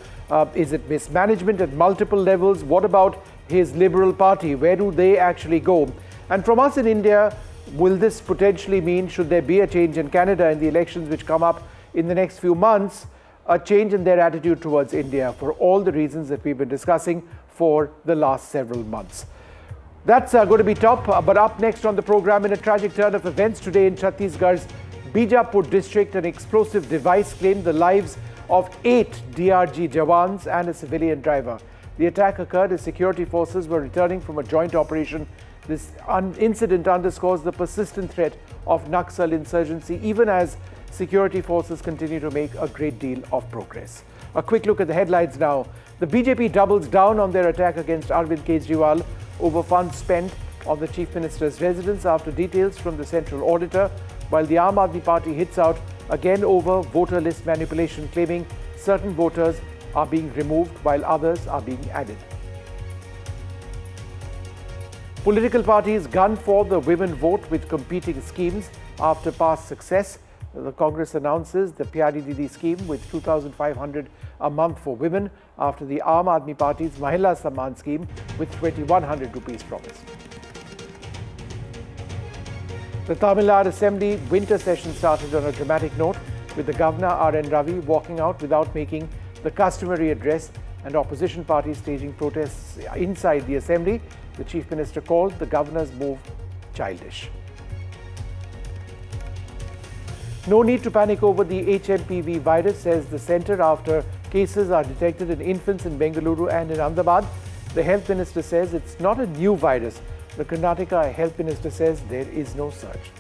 Is it mismanagement at multiple levels? What about his Liberal Party? Where do they actually go? And from us in India, will this potentially mean, should there be a change in Canada in the elections which come up in the next few months, a change in their attitude towards India for all the reasons that we've been discussing for the last several months? That's going to be top, but up next on the program, in a tragic turn of events today in Chhattisgarh's Bijapur district, an explosive device claimed the lives of 8 DRG Jawans and a civilian driver. The attack occurred as security forces were returning from a joint operation. This incident underscores the persistent threat of Naxal insurgency, even as security forces continue to make a great deal of progress. A quick look at the headlines now. The BJP doubles down on their attack against Arvind Kejriwal over funds spent on the Chief Minister's residence after details from the Central Auditor, while the Aam Aadmi Party hits out again over voter list manipulation, claiming certain voters are being removed while others are being added. Political parties gun for the women vote with competing schemes after past success. The Congress announces the Pyari Didi scheme with 2,500 a month for women after the Aam Aadmi Party's Mahila Samman scheme with 2,100 rupees promised. The Tamil Nadu Assembly winter session started on a dramatic note, with the Governor R.N. Ravi walking out without making the customary address and opposition parties staging protests inside the Assembly. The Chief Minister called the Governor's move childish. No need to panic over the HMPV virus, says the centre, after cases are detected in infants in Bengaluru and in Ahmedabad. The Health Minister says it's not a new virus. The Karnataka Health Minister says there is no surge.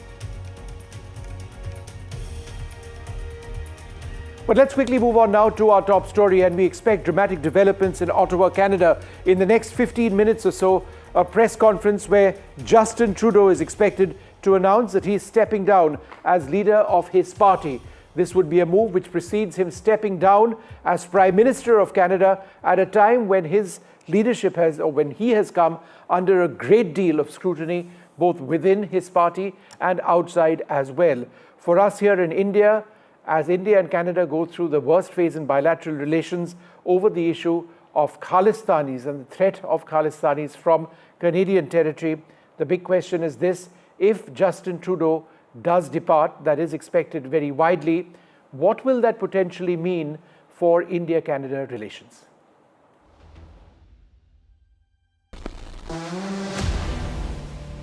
But let's quickly move on now to our top story, and we expect dramatic developments in Ottawa, Canada. In the next 15 minutes or so, a press conference where Justin Trudeau is expected to announce that he is stepping down as leader of his party. This would be a move which precedes him stepping down as Prime Minister of Canada at a time when his leadership when he has come under a great deal of scrutiny, both within his party and outside as well. For us here in India, as India and Canada go through the worst phase in bilateral relations over the issue of Khalistanis and the threat of Khalistanis from Canadian territory, the big question is this: if Justin Trudeau does depart, that is expected very widely, what will that potentially mean for India-Canada relations?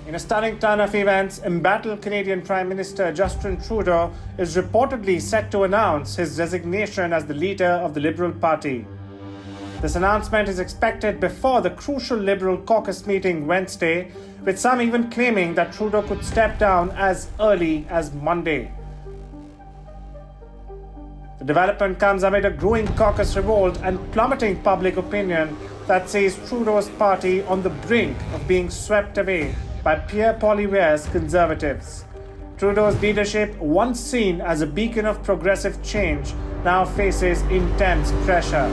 In a stunning turn of events, embattled Canadian Prime Minister Justin Trudeau is reportedly set to announce his resignation as the leader of the Liberal Party. This announcement is expected before the crucial Liberal caucus meeting Wednesday, with some even claiming that Trudeau could step down as early as Monday. The development comes amid a growing caucus revolt and plummeting public opinion that sees Trudeau's party on the brink of being swept away by Pierre Poilievre's Conservatives. Trudeau's leadership, once seen as a beacon of progressive change, now faces intense pressure.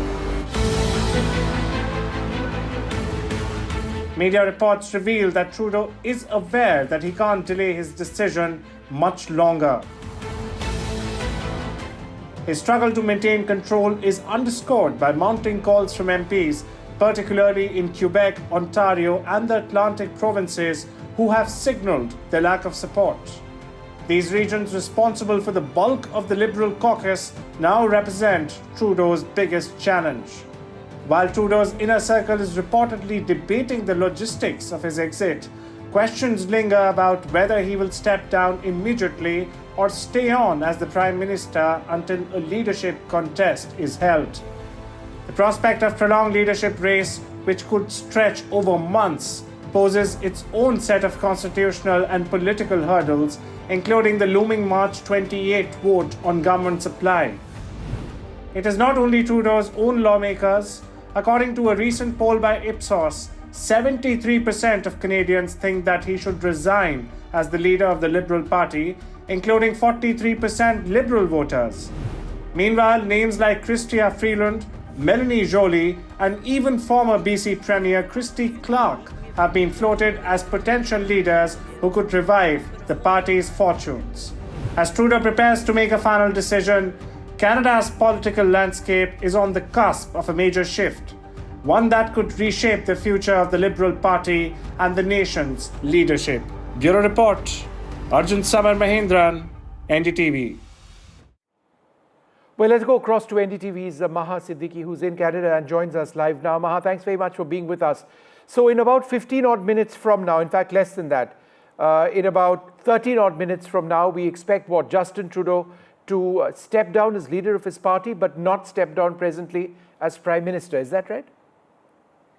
Media reports reveal that Trudeau is aware that he can't delay his decision much longer. His struggle to maintain control is underscored by mounting calls from MPs, particularly in Quebec, Ontario, and the Atlantic provinces, who have signalled their lack of support. These regions, responsible for the bulk of the Liberal caucus, now represent Trudeau's biggest challenge. While Trudeau's inner circle is reportedly debating the logistics of his exit, questions linger about whether he will step down immediately or stay on as the Prime Minister until a leadership contest is held. The prospect of prolonged leadership race, which could stretch over months, poses its own set of constitutional and political hurdles, including the looming March 28 vote on government supply. It is not only Trudeau's own lawmakers. According to a recent poll by Ipsos, 73% of Canadians think that he should resign as the leader of the Liberal Party, including 43% Liberal voters. Meanwhile, names like Chrystia Freeland, Melanie Joly, and even former BC Premier Christy Clark have been floated as potential leaders who could revive the party's fortunes. As Trudeau prepares to make a final decision, Canada's political landscape is on the cusp of a major shift, one that could reshape the future of the Liberal Party and the nation's leadership. Bureau Report, Arjun Samar Mahendran, NDTV. Well, let's go across to NDTV's Maha Siddiqui, who's in Canada and joins us live now. Maha, thanks very much for being with us. So in about 15 odd minutes from now, in fact less than that, in about 13 odd minutes from now, we expect Justin Trudeau to step down as leader of his party, but not step down presently as Prime Minister. Is that right?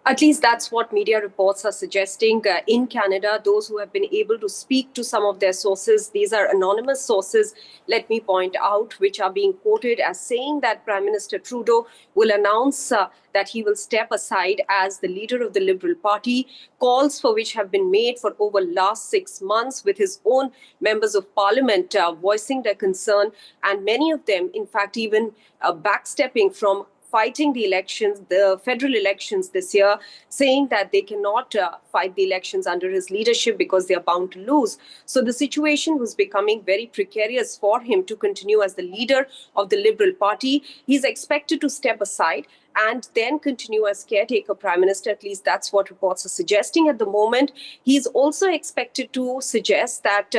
At least that's what media reports are suggesting. In Canada, those who have been able to speak to some of their sources, these are anonymous sources, let me point out, which are being quoted as saying that Prime Minister Trudeau will announce that he will step aside as the leader of the Liberal Party, calls for which have been made for over last 6 months, with his own members of parliament voicing their concern, and many of them, in fact, even backstepping from fighting the elections, the federal elections this year, saying that they cannot fight the elections under his leadership because they are bound to lose. So the situation was becoming very precarious for him to continue as the leader of the Liberal Party. He's expected to step aside and then continue as caretaker Prime Minister. At least that's what reports are suggesting at the moment. He's also expected to suggest that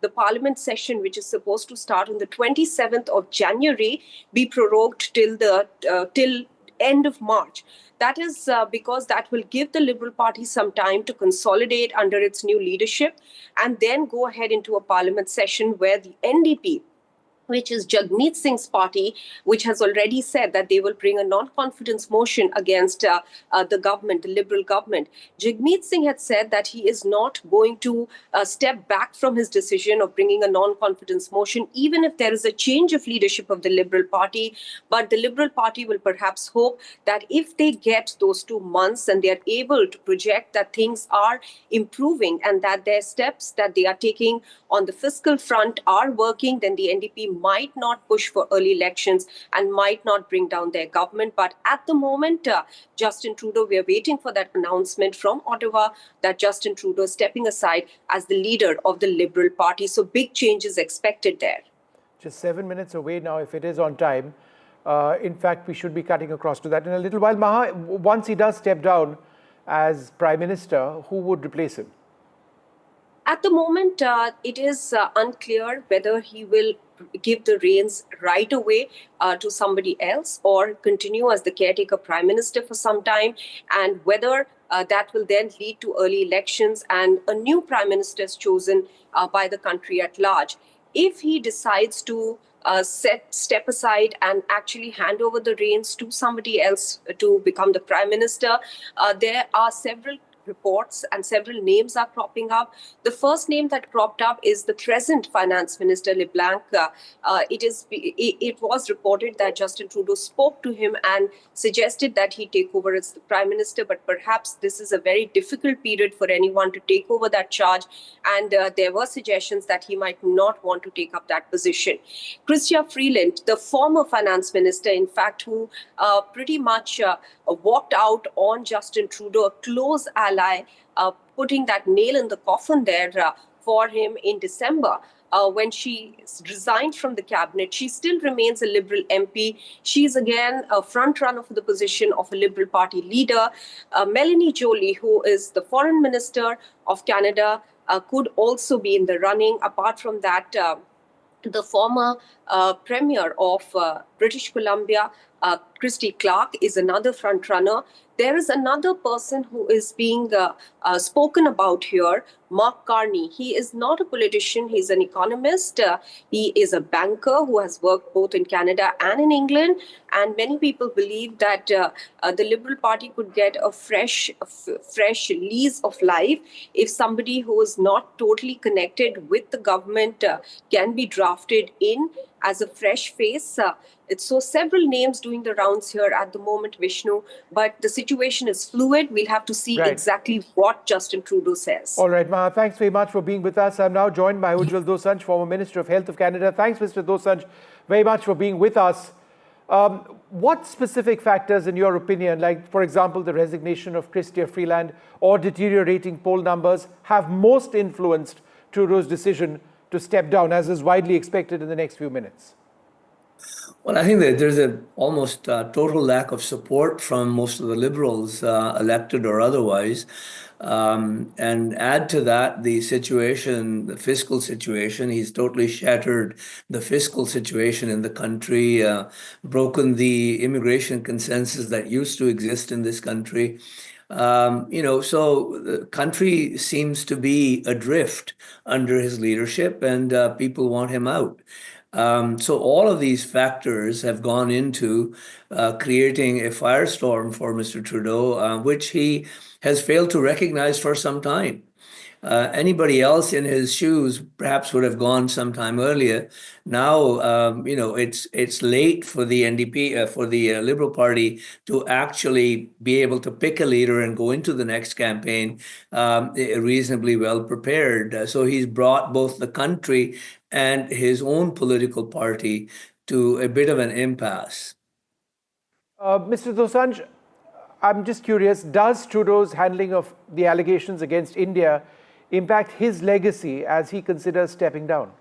the Parliament session, which is supposed to start on the 27th of January, be prorogued till end of March. That is because that will give the Liberal Party some time to consolidate under its new leadership and then go ahead into a Parliament session where the NDP, which is Jagmeet Singh's party, which has already said that they will bring a non-confidence motion against the government, the Liberal government. Jagmeet Singh had said that he is not going to step back from his decision of bringing a non-confidence motion, even if there is a change of leadership of the Liberal Party. But the Liberal Party will perhaps hope that if they get those 2 months and they are able to project that things are improving and that their steps that they are taking on the fiscal front are working, then the NDP might not push for early elections and might not bring down their government. But at the moment, Justin Trudeau, we are waiting for that announcement from Ottawa that Justin Trudeau is stepping aside as the leader of the Liberal Party. So big changes expected there. Just 7 minutes away now, if it is on time. In fact, we should be cutting across to that in a little while. Maha, once he does step down as Prime Minister, who would replace him? At the moment, it is unclear whether he will give the reins right away to somebody else or continue as the caretaker Prime Minister for some time, and whether that will then lead to early elections and a new Prime Minister is chosen by the country at large. If he decides to step aside and actually hand over the reins to somebody else to become the Prime Minister, there are several reports and several names are cropping up. The first name that cropped up is the present Finance Minister LeBlanc. It was reported that Justin Trudeau spoke to him and suggested that he take over as the Prime Minister, but perhaps this is a very difficult period for anyone to take over that charge, and there were suggestions that he might not want to take up that position. Chrystia Freeland, the former Finance Minister, in fact, who pretty much walked out on Justin Trudeau, a close ally, putting that nail in the coffin there for him in December. When she resigned from the cabinet, she still remains a Liberal MP. She's again a front runner for the position of a Liberal Party leader. Melanie Joly, who is the Foreign Minister of Canada, could also be in the running. Apart from that, the former Premier of British Columbia, Christy Clark, is another front runner. There is another person who is being spoken about here, Mark Carney. He is not a politician, he's an economist. He is a banker who has worked both in Canada and in England. And many people believe that the Liberal Party could get a fresh lease of life if somebody who is not totally connected with the government can be drafted in as a fresh face. So several names doing the rounds here at the moment, Vishnu, but the situation is fluid. We'll have to see exactly what Justin Trudeau says. All right, Maha, thanks very much for being with us. I'm now joined by Ujjwal Dosanjh, former Minister of Health of Canada. Thanks, Mr. Dosanjh, very much for being with us. What specific factors, in your opinion, like, for example, the resignation of Chrystia Freeland or deteriorating poll numbers, have most influenced Trudeau's decision to step down, as is widely expected in the next few minutes? Well, I think that there's an almost total lack of support from most of the Liberals, elected or otherwise. And add to that the situation, the fiscal situation. He's totally shattered the fiscal situation in the country, broken the immigration consensus that used to exist in this country. So the country seems to be adrift under his leadership, and people want him out. So all of these factors have gone into creating a firestorm for Mr. Trudeau, which he has failed to recognize for some time. Anybody else in his shoes perhaps would have gone sometime earlier. Now, it's late for the NDP, for the Liberal Party to actually be able to pick a leader and go into the next campaign reasonably well prepared. So he's brought both the country and his own political party to a bit of an impasse. Mr. Dosanjh, I'm just curious, does Trudeau's handling of the allegations against India impact his legacy as he considers stepping down?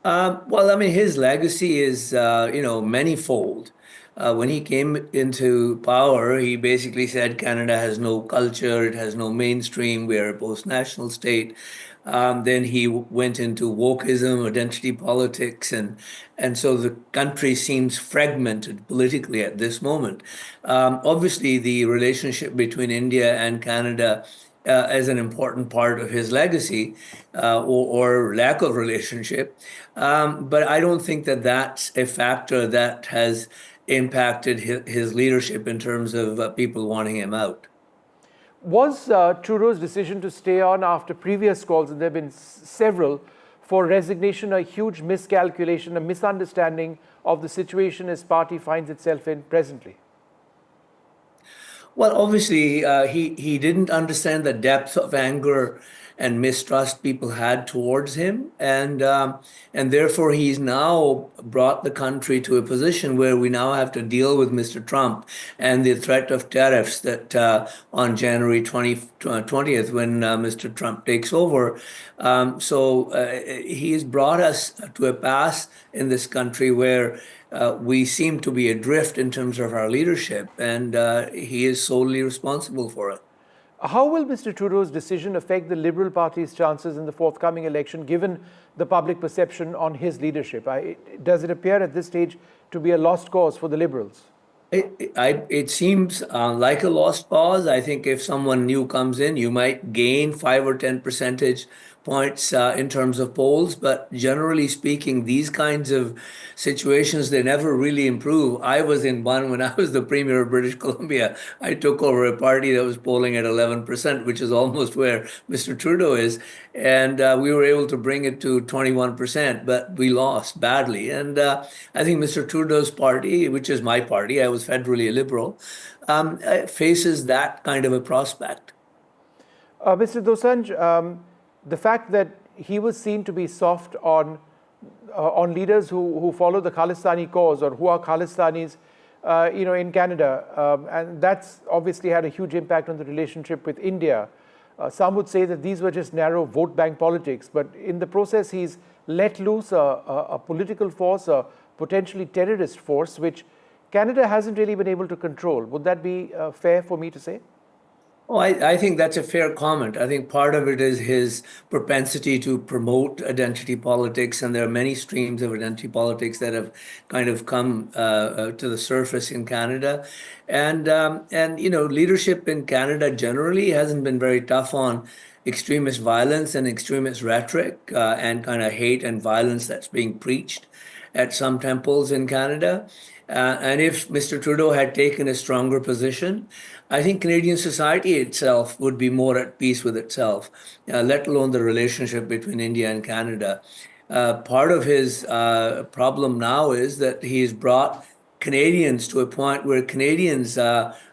Well, I mean, his legacy is, manifold. When he came into power, he basically said Canada has no culture, it has no mainstream, we are a post-national state. Then he went into wokeism, identity politics, and so the country seems fragmented politically at this moment. Obviously, the relationship between India and Canada as an important part of his legacy or lack of relationship. But I don't think that that's a factor that has impacted his leadership in terms of people wanting him out. Was Trudeau's decision to stay on after previous calls, and there have been several, for resignation a huge miscalculation, a misunderstanding of the situation his party finds itself in presently? Well, obviously, he didn't understand the depth of anger and mistrust people had towards him, and therefore he's now brought the country to a position where we now have to deal with Mr. Trump and the threat of tariffs that on January 20th, when Mr. Trump takes over. So he has brought us to a pass in this country where we seem to be adrift in terms of our leadership, and he is solely responsible for it. How will Mr. Trudeau's decision affect the Liberal Party's chances in the forthcoming election, given the public perception on his leadership? Does it appear at this stage to be a lost cause for the Liberals? It seems like a lost cause. I think if someone new comes in, you might gain 5 or 10 percentage points in terms of polls, but generally speaking, these kinds of situations, they never really improve. I was in one when I was the Premier of British Columbia. I took over a party that was polling at 11%, which is almost where Mr. Trudeau is. And we were able to bring it to 21%, but we lost badly. And I think Mr. Trudeau's party, which is my party, I was federally Liberal, faces that kind of a prospect. Mr. Dosanjh, the fact that he was seen to be soft on leaders who follow the Khalistani cause or who are Khalistanis, in Canada, and that's obviously had a huge impact on the relationship with India. Some would say that these were just narrow vote bank politics, but in the process, he's let loose a political force, a potentially terrorist force, which Canada hasn't really been able to control. Would that be fair for me to say? Oh, I think that's a fair comment. I think part of it is his propensity to promote identity politics, and there are many streams of identity politics that have kind of come to the surface in Canada. And leadership in Canada generally hasn't been very tough on extremist violence and extremist rhetoric and kind of hate and violence that's being preached at some temples in Canada. And if Mr. Trudeau had taken a stronger position, I think Canadian society itself would be more at peace with itself, let alone the relationship between India and Canada. Part of his problem now is that he's brought Canadians to a point where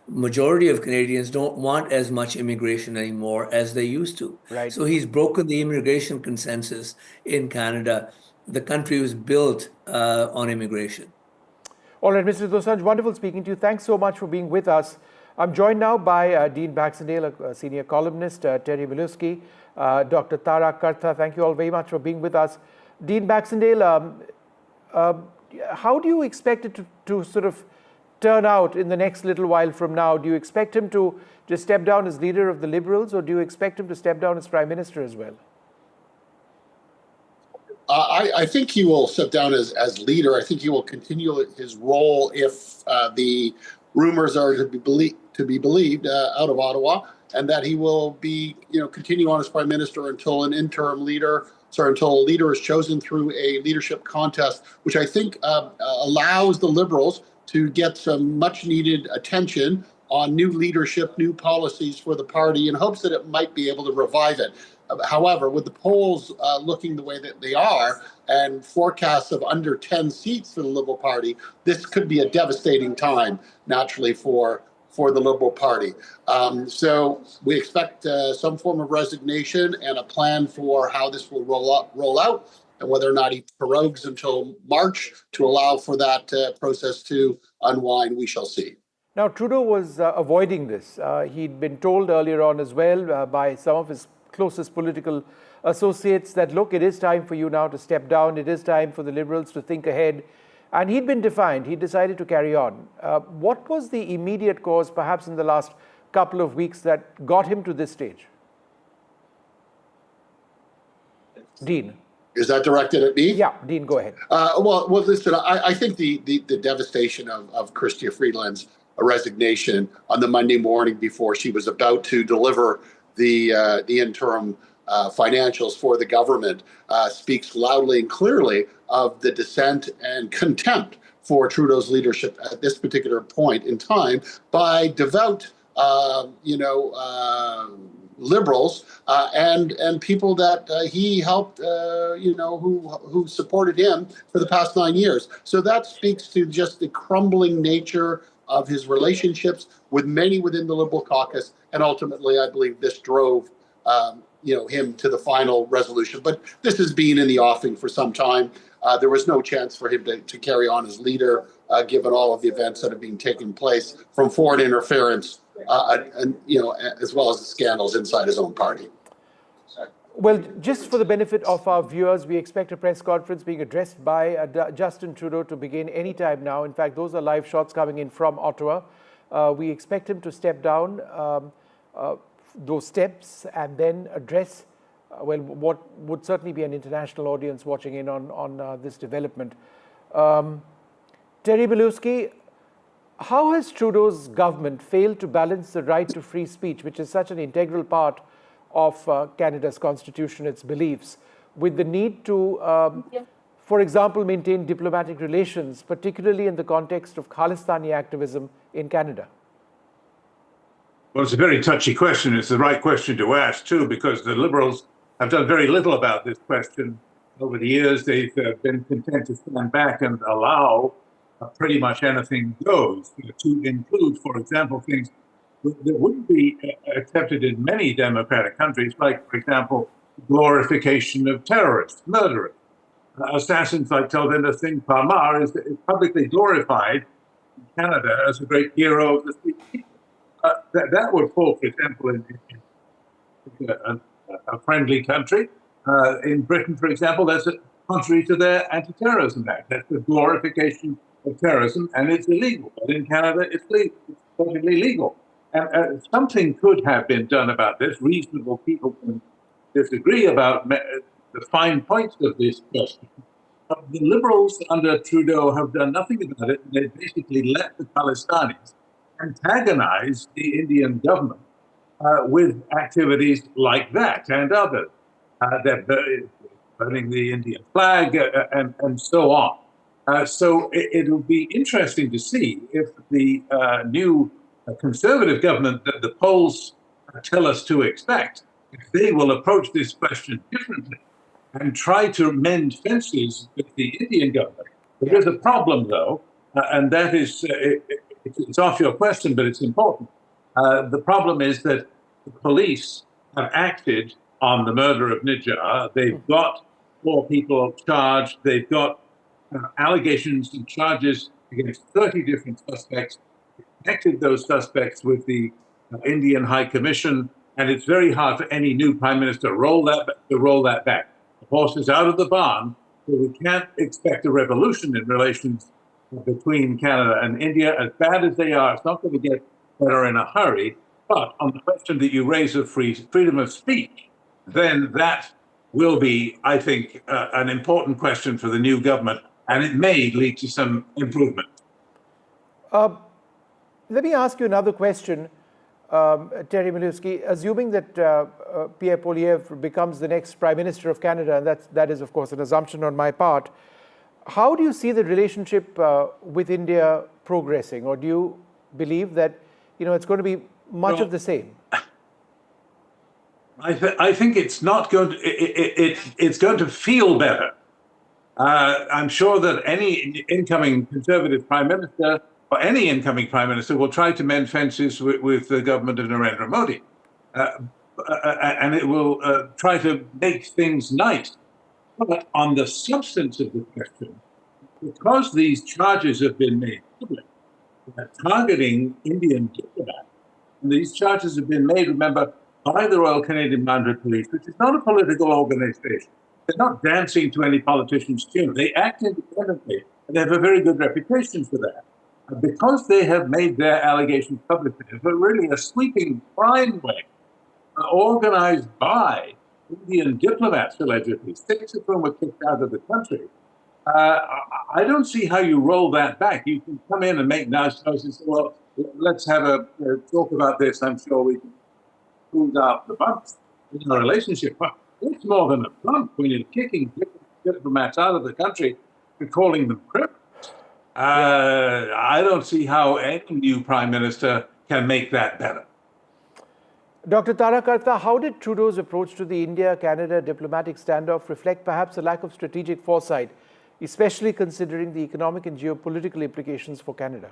majority of Canadians don't want as much immigration anymore as they used to. Right. So he's broken the immigration consensus in Canada. The country was built on immigration. All right, Mr. Dosanjh, wonderful speaking to you. Thanks so much for being with us. I'm joined now by Dean Baxendale, a senior columnist, Terry Miluski, Dr. Tara Kartha. Thank you all very much for being with us. Dean Baxendale, how do you expect it to sort of turn out in the next little while from now? Do you expect him to just step down as leader of the Liberals, or do you expect him to step down as Prime Minister as well? I think he will step down as leader. I think he will continue his role if the rumors are to be believed out of Ottawa, and that he will be, continue on as Prime Minister until until a leader is chosen through a leadership contest, which I think allows the Liberals to get some much needed attention on new leadership, new policies for the party, in hopes that it might be able to revive it. However, with the polls looking the way that they are and forecasts of under 10 seats for the Liberal Party, this could be a devastating time, naturally, for the Liberal Party. So we expect some form of resignation and a plan for how this will roll out, and whether or not he prorogues until March to allow for that process to unwind, we shall see. Now, Trudeau was avoiding this. He'd been told earlier on as well by some of his closest political associates that, look, it is time for you now to step down. It is time for the Liberals to think ahead. And he'd been defiant. He decided to carry on. What was the immediate cause, perhaps in the last couple of weeks, that got him to this stage? Dean. Is that directed at me? Yeah, Dean, go ahead. Well, listen, I think the devastation of Chrystia Freeland's resignation on the Monday morning before she was about to deliver the interim financials for the government speaks loudly and clearly of the dissent and contempt for Trudeau's leadership at this particular point in time by devout, Liberals and people that he helped, who supported him for the past 9 years. So that speaks to just the crumbling nature of his relationships with many within the Liberal caucus, and ultimately, I believe this drove, him to the final resolution. But this has been in the offing for some time. There was no chance for him to carry on as leader, given all of the events that have been taking place, from foreign interference, as well as the scandals inside his own party. Well, just for the benefit of our viewers, we expect a press conference being addressed by Justin Trudeau to begin any time now. In fact, those are live shots coming in from Ottawa. We expect him to step down those steps and then address, what would certainly be an international audience watching in on this development. Terry Miluski, how has Trudeau's government failed to balance the right to free speech, which is such an integral part of Canada's constitution, its beliefs, with the need to, for example, maintain diplomatic relations, particularly in the context of Khalistani activism in Canada? Well, it's a very touchy question. It's the right question to ask, too, because the Liberals have done very little about this question. Over the years, they've been content to stand back and allow pretty much anything goes, to include, for example, things that wouldn't be accepted in many democratic countries, like, for example, glorification of terrorists, murderers. Assassins like Talvinder Singh Parmar is publicly glorified in Canada as a great hero of the people. That would fall, for example, in a friendly country. In Britain, for example, that's contrary to their anti-terrorism act. That's the glorification of terrorism, and it's illegal. But in Canada, it's legal. It's perfectly legal. And something could have been done about this. Reasonable people can disagree about the fine points of this question. The Liberals under Trudeau have done nothing about it. They basically let the Khalistanis antagonize the Indian government with activities like that and others. They're burning the Indian flag and so on. So it'll be interesting to see if the new conservative government that the polls tell us to expect, if they will approach this question differently and try to mend fences with the Indian government. There is a problem, though, and that is, it's off your question, but it's important. The problem is that the police have acted on the murder of Nijjar. They've got 4 people charged. They've got allegations and charges against 30 different suspects, connected those suspects with the Indian High Commission, and it's very hard for any new prime minister to roll that back. The horse is out of the barn, so we can't expect a revolution in relations between Canada and India. As bad as they are, it's not going to get better in a hurry. But on the question that you raise of freedom of speech, then that will be, I think, an important question for the new government, and it may lead to some improvement. Let me ask you another question, Terry Milewski. Assuming that Pierre Poilievre becomes the next Prime Minister of Canada, and that is, of course, an assumption on my part, how do you see the relationship with India progressing? Or do you believe that it's going to be much of the same? I think it's not going to. It's going to feel better. I'm sure that any incoming Conservative Prime Minister or any incoming Prime Minister will try to mend fences with the government of Narendra Modi, and it will try to make things nice. But on the substance of the question, because these charges have been made public, targeting Indian diplomats, and these charges have been made, remember, by the Royal Canadian Mounted Police, which is not a political organization. They're not dancing to any politician's tune. They act independently, and they have a very good reputation for that. Because they have made their allegations publicly, but really a sweeping crime wing organized by Indian diplomats, allegedly, 6 of whom were kicked out of the country. I don't see how you roll that back. You can come in and make nice noises and say, well, let's have a talk about this. I'm sure we can smooth out the bumps in our relationship. But it's more than a bump when you're kicking diplomats out of the country and calling them criminals. I don't see how any new prime minister can make that better. Dr. Tarakarta, how did Trudeau's approach to the India-Canada diplomatic standoff reflect perhaps a lack of strategic foresight, especially considering the economic and geopolitical implications for Canada?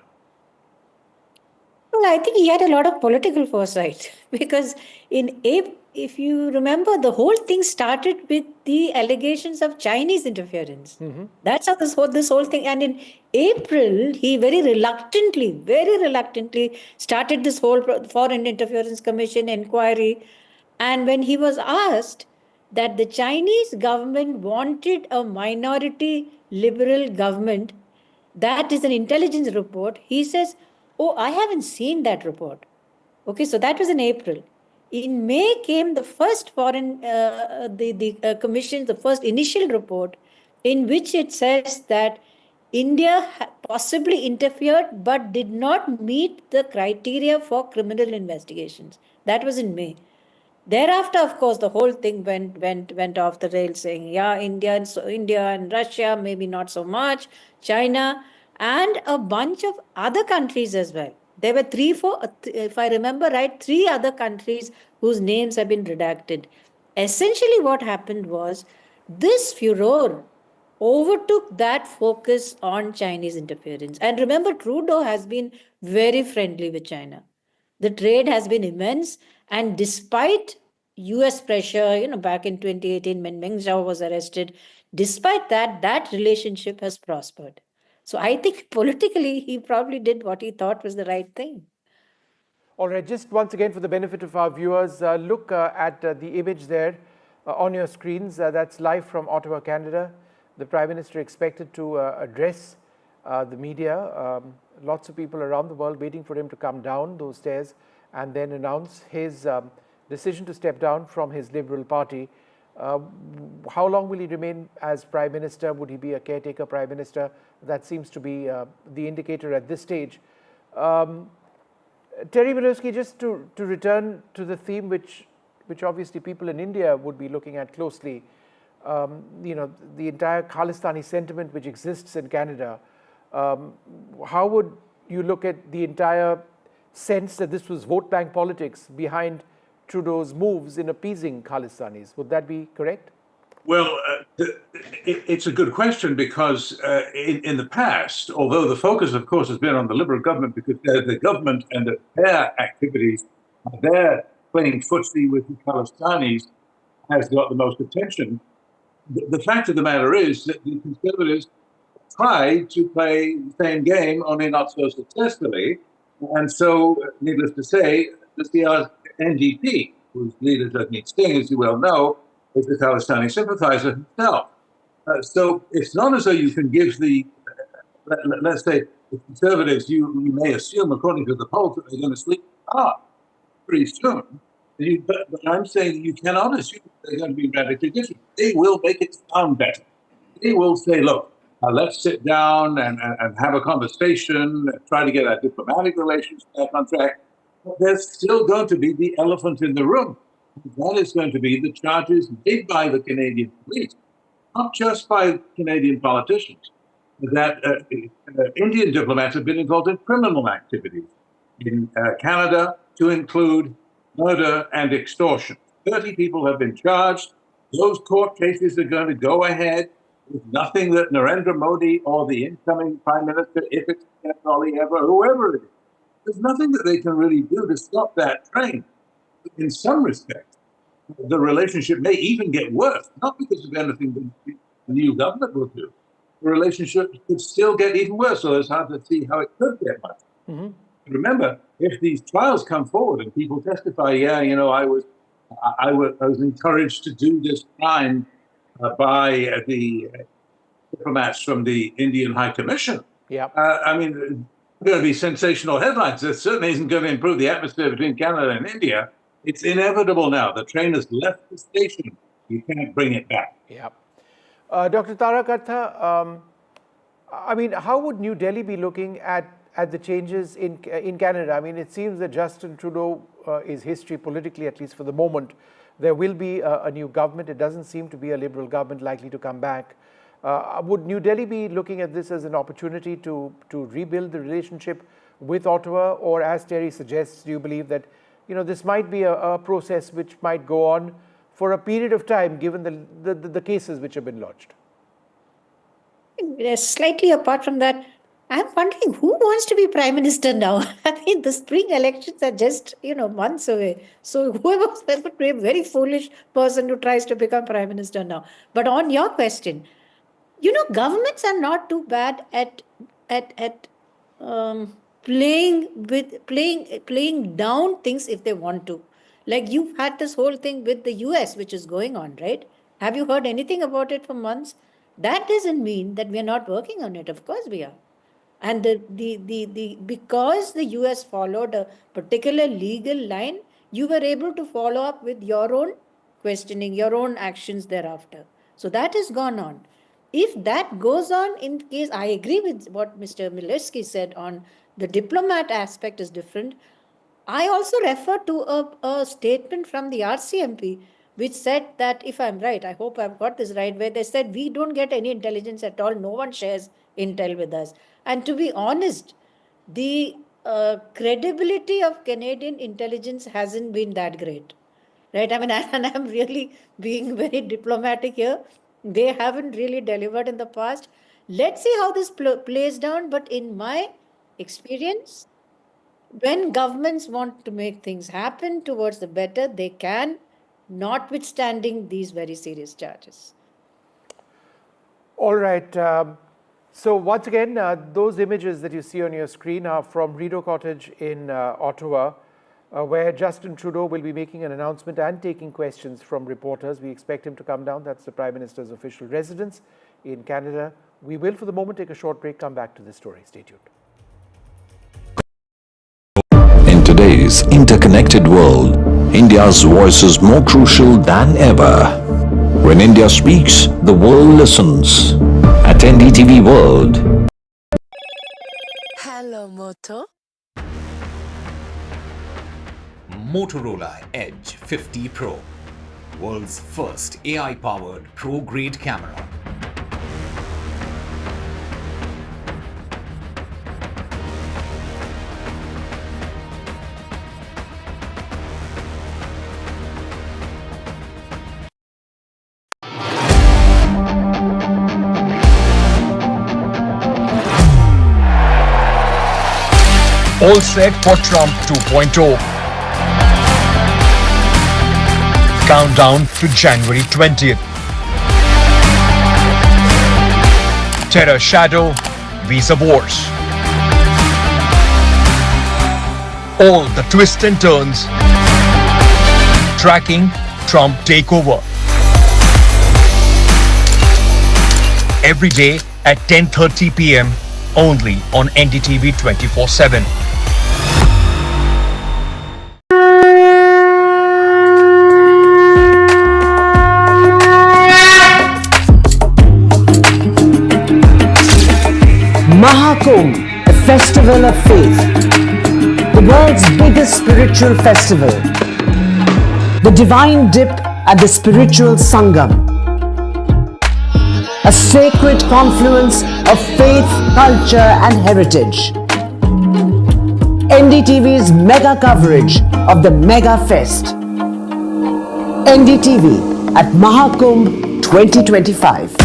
Well, I think he had a lot of political foresight because if you remember, the whole thing started with the allegations of Chinese interference. Mm-hmm. That's how this whole thing. And in April, he very reluctantly started this whole Foreign Interference Commission inquiry. And when he was asked that the Chinese government wanted a minority liberal government, that is an intelligence report, he says, oh, I haven't seen that report. Okay, so that was in April. In May came the first commission, the first initial report, in which it says that India possibly interfered but did not meet the criteria for criminal investigations. That was in May. Thereafter, of course, the whole thing went off the rails, saying, yeah, India and Russia, maybe not so much, China, and a bunch of other countries as well. There were 3-4, if I remember right, 3 other countries whose names have been redacted. Essentially, what happened was this furor overtook that focus on Chinese interference. And remember, Trudeau has been very friendly with China. The trade has been immense, and despite US pressure, back in 2018 when Meng Zhao was arrested, despite that, that relationship has prospered. So I think politically, he probably did what he thought was the right thing. All right, just once again for the benefit of our viewers, look at the image there on your screens. That's live from Ottawa, Canada. The Prime Minister expected to address the media. Lots of people around the world waiting for him to come down those stairs and then announce his decision to step down from his Liberal Party. How long will he remain as Prime Minister? Would he be a caretaker Prime Minister? That seems to be the indicator at this stage. Terry Milewski, just to return to the theme which obviously people in India would be looking at closely, the entire Khalistani sentiment which exists in Canada. How would you look at the entire sense that this was vote bank politics behind Trudeau's moves in appeasing Khalistanis? Would that be correct? Well, it's a good question because in the past, although the focus, of course, has been on the Liberal government because the government and their activities, their playing footsie with the Khalistanis has got the most attention. The fact of the matter is that the Conservatives tried to play the same game, only not so successfully. And so, needless to say, the NDP, whose leader, Jagmeet Singh, as you well know, is a Khalistani sympathizer himself. So it's not as though you can give let's say, the Conservatives, you may assume, according to the polls, that they're going to sleep pretty soon. But I'm saying you cannot assume they're going to be radically different. They will make it sound better. They will say, look, let's sit down and have a conversation, try to get our diplomatic relations back on track. But there's still going to be the elephant in the room. That is going to be the charges made by the Canadian police, not just by Canadian politicians, that Indian diplomats have been involved in criminal activities in Canada, to include murder and extortion. 30 people have been charged. Those court cases are going to go ahead. There's nothing that Narendra Modi or the incoming Prime Minister, if it's ever, whoever it is, there's nothing that they can really do to stop that train. In some respects, the relationship may even get worse, not because of anything the new government will do. The relationship could still get even worse, so it's hard to see how it could get much. Mm-hmm. Remember, if these trials come forward and people testify, I was encouraged to do this crime by the diplomats from the Indian High Commission. Yeah. Going to be sensational headlines. It certainly isn't going to improve the atmosphere between Canada and India. It's inevitable now. The train has left the station. You can't bring it back. Yeah. Dr. Tara Kartha, how would New Delhi be looking at the changes in Canada? It seems that Justin Trudeau is history politically, at least for the moment. There will be a new government. It doesn't seem to be a Liberal government likely to come back. Would New Delhi be looking at this as an opportunity to rebuild the relationship with Ottawa? Or as Terry suggests, do you believe that this might be a process which might go on for a period of time, given the cases which have been lodged? Slightly apart from that, I'm wondering who wants to be Prime Minister now? The spring elections are just, months away. So whoever would be a very foolish person who tries to become Prime Minister now. But on your question, governments are not too bad at playing down things if they want to. Like you've had this whole thing with the US, which is going on, right? Have you heard anything about it for months? That doesn't mean that we are not working on it. Of course we are. And because the US followed a particular legal line, you were able to follow up with your own questioning, your own actions thereafter. So that has gone on. If that goes on, in case, I agree with what Mr. Milewski said on the diplomat aspect is different. I also refer to a statement from the RCMP, which said that, if I'm right, I hope I've got this right, where they said we don't get any intelligence at all, no one shares intel with us. And to be honest, the credibility of Canadian intelligence hasn't been that great, right? I mean, and I'm really being very diplomatic here. They haven't really delivered in the past. Let's see how this plays down. But in my experience, when governments want to make things happen towards the better, they can, notwithstanding these very serious charges. All right. So once again, those images that you see on your screen are from Rideau Cottage in Ottawa, where Justin Trudeau will be making an announcement and taking questions from reporters. We expect him to come down. That's the Prime Minister's official residence in Canada. We will, for the moment, take a short break, come back to this story. Stay tuned. In today's interconnected world, India's voice is more crucial than ever. When India speaks, the world listens. At NDTV World. Hello, Moto. Motorola Edge 50 Pro, world's first AI-powered pro-grade camera. All set for Trump 2.0. Countdown to January 20th. Terror shadow, visa wars. All the twists and turns. Tracking Trump takeover. Every day at 10:30 p.m. only on NDTV 24/7. Mahakumbh, a festival of faith, the world's biggest spiritual festival, the divine dip at the spiritual Sangam, a sacred confluence of faith, culture and heritage. NDTV's mega coverage of the Mega Fest. NDTV at Mahakumbh 2025.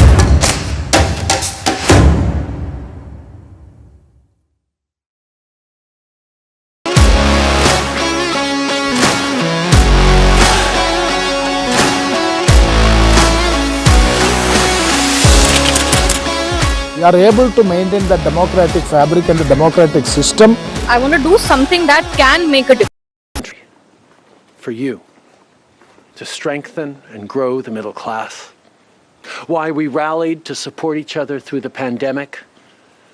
We are able to maintain the democratic fabric and the democratic system. I want to do something that can make a difference. For you, to strengthen and grow the middle class. Why we rallied to support each other through the pandemic,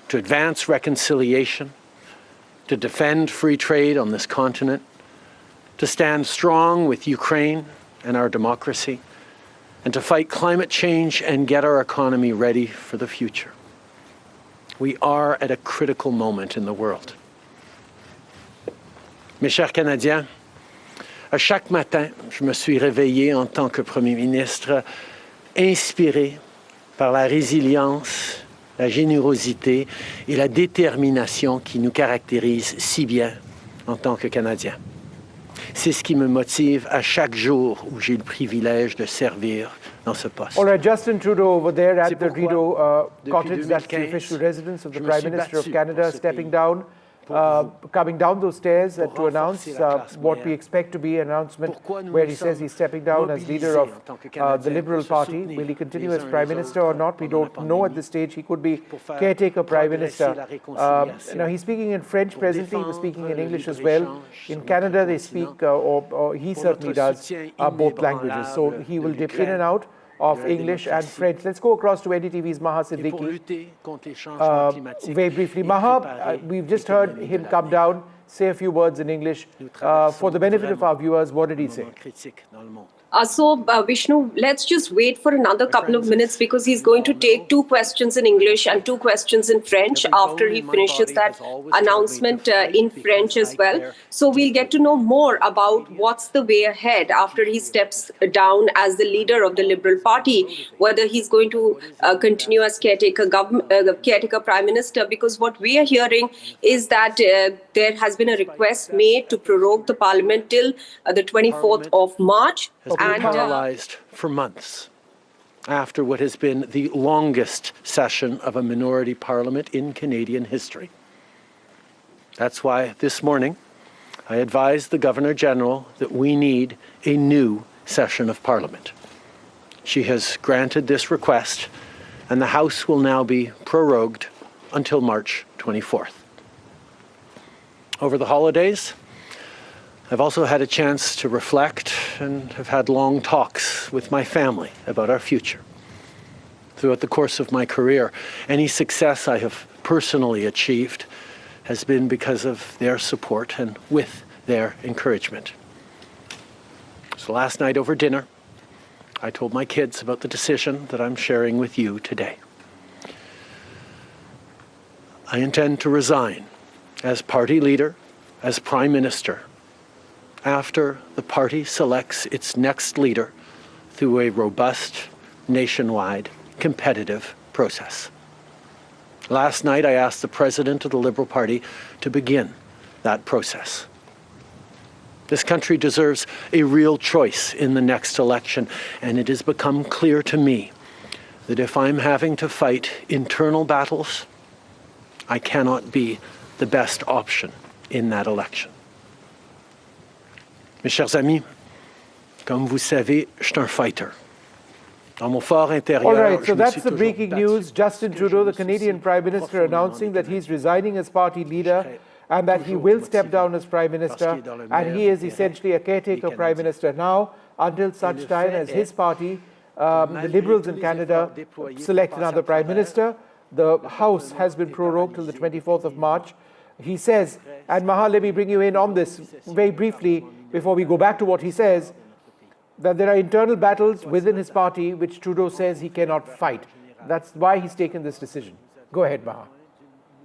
to advance reconciliation, to defend free trade on this continent, to stand strong with Ukraine and our democracy, and to fight climate change and get our economy ready for the future. We are at a critical moment in the world. Mes chers Canadiens, à chaque matin, je me suis réveillé en tant que Premier ministre, inspiré par la résilience, la générosité et la détermination qui nous caractérisent si bien en tant que Canadiens. C'est ce qui me motive à chaque jour où j'ai le privilège de servir dans ce poste. All right, Justin Trudeau over there at the Rideau Cottage, that's the official residence of the Prime Minister of Canada, stepping down, coming down those stairs to announce what we expect to be an announcement where he says he's stepping down as leader of the Liberal Party. Will he continue as Prime Minister or not? We don't know at this stage. He could be caretaker Prime Minister. Now, he's speaking in French presently. He was speaking in English as well. In Canada, they speak, or he certainly does, both languages. So he will dip in and out of English and French. Let's go across to NDTV's Maha Siddiqui. Very briefly, Maha, we've just heard him come down say a few words in English. For the benefit of our viewers, what did he say? Vishnu, let's just wait for another couple of minutes because he's going to take 2 questions in English and 2 questions in French after he finishes that announcement in French as well. So we'll get to know more about what's the way ahead after he steps down as the leader of the Liberal Party, whether he's going to continue as caretaker Prime Minister, because what we are hearing is that there has been a request made to prorogue the Parliament till the 24th of March. Has been paralyzed for months after what has been the longest session of a minority parliament in Canadian history. That's why this morning I advised the Governor-General that we need a new session of Parliament. She has granted this request, and the House will now be prorogued until March 24th. Over the holidays, I've also had a chance to reflect and have had long talks with my family about our future. Throughout the course of my career, any success I have personally achieved has been because of their support and with their encouragement. So last night over dinner, I told my kids about the decision that I'm sharing with you today. I intend to resign as party leader, as Prime Minister, after the party selects its next leader through a robust, nationwide, competitive process. Last night, I asked the President of the Liberal Party to begin that process. This country deserves a real choice in the next election, and it has become clear to me that if I'm having to fight internal battles, I cannot be the best option in that election. Mes chers amis, comme vous savez, je suis un fighter. Dans mon fort intérieur, all right, so that's the breaking news. Justin Trudeau, the Canadian Prime Minister, announcing that he's resigning as party leader and that he will step down as Prime Minister. And he is essentially a caretaker Prime Minister now until such time as his party, the Liberals in Canada, select another Prime Minister. The House has been prorogued till the 24th of March. He says, and Mahal, let me bring you in on this very briefly before we go back to what he says, that there are internal battles within his party which Trudeau says he cannot fight. That's why he's taken this decision. Go ahead, Mahal.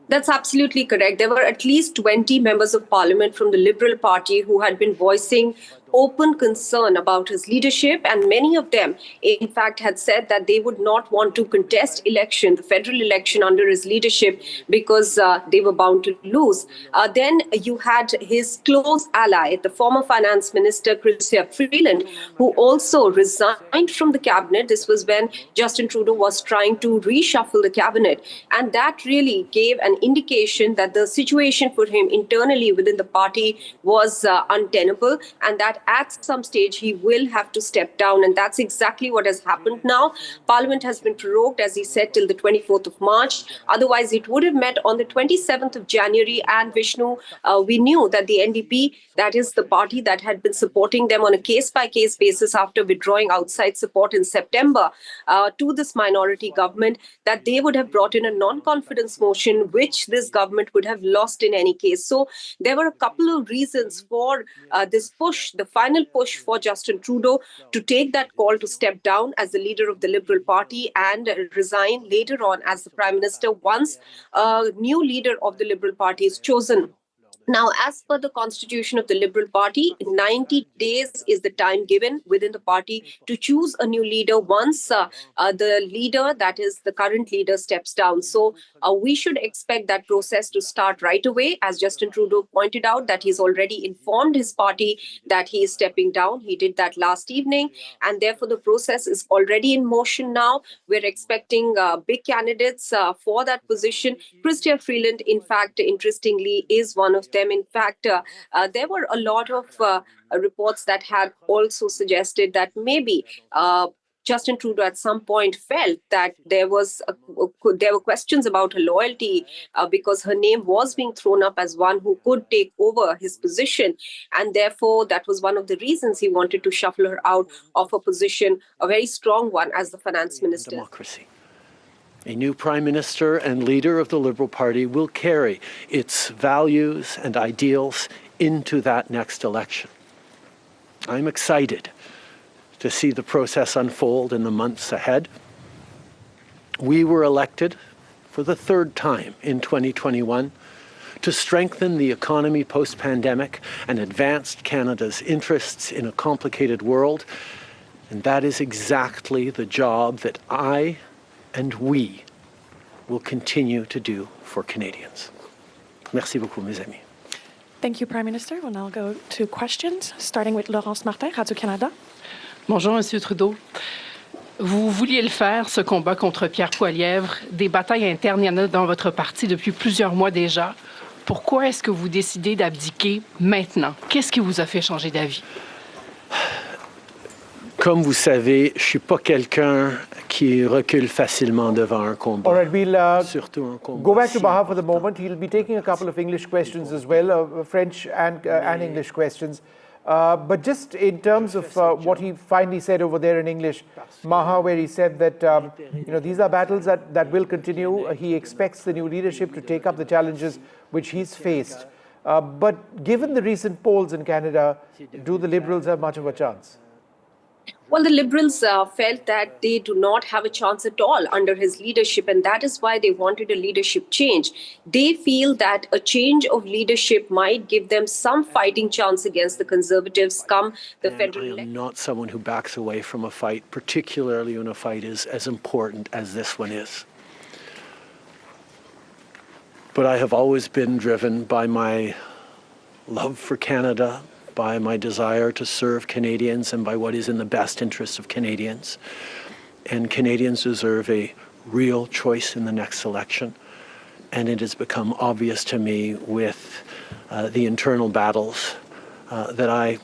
That's absolutely correct. There were at least 20 members of parliament from the Liberal Party who had been voicing open concern about his leadership, and many of them, in fact, had said that they would not want to contest the federal election under his leadership because they were bound to lose. Then you had his close ally, the former finance minister, Chrystia Freeland, who also resigned from the cabinet. This was when Justin Trudeau was trying to reshuffle the cabinet. And that really gave an indication that the situation for him internally within the party was untenable, and that at some stage he will have to step down. And that's exactly what has happened now. Parliament has been prorogued, as he said, till the 24th of March. Otherwise, it would have met on the 27th of January. And Vishnu, we knew that the NDP, that is the party that had been supporting them on a case-by-case basis after withdrawing outside support in September to this minority government, that they would have brought in a non-confidence motion, which this government would have lost in any case. So there were a couple of reasons for this push, the final push for Justin Trudeau to take that call to step down as the leader of the Liberal Party and resign later on as the Prime Minister once a new leader of the Liberal Party is chosen. Now, as per the constitution of the Liberal Party, 90 days is the time given within the party to choose a new leader once the leader, that is the current leader, steps down. So we should expect that process to start right away. As Justin Trudeau pointed out, that he's already informed his party that he is stepping down. He did that last evening, and therefore the process is already in motion now. We're expecting big candidates for that position. Chrystia Freeland, in fact, interestingly, is one of them. In fact, there were a lot of reports that had also suggested that maybe Justin Trudeau at some point felt that there were questions about her loyalty because her name was being thrown up as one who could take over his position. And therefore, that was one of the reasons he wanted to shuffle her out of a position, a very strong one, as the finance minister. Democracy. A new Prime Minister and leader of the Liberal Party will carry its values and ideals into that next election. I'm excited to see the process unfold in the months ahead. We were elected for the third time in 2021 to strengthen the economy post-pandemic and advance Canada's interests in a complicated world. And that is exactly the job that I and we will continue to do for Canadians. Merci beaucoup, mes amis. Thank you, Prime Minister. We'll now go to questions, starting with Laurence Martin, Radio-Canada. Bonjour, Monsieur Trudeau. Vous vouliez le faire, ce combat contre Pierre Poilievre. Des batailles internes, il y en a dans votre parti depuis plusieurs mois déjà. Pourquoi est-ce que vous décidez d'abdiquer maintenant? Qu'est-ce qui vous a fait changer d'avis? Comme vous savez, je ne suis pas quelqu'un qui recule facilement devant un combat. All right, we'll Surtout un combat. go back to Maha for the moment. He'll be taking a couple of English questions as well, French and English questions. But just in terms of what he finally said over there in English, Maha, where he said that these are battles that will continue. He expects the new leadership to take up the challenges which he's faced. But given the recent polls in Canada, do the Liberals have much of a chance? Well, the Liberals felt that they do not have a chance at all under his leadership, and that is why they wanted a leadership change. They feel that a change of leadership might give them some fighting chance against the Conservatives come the federal election. I am not someone who backs away from a fight, particularly when a fight is as important as this one is. But I have always been driven by my love for Canada, by my desire to serve Canadians, and by what is in the best interest of Canadians. And Canadians deserve a real choice in the next election. And it has become obvious to me with the internal battles that I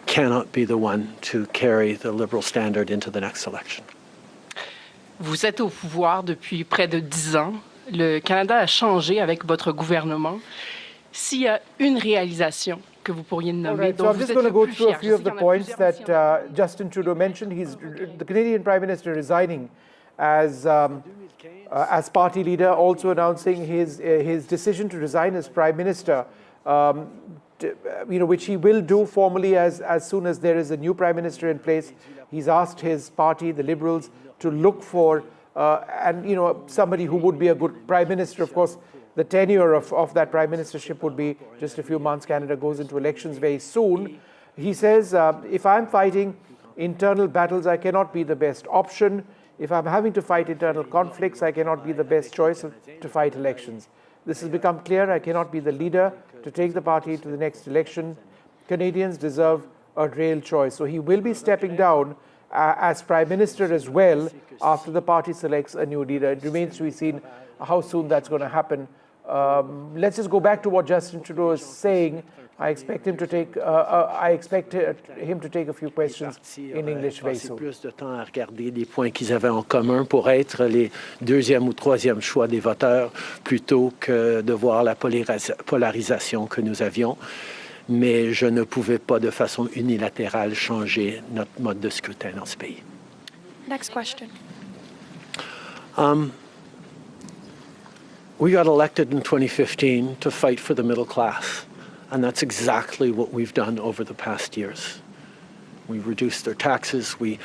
cannot be the one to carry the Liberal standard into the next election. Vous êtes au pouvoir depuis près de 10 ans. Le Canada a changé avec votre gouvernement. S'il y a une réalisation que vous pourriez nommer, Right, so I'm just going to go through a few of the points that Justin Trudeau mentioned. He's the Canadian Prime Minister resigning as party leader, also announcing his decision to resign as Prime Minister, which he will do formally as soon as there is a new Prime Minister in place. He's asked his party, the Liberals, to look for somebody who would be a good Prime Minister. Of course, the tenure of that prime ministership would be just a few months. Canada goes into elections very soon. He says, if I'm fighting internal battles, I cannot be the best option. If I'm having to fight internal conflicts, I cannot be the best choice to fight elections. This has become clear. I cannot be the leader to take the party to the next election. Canadians deserve a real choice. So he will be stepping down as Prime Minister as well after the party selects a new leader. It remains to be seen how soon that's going to happen. Let's just go back to what Justin Trudeau is saying. I expect him to take a few questions in English very soon. Plus de temps à regarder les points qu'ils avaient en commun pour être les deuxième ou troisième choix des voteurs plutôt que de voir la polarisation que nous avions. Mais je ne pouvais pas de façon unilatérale changer notre mode de scrutin dans ce pays. Next question. We got elected in 2015 to fight for the middle class, and that's exactly what we've done over the past years. We reduced their taxes, we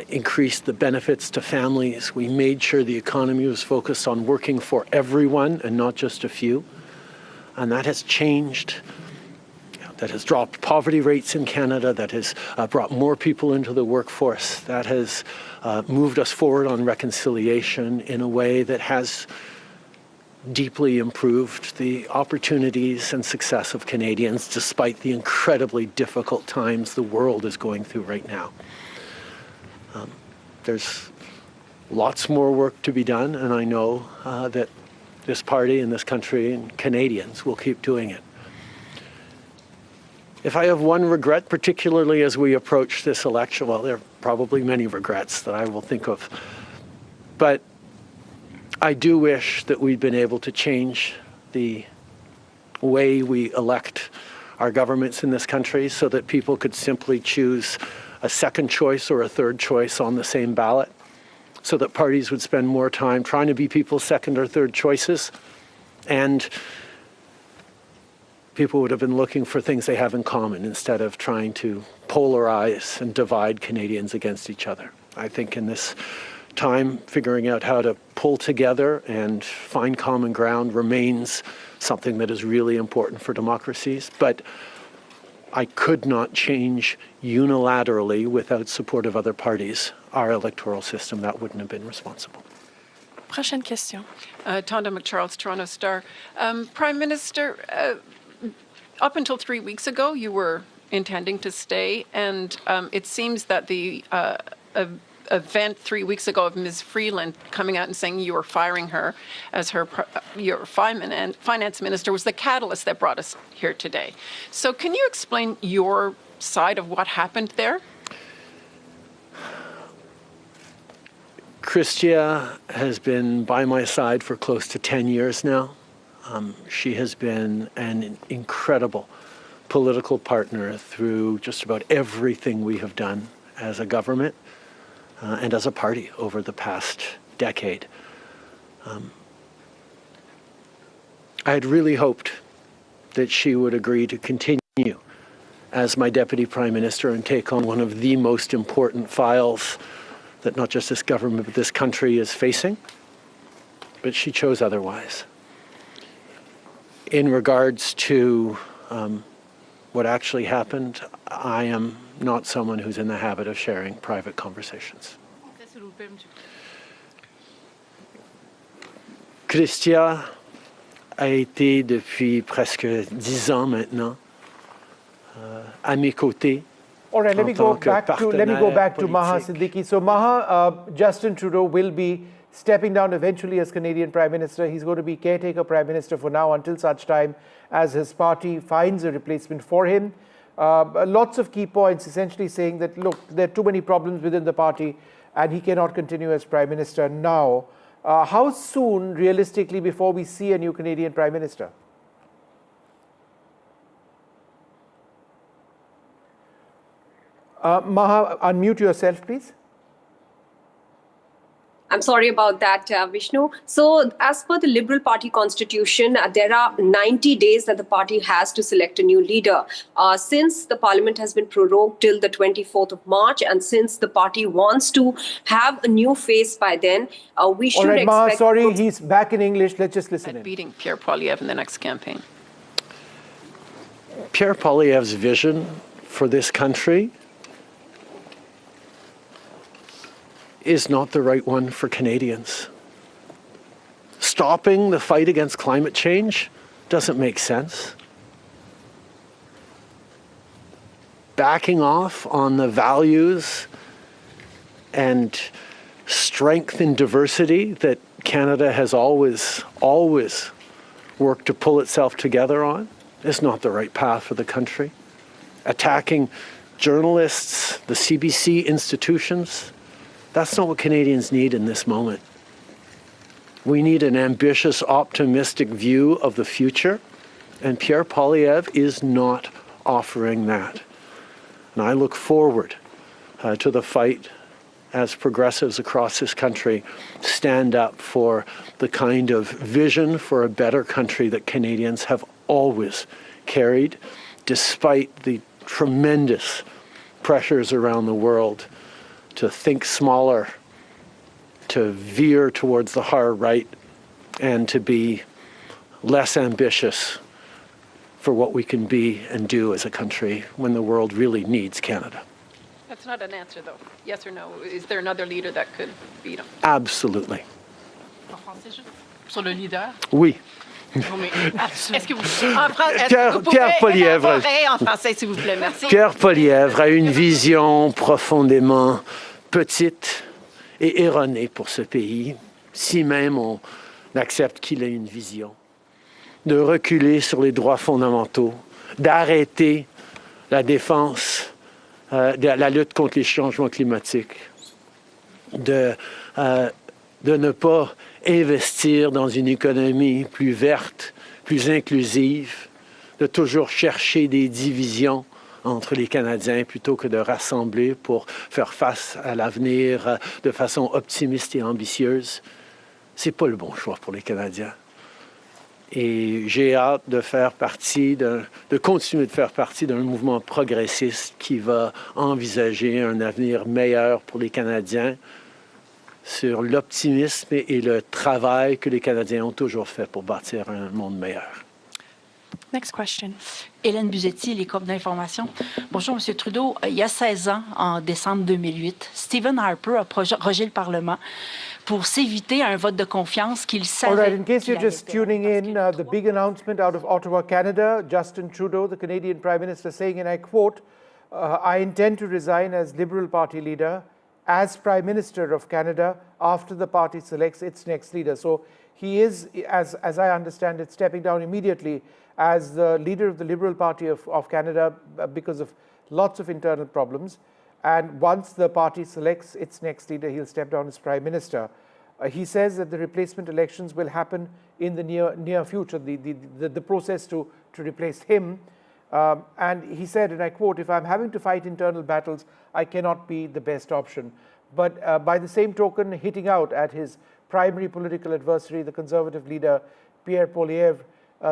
increased the benefits to families, we made sure the economy was focused on working for everyone and not just a few, and that has changed. That has dropped poverty rates in Canada, that has brought more people into the workforce, that has moved us forward on reconciliation in a way that has deeply improved the opportunities and success of Canadians despite the incredibly difficult times the world is going through right now. There's lots more work to be done, and I know that this party and this country and Canadians will keep doing it. If I have one regret, particularly as we approach this election, well, there are probably many regrets that I will think of, but I do wish that we'd been able to change the way we elect our governments in this country so that people could simply choose a second choice or a third choice on the same ballot. so that parties would spend more time trying to be people's second or third choices, and people would have been looking for things they have in common instead of trying to polarize and divide Canadians against each other. I think in this time, figuring out how to pull together and find common ground remains something that is really important for democracies. But I could not change unilaterally, without support of other parties, our electoral system. That wouldn't have been responsible. Prochaine question. Tonda McCharles, Toronto Star. Prime Minister, up until 3 weeks ago, you were intending to stay, and it seems that the event 3 weeks ago of Ms. Freeland coming out and saying you were firing her as your finance minister was the catalyst that brought us here today. So can you explain your side of what happened there? Chrystia has been by my side for close to 10 years now. She has been an incredible political partner through just about everything we have done as a government and as a party over the past decade. I had really hoped that she would agree to continue as my Deputy Prime Minister and take on one of the most important files that not just this government but this country is facing, but she chose otherwise. In regards to what actually happened, I am not someone who's in the habit of sharing private conversations. Chrystia a été depuis presque 10 ans maintenant à mes côtés. All right, let me go back to Maha Siddiqui. So Maha, Justin Trudeau will be stepping down eventually as Canadian Prime Minister. He's going to be caretaker Prime Minister for now until such time as his party finds a replacement for him. Lots of key points essentially saying that, look, there are too many problems within the party and he cannot continue as Prime Minister now. How soon, realistically, before we see a new Canadian Prime Minister? Maha, unmute yourself, please. I'm sorry about that, Vishnu. So as per the Liberal Party constitution, there are 90 days that the party has to select a new leader. Since the parliament has been prorogued till the 24th of March, and since the party wants to have a new face by then, we should expect... All right, Maha, sorry, he's back in English. Let's just listen in. Beating Pierre Poilievre in the next campaign. Pierre Poilievre's vision for this country is not the right one for Canadians. Stopping the fight against climate change doesn't make sense. Backing off on the values and strength in diversity that Canada has always worked to pull itself together on is not the right path for the country. Attacking journalists, the CBC institutions, that's not what Canadians need in this moment. We need an ambitious, optimistic view of the future, and Pierre Poilievre is not offering that. And I look forward to the fight as progressives across this country stand up for the kind of vision for a better country that Canadians have always carried, despite the tremendous pressures around the world to think smaller, to veer towards the hard right, and to be less ambitious for what we can be and do as a country when the world really needs Canada. That's not an answer, though. Yes or no? Is there another leader that could beat him? Absolutely. Sur le leader? Oui. Est-ce que vous Pierre Poilievre. En français, s'il vous plaît, merci. Pierre Poilievre a une vision profondément petite et erronée pour ce pays, si même on accepte qu'il ait une vision, de reculer sur les droits fondamentaux, d'arrêter la défense, la lutte contre les changements climatiques, de ne pas investir dans une économie plus verte, plus inclusive, de toujours chercher des divisions entre les Canadiens plutôt que de rassembler pour faire face à l'avenir de façon optimiste et ambitieuse, c'est pas le bon choix pour les Canadiens. Et j'ai hâte de continuer de faire partie d'un mouvement progressiste qui va envisager un avenir meilleur pour les Canadiens sur l'optimisme et le travail que les Canadiens ont toujours fait pour bâtir un monde meilleur. Next question. Hélène Buzetti, les corps d'information. Bonjour, M. Trudeau. Il y a 16 ans, en décembre 2008, Stephen Harper a prorogé le Parlement pour s'éviter un vote de confiance qu'il savait. All right, in case you're just tuning in, the big announcement out of Ottawa, Canada, Justin Trudeau, the Canadian Prime Minister, saying, and I quote, I intend to resign as Liberal Party leader, as Prime Minister of Canada, after the party selects its next leader. So he is, as I understand it, stepping down immediately as the leader of the Liberal Party of Canada because of lots of internal problems. And once the party selects its next leader, he'll step down as Prime Minister. He says that the replacement elections will happen in the near future, the process to replace him. And he said, and I quote, if I'm having to fight internal battles, I cannot be the best option. But by the same token, hitting out at his primary political adversary, the Conservative leader, Pierre Poilievre,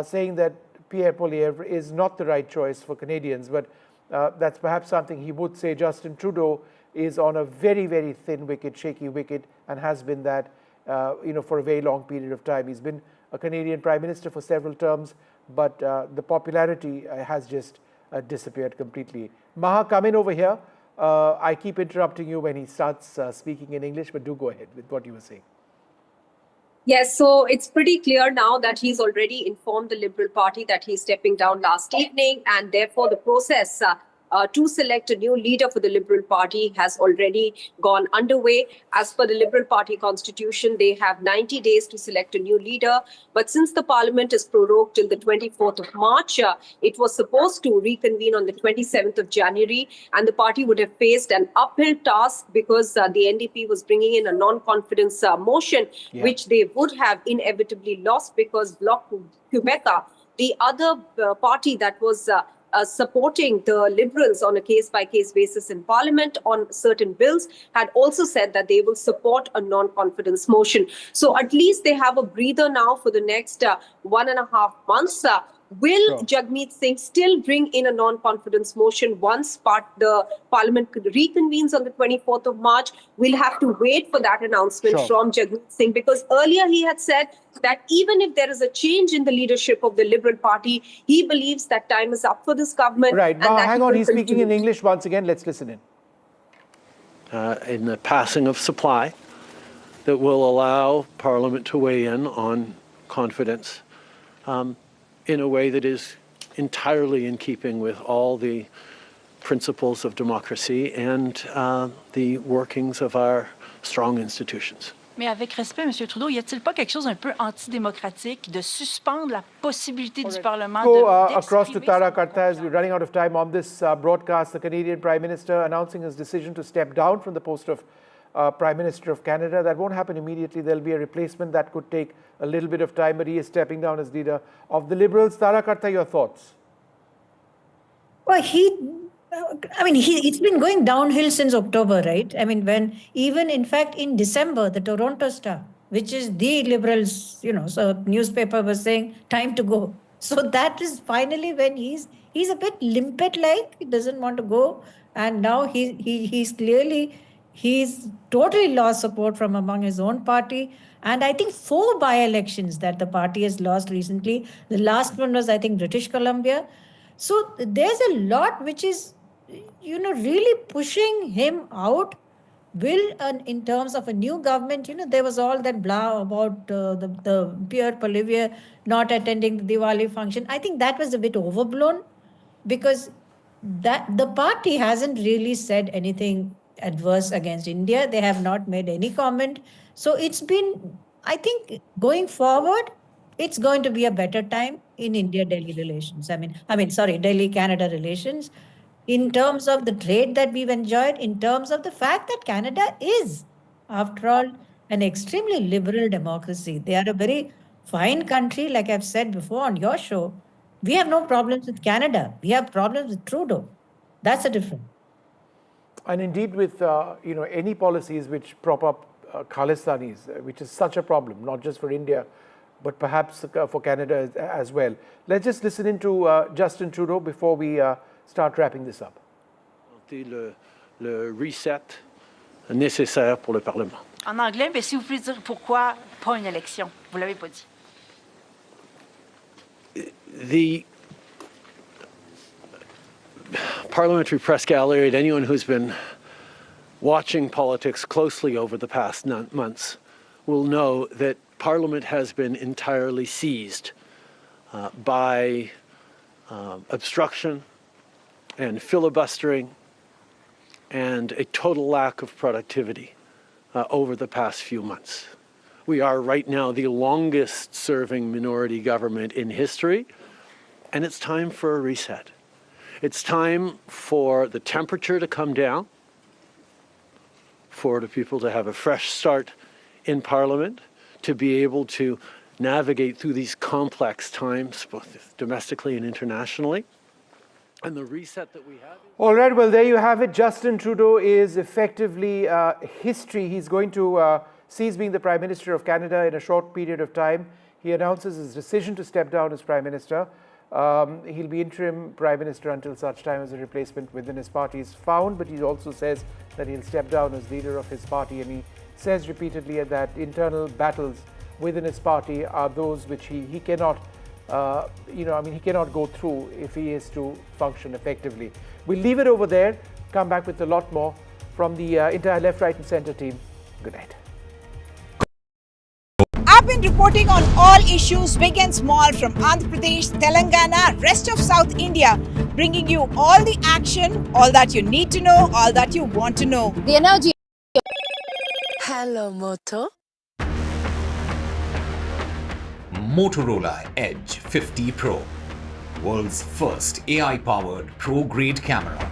saying that Pierre Poilievre is not the right choice for Canadians. But that's perhaps something he would say. Justin Trudeau is on a very, very thin wicket, shaky wicket, and has been that for a very long period of time. He's been a Canadian Prime Minister for several terms, but the popularity has just disappeared completely. Maha, come in over here. I keep interrupting you when he starts speaking in English, but do go ahead with what you were saying. Yes, so it's pretty clear now that he's already informed the Liberal Party that he's stepping down last evening, and therefore the process to select a new leader for the Liberal Party has already gone underway. As per the Liberal Party constitution, they have 90 days to select a new leader. But since the Parliament is prorogued till the 24th of March, it was supposed to reconvene on the 27th of January, and the party would have faced an uphill task because the NDP was bringing in a non-confidence motion, which they would have inevitably lost because Bloc Québécois, the other party that was supporting the Liberals on a case-by-case basis in Parliament on certain bills, had also said that they will support a non-confidence motion. So at least they have a breather now for the next 1.5 months. Will Jagmeet Singh still bring in a non-confidence motion once the Parliament reconvenes on the 24th of March? We'll have to wait for that announcement from Jagmeet Singh, because earlier he had said that even if there is a change in the leadership of the Liberal Party, he believes that time is up for this government. Right. Now, hang on. He's speaking in English once again. Let's listen in. In the passing of supply that will allow Parliament to weigh in on confidence in a way that is entirely in keeping with all the principles of democracy and the workings of our strong institutions. Mais avec respect, M. Trudeau, y a-t-il pas quelque chose un peu antidémocratique de suspendre la possibilité du Parlement Go across to Tara Karta as we're running out of time on this broadcast. The Canadian Prime Minister announcing his decision to step down from the post of Prime Minister of Canada. That won't happen immediately. There'll be a replacement that could take a little bit of time, but he is stepping down as leader of the Liberals. Tara Karta, your thoughts? Well, it's been going downhill since October, right? I mean, in fact, in December, the Toronto Star, which is the Liberals, so newspaper was saying, time to go. So that is finally when he's a bit limpet-like, he doesn't want to go. And now he's totally lost support from among his own party. And I think 4 by-elections that the party has lost recently. The last one was, I think, British Columbia. So there's a lot which is, really pushing him out. In terms of a new government, there was all that blah about the Pierre Poilievre not attending the Diwali function. I think that was a bit overblown, because the party hasn't really said anything adverse against India. They have not made any comment. So it's been, I think, going forward, it's going to be a better time in India-Delhi relations. Delhi-Canada relations, in terms of the trade that we've enjoyed, in terms of the fact that Canada is, after all, an extremely liberal democracy. They are a very fine country, like I've said before on your show. We have no problems with Canada. We have problems with Trudeau. That's the difference. And indeed, with any policies which prop up Khalistanis, which is such a problem, not just for India, but perhaps for Canada as well. Let's just listen into Justin Trudeau before we start wrapping this up. Le reset nécessaire pour le Parlement. En anglais, mais si vous pouvez dire pourquoi pas une élection, vous l'avez pas dit. The parliamentary press gallery, and anyone who's been watching politics closely over the past months will know that Parliament has been entirely seized by obstruction and filibustering and a total lack of productivity over the past few months. We are right now the longest serving minority government in history, and it's time for a reset. It's time for the temperature to come down, for the people to have a fresh start in Parliament, to be able to navigate through these complex times, both domestically and internationally. And the reset that we have. All right, well, there you have it. Justin Trudeau is effectively history. He's going to cease being the Prime Minister of Canada in a short period of time. He announces his decision to step down as Prime Minister. He'll be interim Prime Minister until such time as a replacement within his party is found, but he also says that he'll step down as leader of his party, and he says repeatedly that internal battles within his party are those which he cannot he cannot go through if he is to function effectively. We'll leave it over there, come back with a lot more from the entire left, right and centre team. Good night. I've been reporting on all issues big and small from Andhra Pradesh, Telangana, rest of South India, bringing you all the action, all that you need to know, all that you want to know. The energy. Hello, Moto. Motorola Edge 50 Pro, world's first AI-powered pro-grade camera.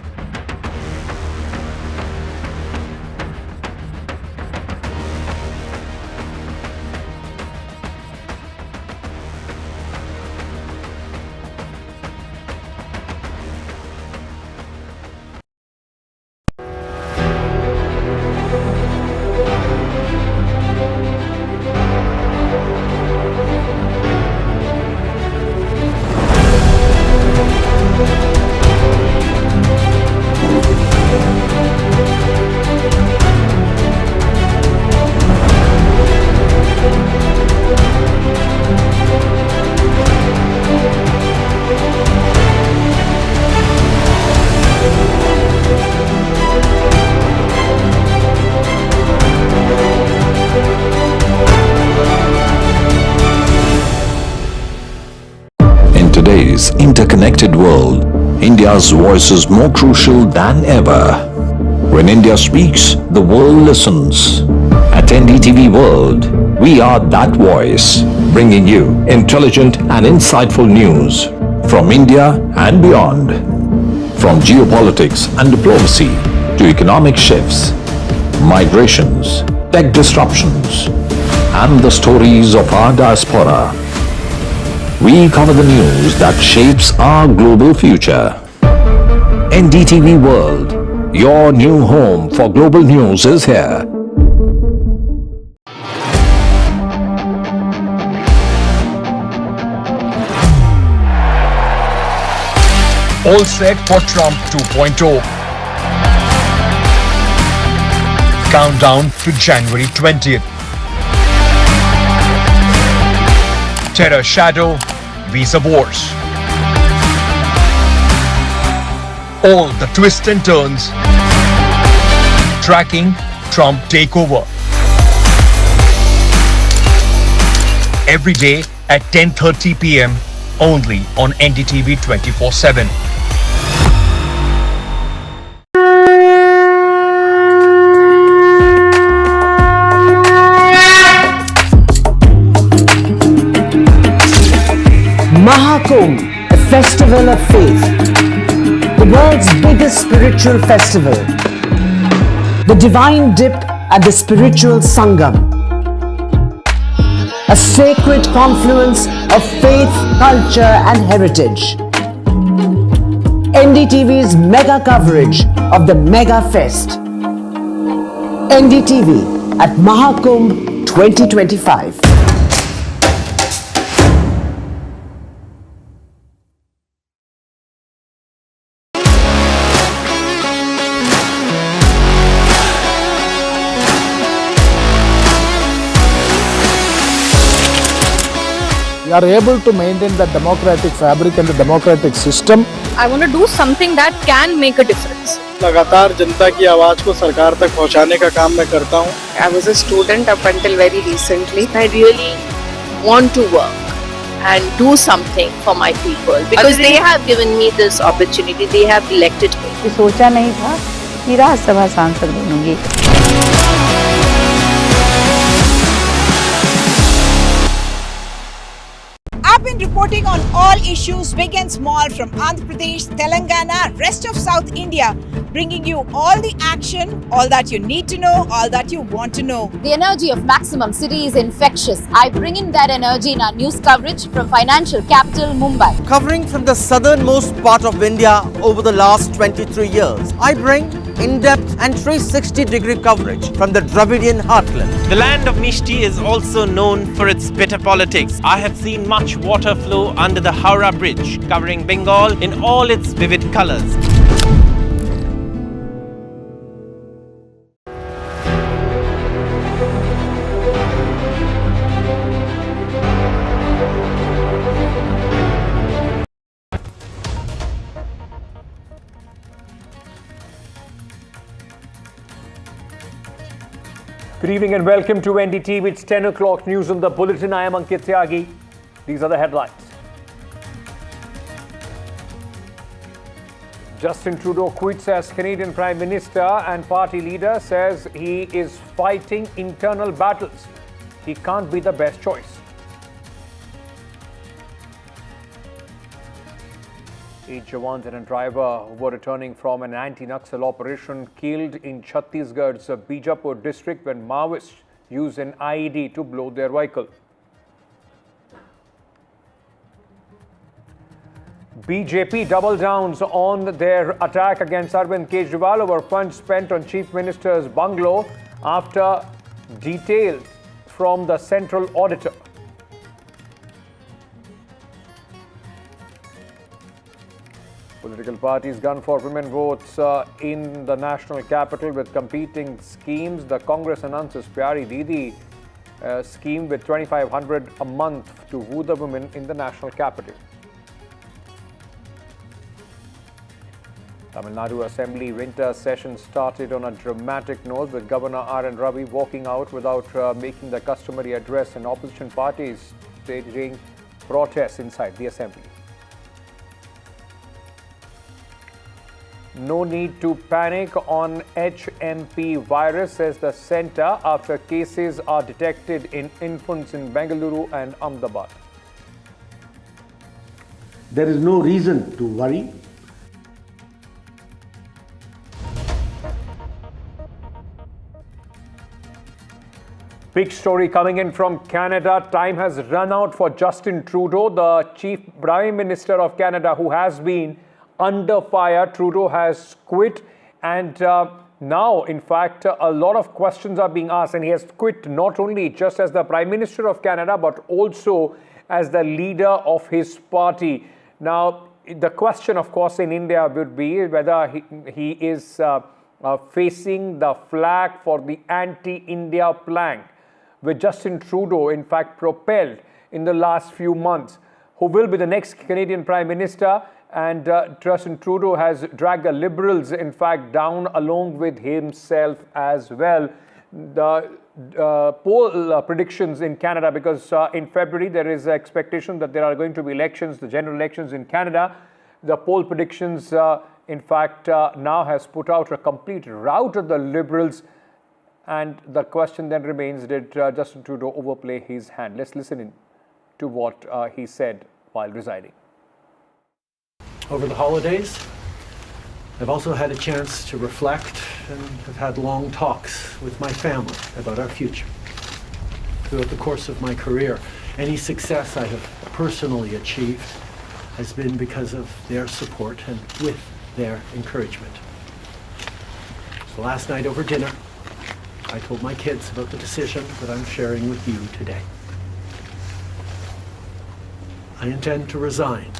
Today's interconnected world, India's voice is more crucial than ever. When India speaks, the world listens. At NDTV World, we are that voice, bringing you intelligent and insightful news from India and beyond. From geopolitics and diplomacy to economic shifts, migrations, tech disruptions, and the stories of our diaspora. We cover the news that shapes our global future. NDTV World, your new home for global news is here. All set for Trump 2.0. Countdown to January 20th. Terror shadow, visa wars. All the twists and turns. Tracking Trump takeover. Every day at 10:30 p.m. only on NDTV 24/7. Mahakumbh, a festival of faith, the world's biggest spiritual festival, the divine dip at the spiritual Sangam, a sacred confluence of faith, culture and heritage. NDTV's mega coverage of the Mega Fest. NDTV at Mahakumbh 2025. We are able to maintain the democratic fabric and the democratic system. I want to do something that can make a difference. लगातार जनता की आवाज को सरकार तक पहुंचाने का काम मैं करता हूं. I was a student up until very recently. I really want to work and do something for my people because they have given me this opportunity. They have elected me. सोचा नहीं था कि राज्यसभा सांसद बनूंगी. I've been reporting on all issues, big and small, from Andhra Pradesh, Telangana, rest of South India, bringing you all the action, all that you need to know, all that you want to know. The energy of Maximum City is infectious. I bring in that energy in our news coverage from financial capital Mumbai. Covering from the southernmost part of India over the last 23 years, I bring in-depth and 360-degree coverage from the Dravidian heartland. The land of Mishti is also known for its bitter politics. I have seen much water flow under the Howrah Bridge, covering Bengal in all its vivid colors. Good evening and welcome to NDTV. It's 10 o'clock news on the bulletin. I am Ankit Tyagi. These are the headlines. Justin Trudeau quits as Canadian Prime Minister and party leader says he is fighting internal battles. He can't be the best choice. 8 jawans and a driver who were returning from an anti-Naxal operation killed in Chhattisgarh's Bijapur district when Maoists used an IED to blow their vehicle. BJP double downs on their attack against Arvind Kejriwal over funds spent on Chief Minister's bungalow after details from the central auditor. Political parties gun for women votes in the national capital with competing schemes. The Congress announces Pyari Didi scheme with 2,500 a month to woo the women in the national capital. Tamil Nadu Assembly winter session started on a dramatic note with Governor R.N. Ravi walking out without making the customary address and opposition parties staging protests inside the Assembly. No need to panic on HMPV virus, says the centre, after cases are detected in infants in Bengaluru and Ahmedabad. There is no reason to worry. Big story coming in from Canada. Time has run out for Justin Trudeau, the Chief Prime Minister of Canada, who has been under fire. Trudeau has quit, and now, in fact, a lot of questions are being asked, and he has quit not only just as the Prime Minister of Canada, but also as the leader of his party. Now, the question, of course, in India would be whether he is facing the flag for the anti-India plank, which Justin Trudeau, in fact, propelled in the last few months. Who will be the next Canadian Prime Minister? And Justin Trudeau has dragged the Liberals, in fact, down along with himself as well. The poll predictions in Canada, because in February there is an expectation that there are going to be elections, the general elections in Canada. The poll predictions, in fact, now has put out a complete rout of the Liberals. And the question then remains, did Justin Trudeau overplay his hand? Let's listen in to what he said while resigning. Over the holidays, I've also had a chance to reflect and have had long talks with my family about our future. Throughout the course of my career, any success I have personally achieved has been because of their support and with their encouragement. So last night over dinner, I told my kids about the decision that I'm sharing with you today. I intend to resign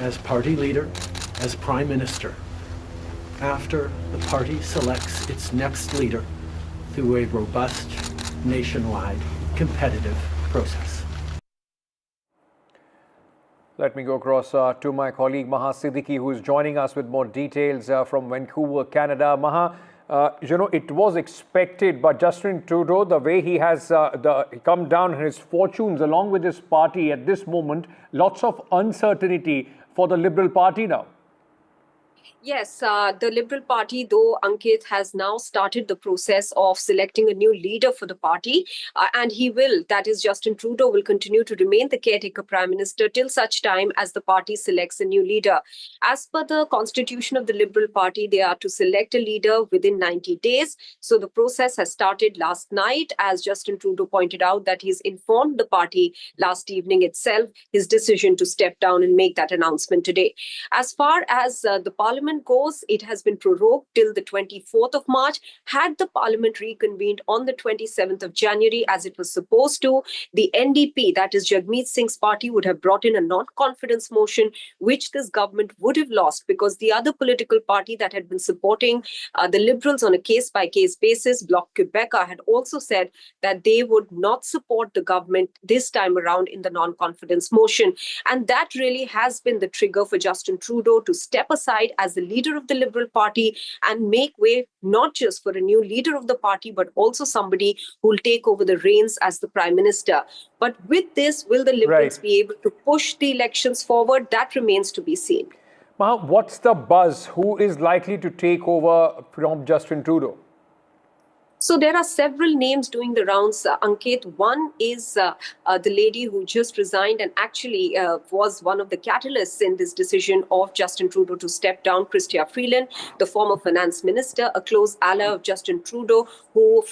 as party leader, as Prime Minister, after the party selects its next leader through a robust, nationwide, competitive process. Let me go across to my colleague Maha Siddiqui, who is joining us with more details from Vancouver, Canada. Maha, it was expected, but Justin Trudeau, the way he has come down in his fortunes along with his party at this moment, lots of uncertainty for the Liberal Party now. Yes, the Liberal Party, though, Ankit, has now started the process of selecting a new leader for the party. And he will, that is, Justin Trudeau, will continue to remain the caretaker Prime Minister till such time as the party selects a new leader. As per the constitution of the Liberal Party, they are to select a leader within 90 days. So the process has started last night, as Justin Trudeau pointed out, that he's informed the party last evening itself his decision to step down and make that announcement today. As far as the Parliament goes, it has been prorogued till the 24th of March. Had the Parliament reconvened on the 27th of January, as it was supposed to, the NDP, that is Jagmeet Singh's party, would have brought in a non-confidence motion, which this government would have lost because the other political party that had been supporting the Liberals on a case-by-case basis, Bloc Quebecois, had also said that they would not support the government this time around in the non-confidence motion. And that really has been the trigger for Justin Trudeau to step aside as the leader of the Liberal Party and make way not just for a new leader of the party, but also somebody who will take over the reins as the Prime Minister. But with this, will the Liberals be able to push the elections forward? That remains to be seen. Maha, what's the buzz? Who is likely to take over from Justin Trudeau? So there are several names doing the rounds, Ankit. One is the lady who just resigned and actually was one of the catalysts in this decision of Justin Trudeau to step down, Chrystia Freeland, the former finance minister, a close ally of Justin Trudeau, who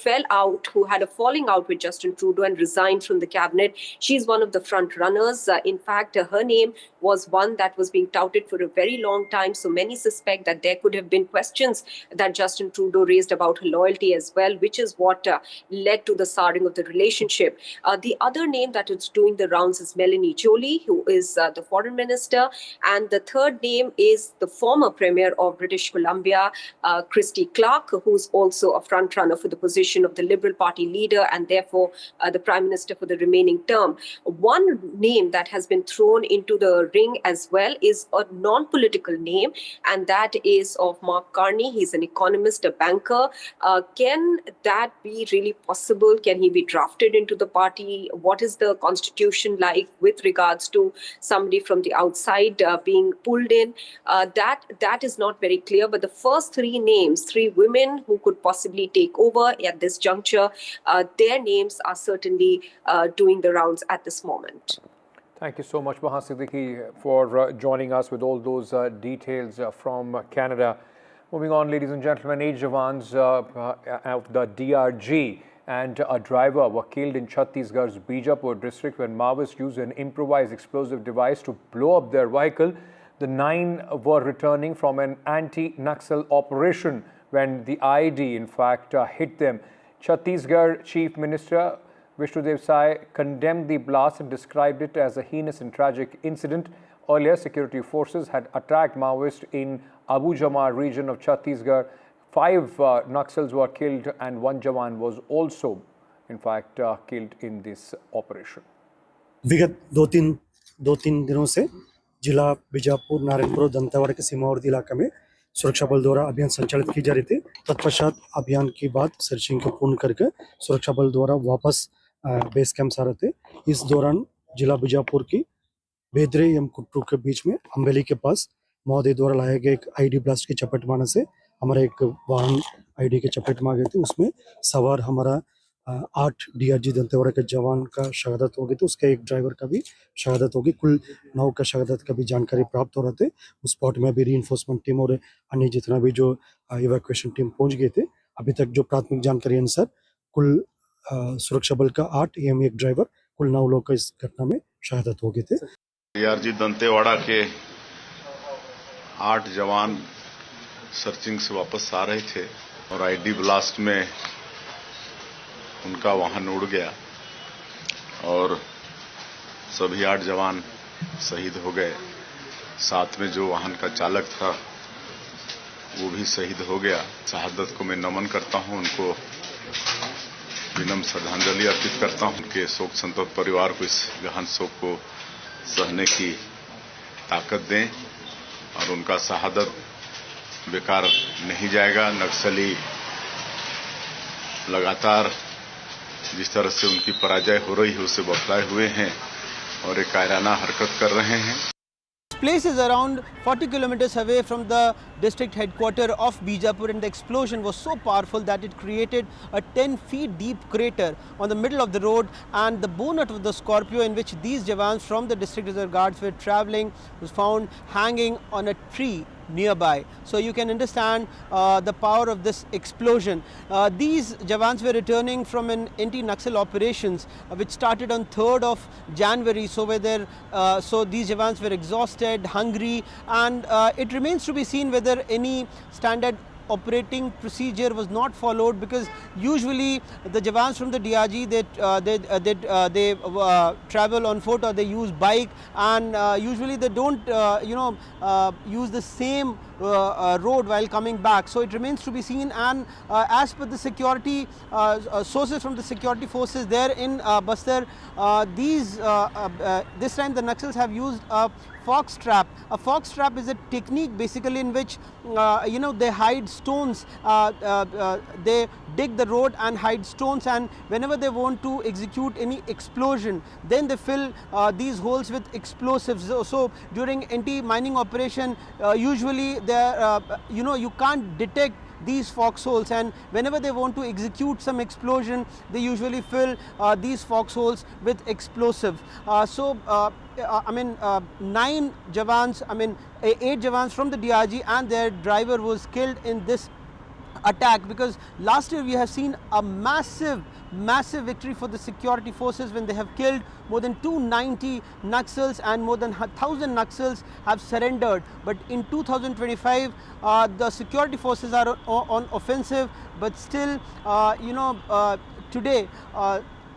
had a falling out with Justin Trudeau and resigned from the cabinet. She's one of the front runners. In fact, her name was one that was being touted for a very long time. So many suspect that there could have been questions that Justin Trudeau raised about her loyalty as well, which is what led to the souring of the relationship. The other name that is doing the rounds is Melanie Joly, who is the foreign minister. And the third name is the former premier of British Columbia, Christy Clark, who's also a front runner for the position of the Liberal Party leader and therefore the prime minister for the remaining term. One name that has been thrown into the ring as well is a non-political name, and that is of Mark Carney. He's an economist, a banker. Can that be really possible? Can he be drafted into the party? What is the constitution like with regards to somebody from the outside being pulled in? That is not very clear. But the first three names, three women who could possibly take over at this juncture, their names are certainly doing the rounds at this moment. Thank you so much, Maha Siddiqui, for joining us with all those details from Canada. Moving on, ladies and gentlemen, 8 Jawans of the DRG and a driver were killed in Chhattisgarh's Bijapur district when Maoists used an improvised explosive device to blow up their vehicle. The 9 were returning from an anti-Naxal operation when the IED, in fact, hit them. Chhattisgarh Chief Minister Vishnudev Sai condemned the blast and described it as a heinous and tragic incident. Earlier, security forces had attacked Maoists in Abu Jamar region of Chhattisgarh. 5 Naxals were killed and 1 Jawan was also, in fact, killed in this operation. विगत दो तीन दिनों से जिला बीजापुर, नारायणपुर, दंतेवाड़ा के सीमावर्ती इलाका में सुरक्षा बल द्वारा अभियान संचालित की जा रही थी। तत्पश्चात अभियान के बाद सर्चिंग को पूर्ण करके सुरक्षा बल द्वारा वापस बेस कैंप आ रहे थे। इस दौरान जिला बीजापुर की बेदरे एवं कुट्टू के बीच में अम्बेली के पास महोदय द्वारा लाया गया एक आईडी ब्लास्ट की चपेट मारने से हमारा एक वाहन आईडी के चपेट में आ गई थी। उसमें सवार हमारा 8 DRG दंतेवाड़ा के जवान का शहादत हो गई थी। उसके एक ड्राइवर का भी शहादत होगी। कुल 9 का शहादत का भी जानकारी प्राप्त हो रहे थे। उस स्पॉट में अभी रीइंफोर्समेंट टीम और अन्य जितना भी जो इवैक्यूएशन टीम पहुंच गए थे। अभी तक जो प्राथमिक जानकारी अनुसार कुल सुरक्षा बल का 8 एवं एक ड्राइवर, कुल 9 लोग का इस घटना में शहादत हो गए थे। डीआरजी दंतेवाड़ा के 8 जवान सर्चिंग से वापस आ रहे थे और आईडी ब्लास्ट में उनका वाहन उड़ गया और सभी 8 जवान शहीद हो गए। साथ में जो वाहन का चालक था वो भी शहीद हो गया। शहादत को मैं नमन करता हूं, उनको विनम्र श्रद्धांजलि अर्पित करता हूं। उनके शोक संतप्त परिवार को इस गहन शोक को सहने की ताकत दें और उनका शहादत बेकार नहीं जाएगा। नक्सली लगातार जिस तरह से उनकी पराजय हो रही है उसे बतलाए हुए हैं और एक कायराना हरकत कर रहे हैं। This place is around 40 kilometers away from the district headquarters of Bijapur, and the explosion was so powerful that it created a 10 feet deep crater on the middle of the road, and the bonnet of the Scorpio in which these jawans from the district reserve guards were travelling was found hanging on a tree nearby. So you can understand the power of this explosion. These jawans were returning from an anti-Naxal operations which started on 3rd of January. So these jawans were exhausted, hungry, and it remains to be seen whether any standard operating procedure was not followed, because usually the jawans from the DRG they travel on foot or they use bike, and usually they don't use the same road while coming back. So it remains to be seen, and as per the security sources from the security forces there in Bastar, this time the Naxals have used a fox trap. A fox trap is a technique basically in which they hide stones. They dig the road and hide stones, and whenever they want to execute any explosion, then they fill these holes with explosives. So during anti-mining operation, usually there you can't detect these foxholes, and whenever they want to execute some explosion, they usually fill these foxholes with explosive. 9 jawans, 8 jawans from the DRG and their driver was killed in this attack, because last year we have seen a massive victory for the security forces when they have killed more than 290 Naxals and more than 1,000 Naxals have surrendered. But in 2025 the security forces are on offensive, but still today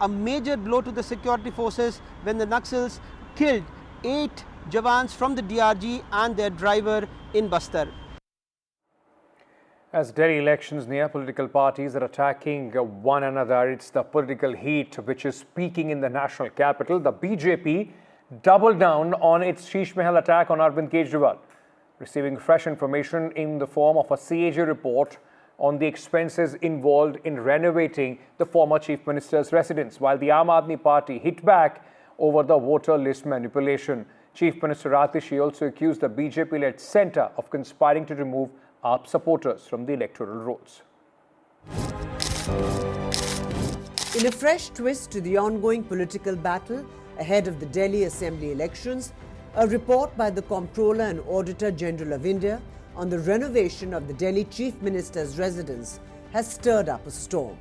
a major blow to the security forces when the Naxals killed 8 jawans from the DRG and their driver in Bastar. As Delhi elections near, political parties are attacking one another. It's the political heat which is peaking in the national capital. The BJP doubled down on its Sheesh Mahal attack on Arvind Kejriwal, receiving fresh information in the form of a CAG report on the expenses involved in renovating the former Chief Minister's residence, while the Aam Aadmi Party hit back over the voter list manipulation. Chief Minister Atishi also accused the BJP-led centre of conspiring to remove AAP supporters from the electoral rolls. In a fresh twist to the ongoing political battle ahead of the Delhi Assembly elections, a report by the Comptroller and Auditor General of India on the renovation of the Delhi Chief Minister's residence has stirred up a storm.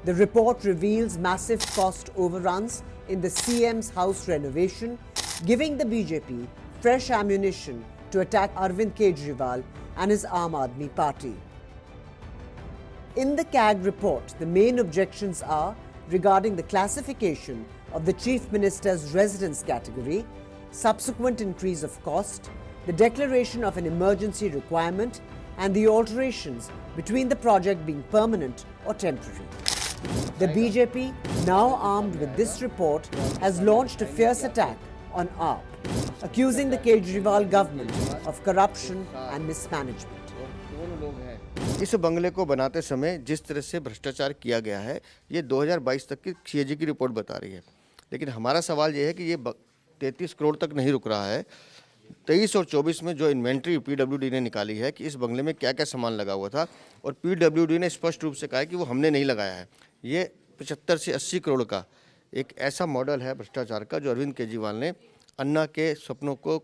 The report reveals massive cost overruns in the CM's house renovation, giving the BJP fresh ammunition to attack Arvind Kejriwal and his Aam Aadmi Party. In the CAG report, the main objections are regarding the classification of the Chief Minister's residence category, subsequent increase of cost, the declaration of an emergency requirement, and the alterations between the project being permanent or temporary. The BJP, now armed with this report, has launched a fierce attack on AAP, accusing the Kejriwal government of corruption and mismanagement. इस बंगले को बनाते समय जिस तरह से भ्रष्टाचार किया गया है, ये 2022 तक की सीएजी की रिपोर्ट बता रही है। लेकिन हमारा सवाल ये है कि ये 33 करोड़ तक नहीं रुक रहा है। 23 और 24 में जो इन्वेंट्री पीडब्ल्यूडी ने निकाली है कि इस बंगले में क्या क्या सामान लगा हुआ था, और पीडब्ल्यूडी ने स्पष्ट रूप से कहा है कि वो हमने नहीं लगाया है। ये 75 से 80 करोड़ का एक ऐसा मॉडल है भ्रष्टाचार का जो अरविंद केजरीवाल ने अन्ना के सपनों को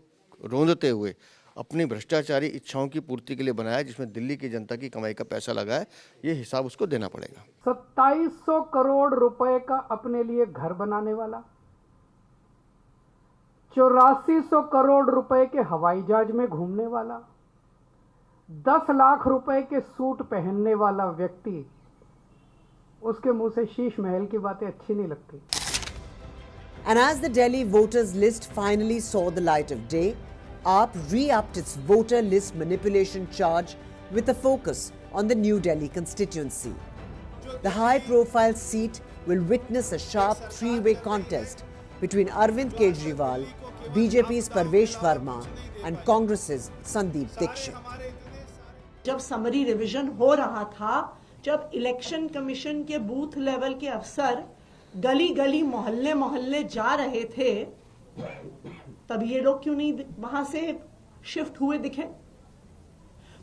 रोंदते हुए अपनी भ्रष्टाचारी इच्छाओं की पूर्ति के लिए बनाया, जिसमें दिल्ली की जनता की कमाई का पैसा लगा है। ये हिसाब उसको देना पड़ेगा। 2700 करोड़ रुपए का अपने लिए घर बनाने वाला, 8400 करोड़ रुपए के हवाई जहाज में घूमने वाला, 10 लाख रुपए के सूट पहनने वाला व्यक्ति, उसके मुंह से शीश महल की बातें अच्छी नहीं लगती। And as the Delhi voters list finally saw the light of day, AAP re-upped its voter list manipulation charge with a focus on the New Delhi constituency. The high-profile seat will witness a sharp three-way contest between Arvind Kejriwal, BJP's Parvesh Verma and Congress's Sandeep Dixit. जब summary revision हो रहा था, जब election commission के booth level के अफसर गली गली मोहल्ले मोहल्ले जा रहे थे, तब ये लोग क्यों नहीं वहां से शिफ्ट हुए दिखे?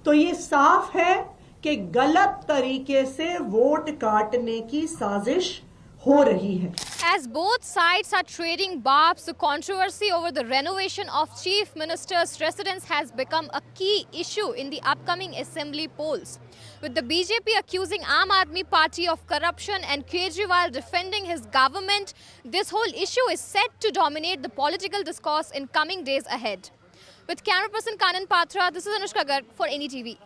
तो ये साफ है कि गलत तरीके से वोट काटने की साजिश हो रही है। As both sides are trading barbs, the controversy over the renovation of Chief Minister's residence has become a key issue in the upcoming assembly polls. With the BJP accusing Aam Aadmi Party of corruption and Kejriwal defending his government, this whole issue is set to dominate the political discourse in coming days ahead. With camera person Kanan Patra, this is Anushka Garg for NDTV.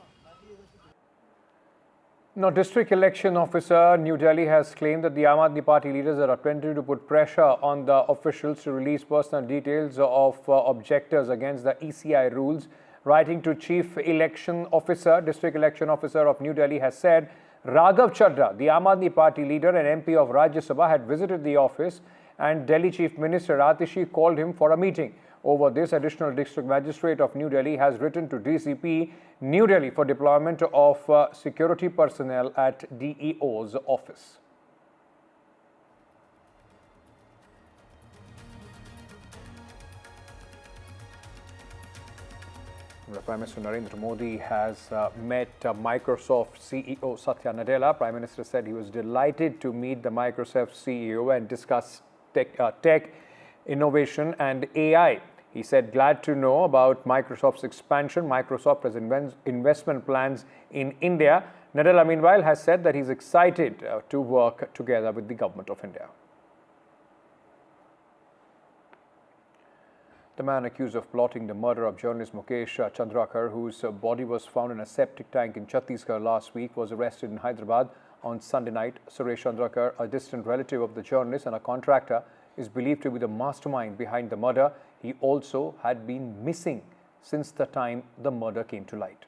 Now, District Election Officer New Delhi has claimed that the Aam Aadmi Party leaders are attempting to put pressure on the officials to release personal details of objectors against the ECI rules. Writing to Chief Election Officer, District Election Officer of New Delhi has said Raghav Chadha, the Aam Aadmi Party leader and MP of Rajya Sabha, had visited the office and Delhi Chief Minister Atishi called him for a meeting. Over this, Additional District Magistrate of New Delhi has written to DCP New Delhi for deployment of security personnel at DEO's office. Prime Minister Narendra Modi has met Microsoft CEO Satya Nadella. Prime Minister said he was delighted to meet the Microsoft CEO and discuss tech, innovation and AI. He said, glad to know about Microsoft's expansion. Microsoft has investment plans in India. Nadella, meanwhile, has said that he's excited to work together with the government of India. The man accused of plotting the murder of journalist Mukesh Chandrakar, whose body was found in a septic tank in Chhattisgarh last week, was arrested in Hyderabad on Sunday night. Suresh Chandrakar, a distant relative of the journalist and a contractor, is believed to be the mastermind behind the murder. He also had been missing since the time the murder came to light.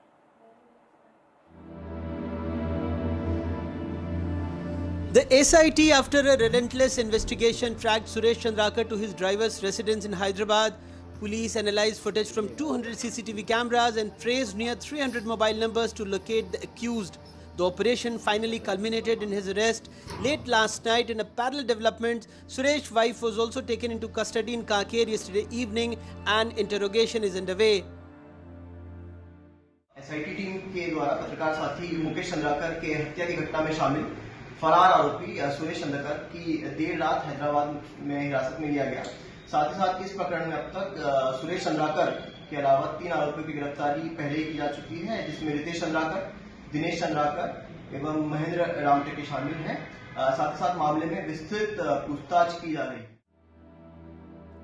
The SIT, after a relentless investigation, tracked Suresh Chandrakar to his driver's residence in Hyderabad. Police analyzed footage from 200 CCTV cameras and traced near 300 mobile numbers to locate the accused. The operation finally culminated in his arrest late last night. In a parallel development, Suresh's wife was also taken into custody in Kanker yesterday evening and interrogation is underway. SIT team के द्वारा पत्रकार साथी मुकेश चंद्राकर के हत्या की घटना में शामिल फरार आरोपी सुरेश चंद्राकर की देर रात हैदराबाद में हिरासत में लिया गया। साथ ही साथ इस प्रकरण में अब तक सुरेश चंद्राकर के अलावा 3 आरोपियों की गिरफ्तारी पहले ही की जा चुकी है, जिसमें रितेश चंद्राकर, दिनेश चंद्राकर एवं महेंद्र रामटेके शामिल हैं। साथ ही साथ मामले में विस्तृत पूछताछ की जा रही है।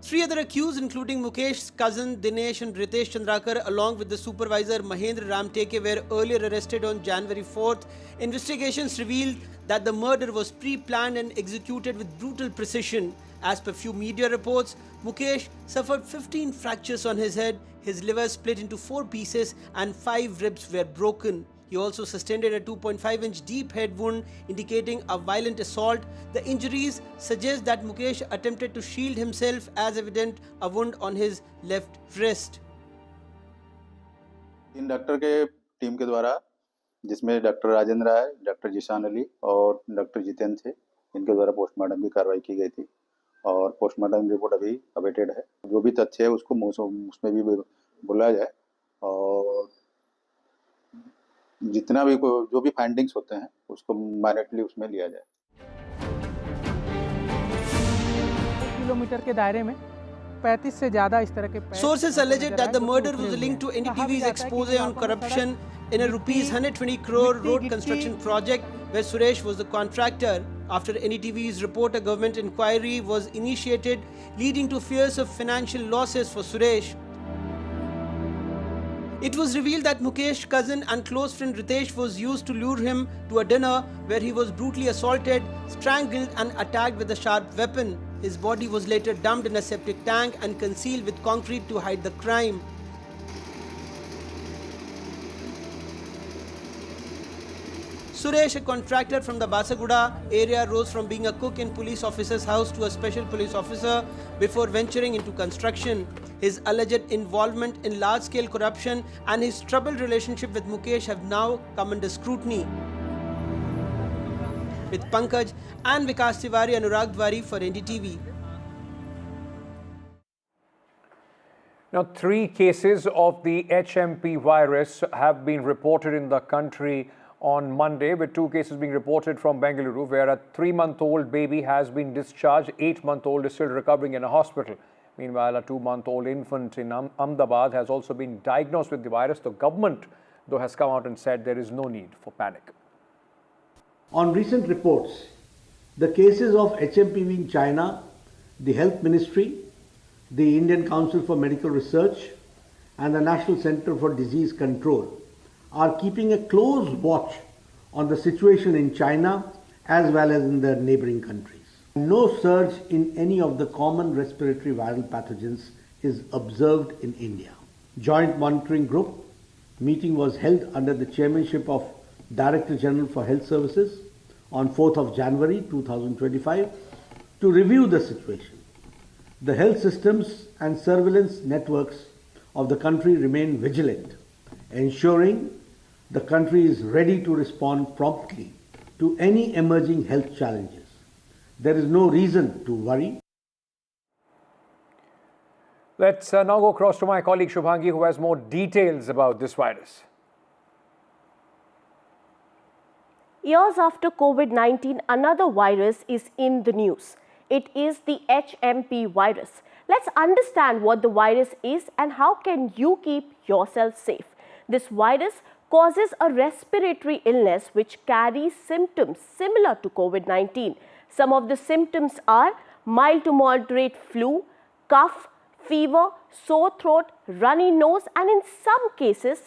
3 other accused, including Mukesh's cousin Dinesh and Ritesh Chandrakar, along with the supervisor Mahendra Ramteke, were earlier arrested on January 4th. Investigations revealed that the murder was pre-planned and executed with brutal precision. As per few media reports, Mukesh suffered 15 fractures on his head, his liver split into 4 pieces and 5 ribs were broken. He also sustained a 2.5-inch deep head wound, indicating a violent assault. The injuries suggest that Mukesh attempted to shield himself, as evident a wound on his left wrist. In doctor के team के द्वारा, जिसमें doctor Rajendra राय, doctor Zeeshan Ali और doctor Jitendra थे, इनके द्वारा postmortem की कार्रवाई की गई थी और पोस्टमार्टम रिपोर्ट अभी अवेटेड है। जो भी तथ्य है उसको उसमें भी बुलाया जाए और जितना भी जो भी फाइंडिंग्स होते हैं उसको माइनरली उसमें लिया जाए। किलोमीटर के दायरे में 35 से ज्यादा इस तरह के Sources alleged that the murder was linked to NDTV's expose on corruption in a rupees 120 crore road construction project. where Suresh was the contractor. After NDTV's report, a government inquiry was initiated, leading to fears of financial losses for Suresh. It was revealed that Mukesh's cousin and close friend Ritesh was used to lure him to a dinner where he was brutally assaulted, strangled and attacked with a sharp weapon. His body was later dumped in a septic tank and concealed with concrete to hide the crime. Suresh, a contractor from the Basaguda area, rose from being a cook in police officer's house to a special police officer before venturing into construction. His alleged involvement in large-scale corruption and his troubled relationship with Mukesh have now come under scrutiny. With Pankaj and Vikas Tiwari, Anurag Dwari for NDTV. Now, 3 cases of the HMP virus have been reported in the country on Monday, with 2 cases being reported from Bengaluru, where a 3-month-old baby has been discharged. 8-month-old is still recovering in a hospital. Meanwhile, a 2-month-old infant in Ahmedabad has also been diagnosed with the virus. The government, though, has come out and said there is no need for panic. On recent reports, the cases of HMPV in China, the Health Ministry, the Indian Council for Medical Research and the National Center for Disease Control are keeping a close watch on the situation in China as well as in the neighboring countries. No surge in any of the common respiratory viral pathogens is observed in India. Joint Monitoring Group meeting was held under the chairmanship of Director General for Health Services on 4th of January 2025 to review the situation. The health systems and surveillance networks of the country remain vigilant, ensuring the country is ready to respond promptly to any emerging health challenges. There is no reason to worry. Let's now go across to my colleague Shubhangi, who has more details about this virus. Years after COVID-19, another virus is in the news. It is the HMP virus. Let's understand what the virus is and how can you keep yourself safe. This virus causes a respiratory illness which carries symptoms similar to COVID-19. Some of the symptoms are mild to moderate flu, cough, fever, sore throat, runny nose, and in some cases,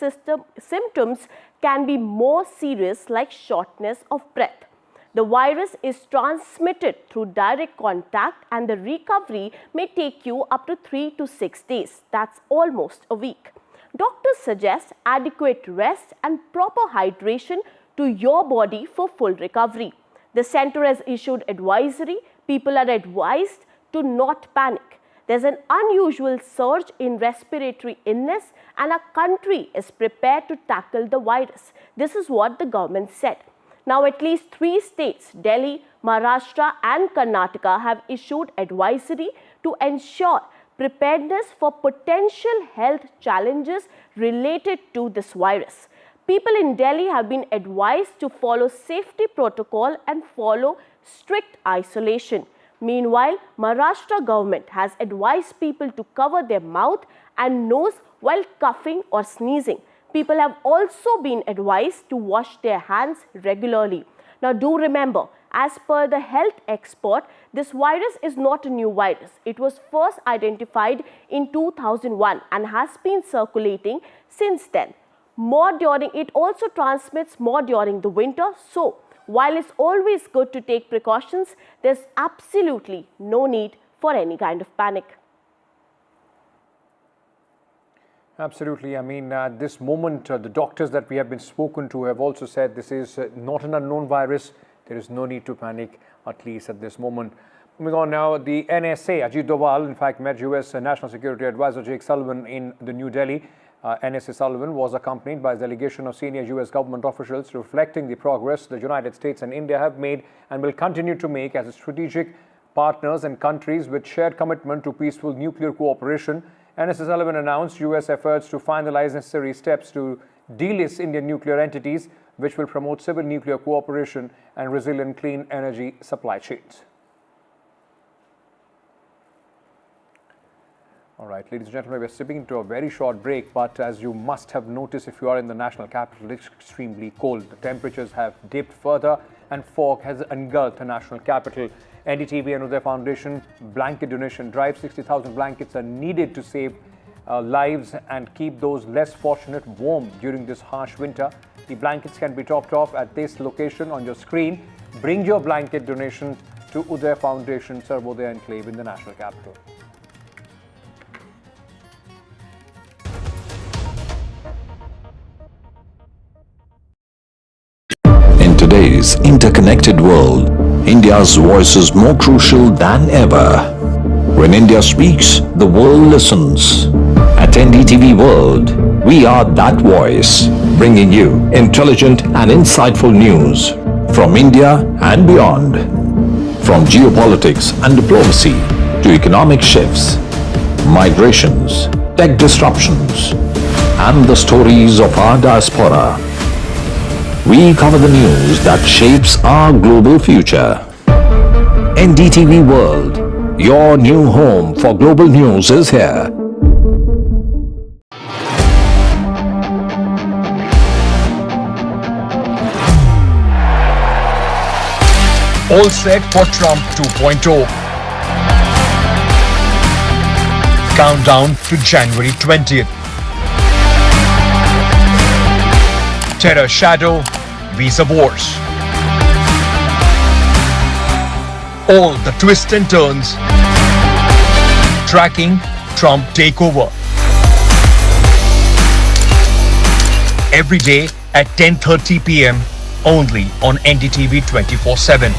symptoms can be more serious like shortness of breath. The virus is transmitted through direct contact and the recovery may take you up to 3 to 6 days. That's almost a week. Doctors suggest adequate rest and proper hydration to your body for full recovery. The center has issued advisory. People are advised to not panic. There's an unusual surge in respiratory illness and our country is prepared to tackle the virus. This is what the government said. Now, at least 3 states, Delhi, Maharashtra and Karnataka, have issued advisory to ensure preparedness for potential health challenges related to this virus. People in Delhi have been advised to follow safety protocol and follow strict isolation. Meanwhile, Maharashtra government has advised people to cover their mouth and nose while coughing or sneezing. People have also been advised to wash their hands regularly. Now, do remember, as per the health expert, this virus is not a new virus. It was first identified in 2001 and has been circulating since then. It also transmits more during the winter. So, while it's always good to take precautions, there's absolutely no need for any kind of panic. Absolutely. I mean, at this moment, the doctors that we have been spoken to have also said this is not an unknown virus. There is no need to panic, at least at this moment. Moving on now, the NSA, Ajit Doval, in fact, met US National Security Advisor Jake Sullivan in the New Delhi. NSA Sullivan was accompanied by a delegation of senior US government officials reflecting the progress the United States and India have made and will continue to make as strategic partners and countries with shared commitment to peaceful nuclear cooperation. NSA Sullivan announced US efforts to finalize necessary steps to delist Indian nuclear entities, which will promote civil nuclear cooperation and resilient clean energy supply chains. All right, ladies and gentlemen, we're stepping into a very short break, but as you must have noticed if you are in the national capital, it's extremely cold. The temperatures have dipped further and fog has engulfed the national capital. NDTV and Uday Foundation blanket donation drive. 60,000 blankets are needed to save lives and keep those less fortunate warm during this harsh winter. The blankets can be dropped off at this location on your screen. Bring your blanket donation to Uday Foundation, Sarvodaya Enclave in the national capital. In today's interconnected world, India's voice is more crucial than ever. When India speaks, the world listens. At NDTV World, we are that voice, bringing you intelligent and insightful news from India and beyond. From geopolitics and diplomacy to economic shifts, migrations, tech disruptions, and the stories of our diaspora. We cover the news that shapes our global future. NDTV World, your new home for global news is here. All set for Trump 2.0. Countdown to January 20th. Terror shadow, visa wars. All the twists and turns. Tracking Trump takeover. Every day at 10:30 p.m. only on NDTV 24/7.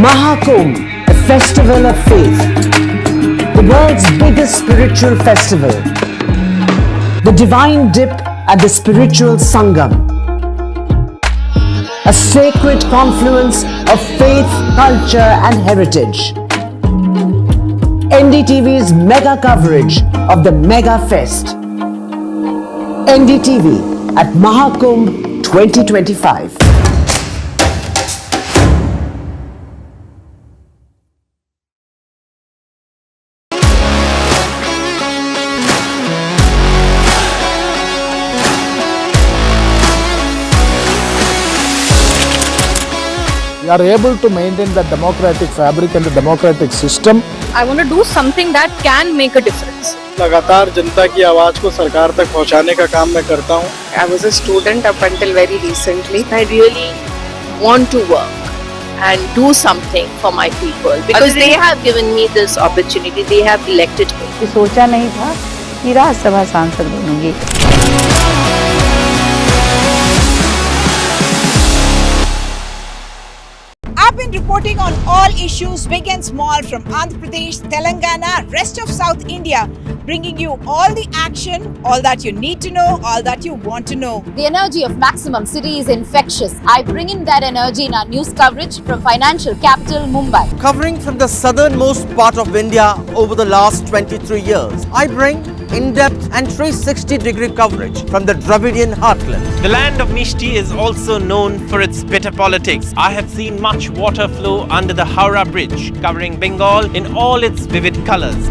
Mahakumbh, a festival of faith, the world's biggest spiritual festival, the divine dip at the spiritual Sangam, a sacred confluence of faith, culture and heritage. NDTV's mega coverage of the Mega Fest. NDTV at Mahakumbh 2025. We are able to maintain the democratic fabric and the democratic system. I want to do something that can make a difference. लगातार जनता की आवाज को सरकार तक पहुंचाने का काम मैं करता हूं. I was a student up until very recently. I really want to work and do something for my people because they have given me this opportunity. They have elected me. सोचा नहीं था कि राज्यसभा सांसद बनूंगी. I've been reporting on all issues, big and small, from Andhra Pradesh, Telangana, rest of South India, bringing you all the action, all that you need to know, all that you want to know. The energy of Maximum City is infectious. I bring in that energy in our news coverage from financial capital Mumbai. Covering from the southernmost part of India over the last 23 years, I bring in-depth and 360-degree coverage from the Dravidian heartland. The land of Mishti is also known for its bitter politics. I have seen much water flow under the Howrah Bridge, covering Bengal in all its vivid colors.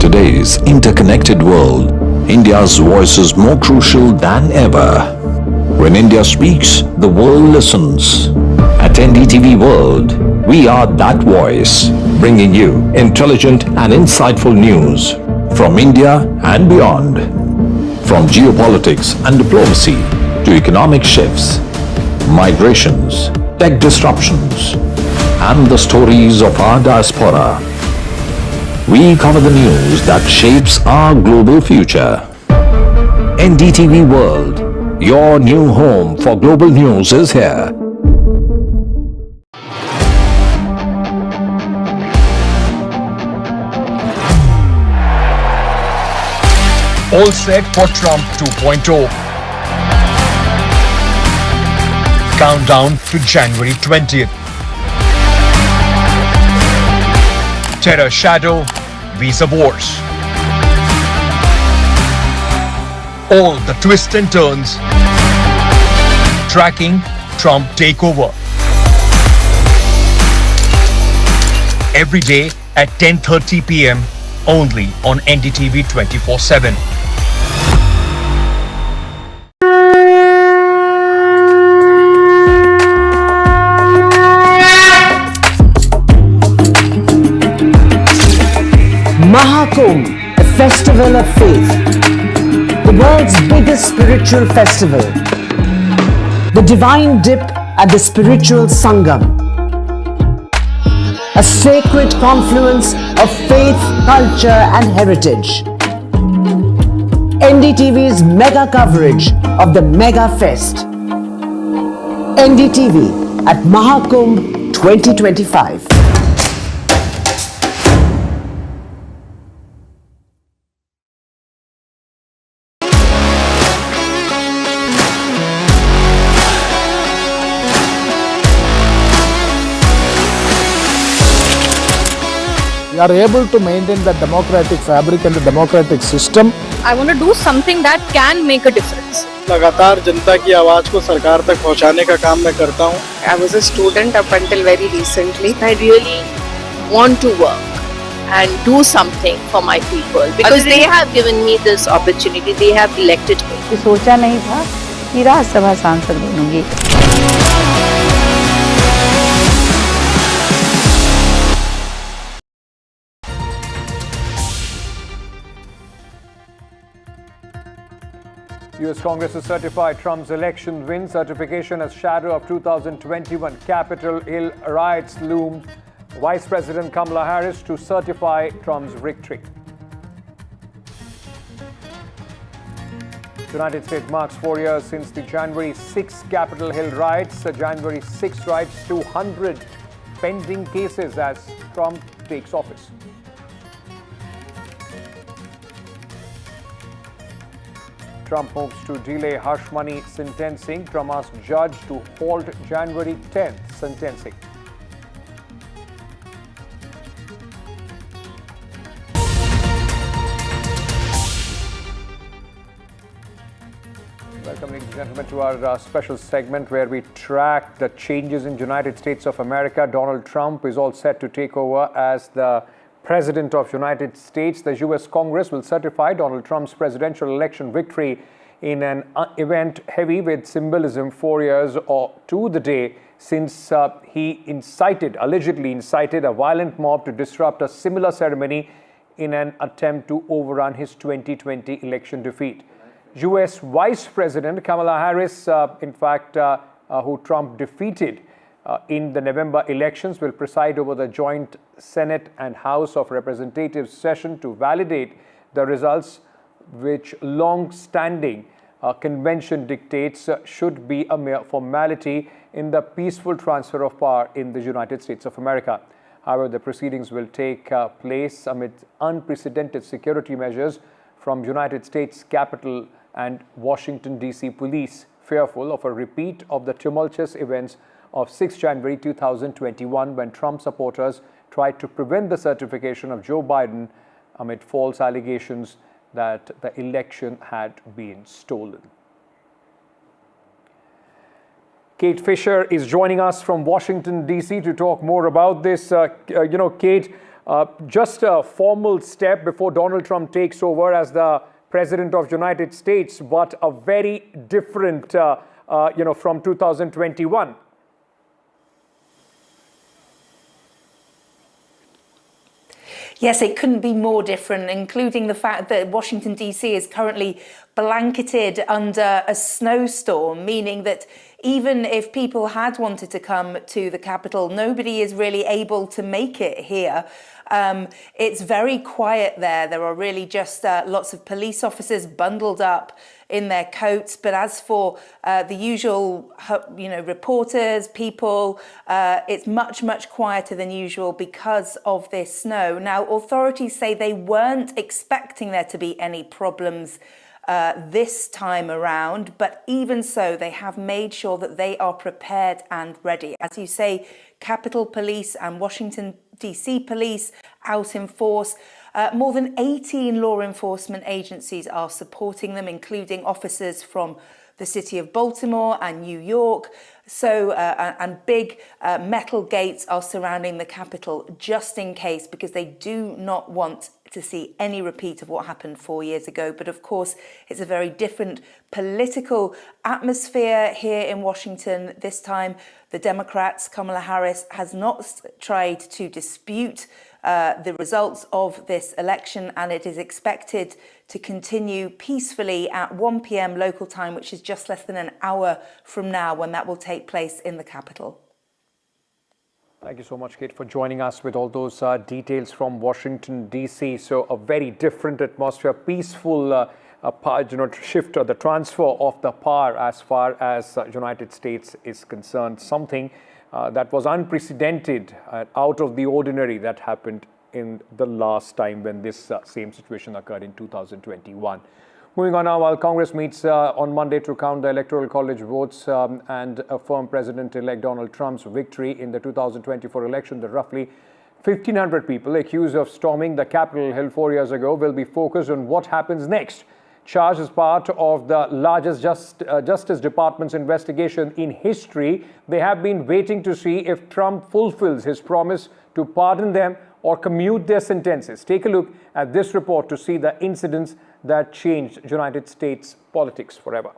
today's interconnected world, India's voice is more crucial than ever. When India speaks, the world listens. At NDTV World, we are that voice, bringing you intelligent and insightful news from India and beyond. From geopolitics and diplomacy to economic shifts, migrations, tech disruptions, and the stories of our diaspora. We cover the news that shapes our global future. NDTV World, your new home for global news, is here. All set for Trump 2.0. Countdown to January 20th. Terror shadow, visa wars. All the twists and turns. Tracking Trump takeover. Every day at 10:30 p.m. only on NDTV 24/7. Mahakumbh, a festival of faith, the world's biggest spiritual festival, the divine dip at the spiritual Sangam, a sacred confluence of faith, culture and heritage. NDTV's mega coverage of the Mega Fest. NDTV at Mahakumbh 2025. Are able to maintain the democratic fabric and the democratic system. I want to do something that can make a difference. लगातार जनता की आवाज को सरकार तक पहुंचाने का काम मैं करता हूं. I was a student up until very recently. I really want to work and do something for my people because they have given me this opportunity. They have elected me. सोचा नहीं था कि राज्यसभा सांसद बनूंगी. US Congress has certified Trump's election win. Certification as shadow of 2021 Capitol Hill riots loomed. Vice President Kamala Harris to certify Trump's victory. The United States marks 4 years since the January 6 Capitol Hill riots. The January 6 riots, 200 pending cases as Trump takes office. Trump hopes to delay hush money sentencing. Trump asked judge to halt January 10th sentencing. Welcome, ladies and gentlemen, to our special segment where we track the changes in the United States of America. Donald Trump is all set to take over as the President of the United States. The US Congress will certify Donald Trump's presidential election victory in an event heavy with symbolism 4 years or to the day since he allegedly incited a violent mob to disrupt a similar ceremony in an attempt to overrun his 2020 election defeat. US Vice President Kamala Harris, who Trump defeated in the November elections, will preside over the joint Senate and House of Representatives session to validate the results, which long-standing convention dictates should be a mere formality in the peaceful transfer of power in the United States of America. However, the proceedings will take place amid unprecedented security measures from United States Capitol and Washington, D.C. police, fearful of a repeat of the tumultuous events of 6 January 2021 when Trump supporters tried to prevent the certification of Joe Biden amid false allegations that the election had been stolen. Kate Fisher is joining us from Washington, D.C. to talk more about this. Kate, just a formal step before Donald Trump takes over as the President of the United States, but a very different, from 2021. Yes, it couldn't be more different, including the fact that Washington, D.C. is currently blanketed under a snowstorm, meaning that even if people had wanted to come to the capital, nobody is really able to make it here. It's very quiet there. There are really just lots of police officers bundled up in their coats. But as for the usual, reporters, people, it's much, much quieter than usual because of this snow. Now, authorities say they weren't expecting there to be any problems this time around, but even so, they have made sure that they are prepared and ready. As you say, Capitol Police and Washington, D.C. Police out in force. More than 18 law enforcement agencies are supporting them, including officers from the city of Baltimore and New York. So, and big metal gates are surrounding the Capitol just in case, because they do not want to see any repeat of what happened 4 years ago. But of course, it's a very different political atmosphere here in Washington. This time, the Democrats, Kamala Harris, has not tried to dispute the results of this election, and it is expected to continue peacefully at 1 p.m. local time, which is just less than an hour from now, when that will take place in the Capitol. Thank you so much, Kate, for joining us with all those details from Washington, D.C. So a very different atmosphere, peaceful shift or the transfer of the power as far as United States is concerned. Something that was unprecedented, out of the ordinary, that happened in the last time when this same situation occurred in 2021. Moving on now, while Congress meets on Monday to count the Electoral College votes and affirm President-elect Donald Trump's victory in the 2024 election, the roughly 1,500 people accused of storming the Capitol Hill 4 years ago will be focused on what happens next. Charged as part of the largest Justice Department's investigation in history, they have been waiting to see if Trump fulfills his promise to pardon them or commute their sentences. Take a look at this report to see the incidents that changed United States politics forever.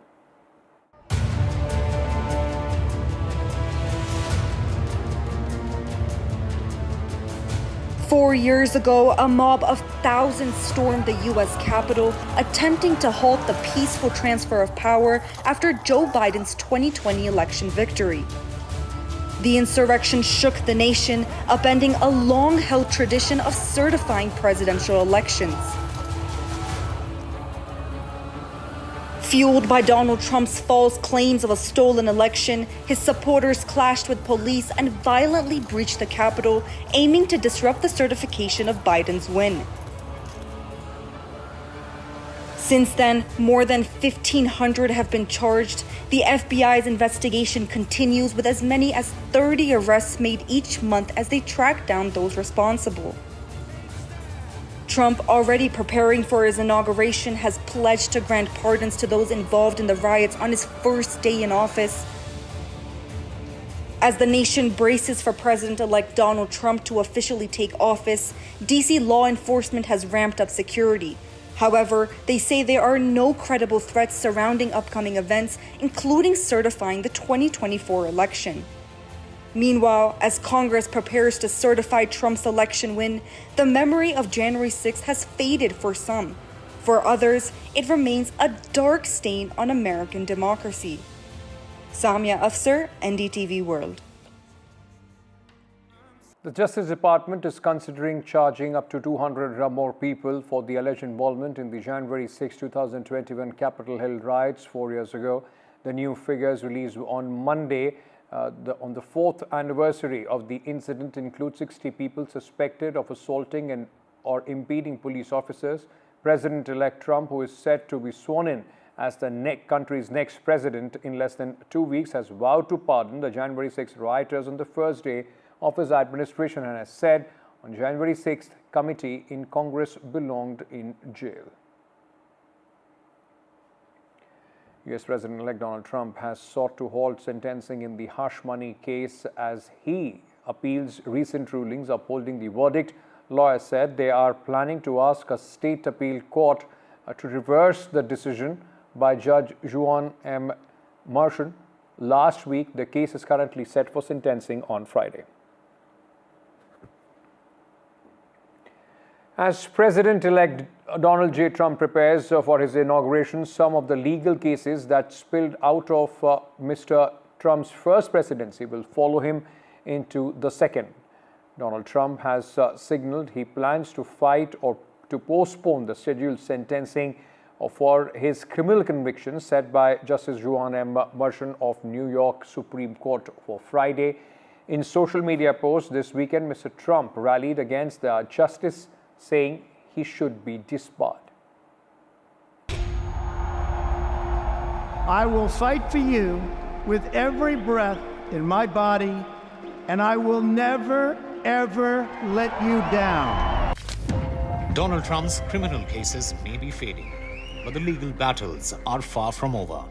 Four years ago, a mob of thousands stormed the U.S. Capitol, attempting to halt the peaceful transfer of power after Joe Biden's 2020 election victory. The insurrection shook the nation, upending a long-held tradition of certifying presidential elections. Fueled by Donald Trump's false claims of a stolen election, his supporters clashed with police and violently breached the Capitol, aiming to disrupt the certification of Biden's win. Since then, more than 1,500 have been charged. The FBI's investigation continues, with as many as 30 arrests made each month as they track down those responsible. Trump, already preparing for his inauguration, has pledged to grant pardons to those involved in the riots on his first day in office. As the nation braces for President-elect Donald Trump to officially take office, D.C. law enforcement has ramped up security. However, they say there are no credible threats surrounding upcoming events, including certifying the 2024 election. Meanwhile, as Congress prepares to certify Trump's election win, the memory of January 6th has faded for some. For others, it remains a dark stain on American democracy. Samia Afsar, NDTV World. The Justice Department is considering charging up to 200 more people for the alleged involvement in the January 6, 2021 Capitol Hill riots 4 years ago. The new figures released on Monday on the 4th anniversary of the incident include 60 people suspected of assaulting or impeding police officers. President-elect Trump, who is set to be sworn in as the country's next president in less than 2 weeks, has vowed to pardon the January 6 rioters on the first day of his administration, and has said on January 6th, committee in Congress belonged in jail. U.S. President-elect Donald Trump has sought to halt sentencing in the hush money case as he appeals recent rulings upholding the verdict. Lawyers said they are planning to ask a state appeal court to reverse the decision by Judge Juan M. Merchan. Last week, the case is currently set for sentencing on Friday. As President-elect Donald J. Trump prepares for his inauguration, some of the legal cases that spilled out of Mr. Trump's first presidency will follow him into the second. Donald Trump has signaled he plans to fight or to postpone the scheduled sentencing for his criminal convictions set by Justice Juan M. Merchan of New York Supreme Court for Friday. In social media posts this weekend, Mr. Trump rallied against the justice, saying he should be disbarred. I will fight for you with every breath in my body, and I will never, ever let you down. Donald Trump's criminal cases may be fading, but the legal battles are far from over.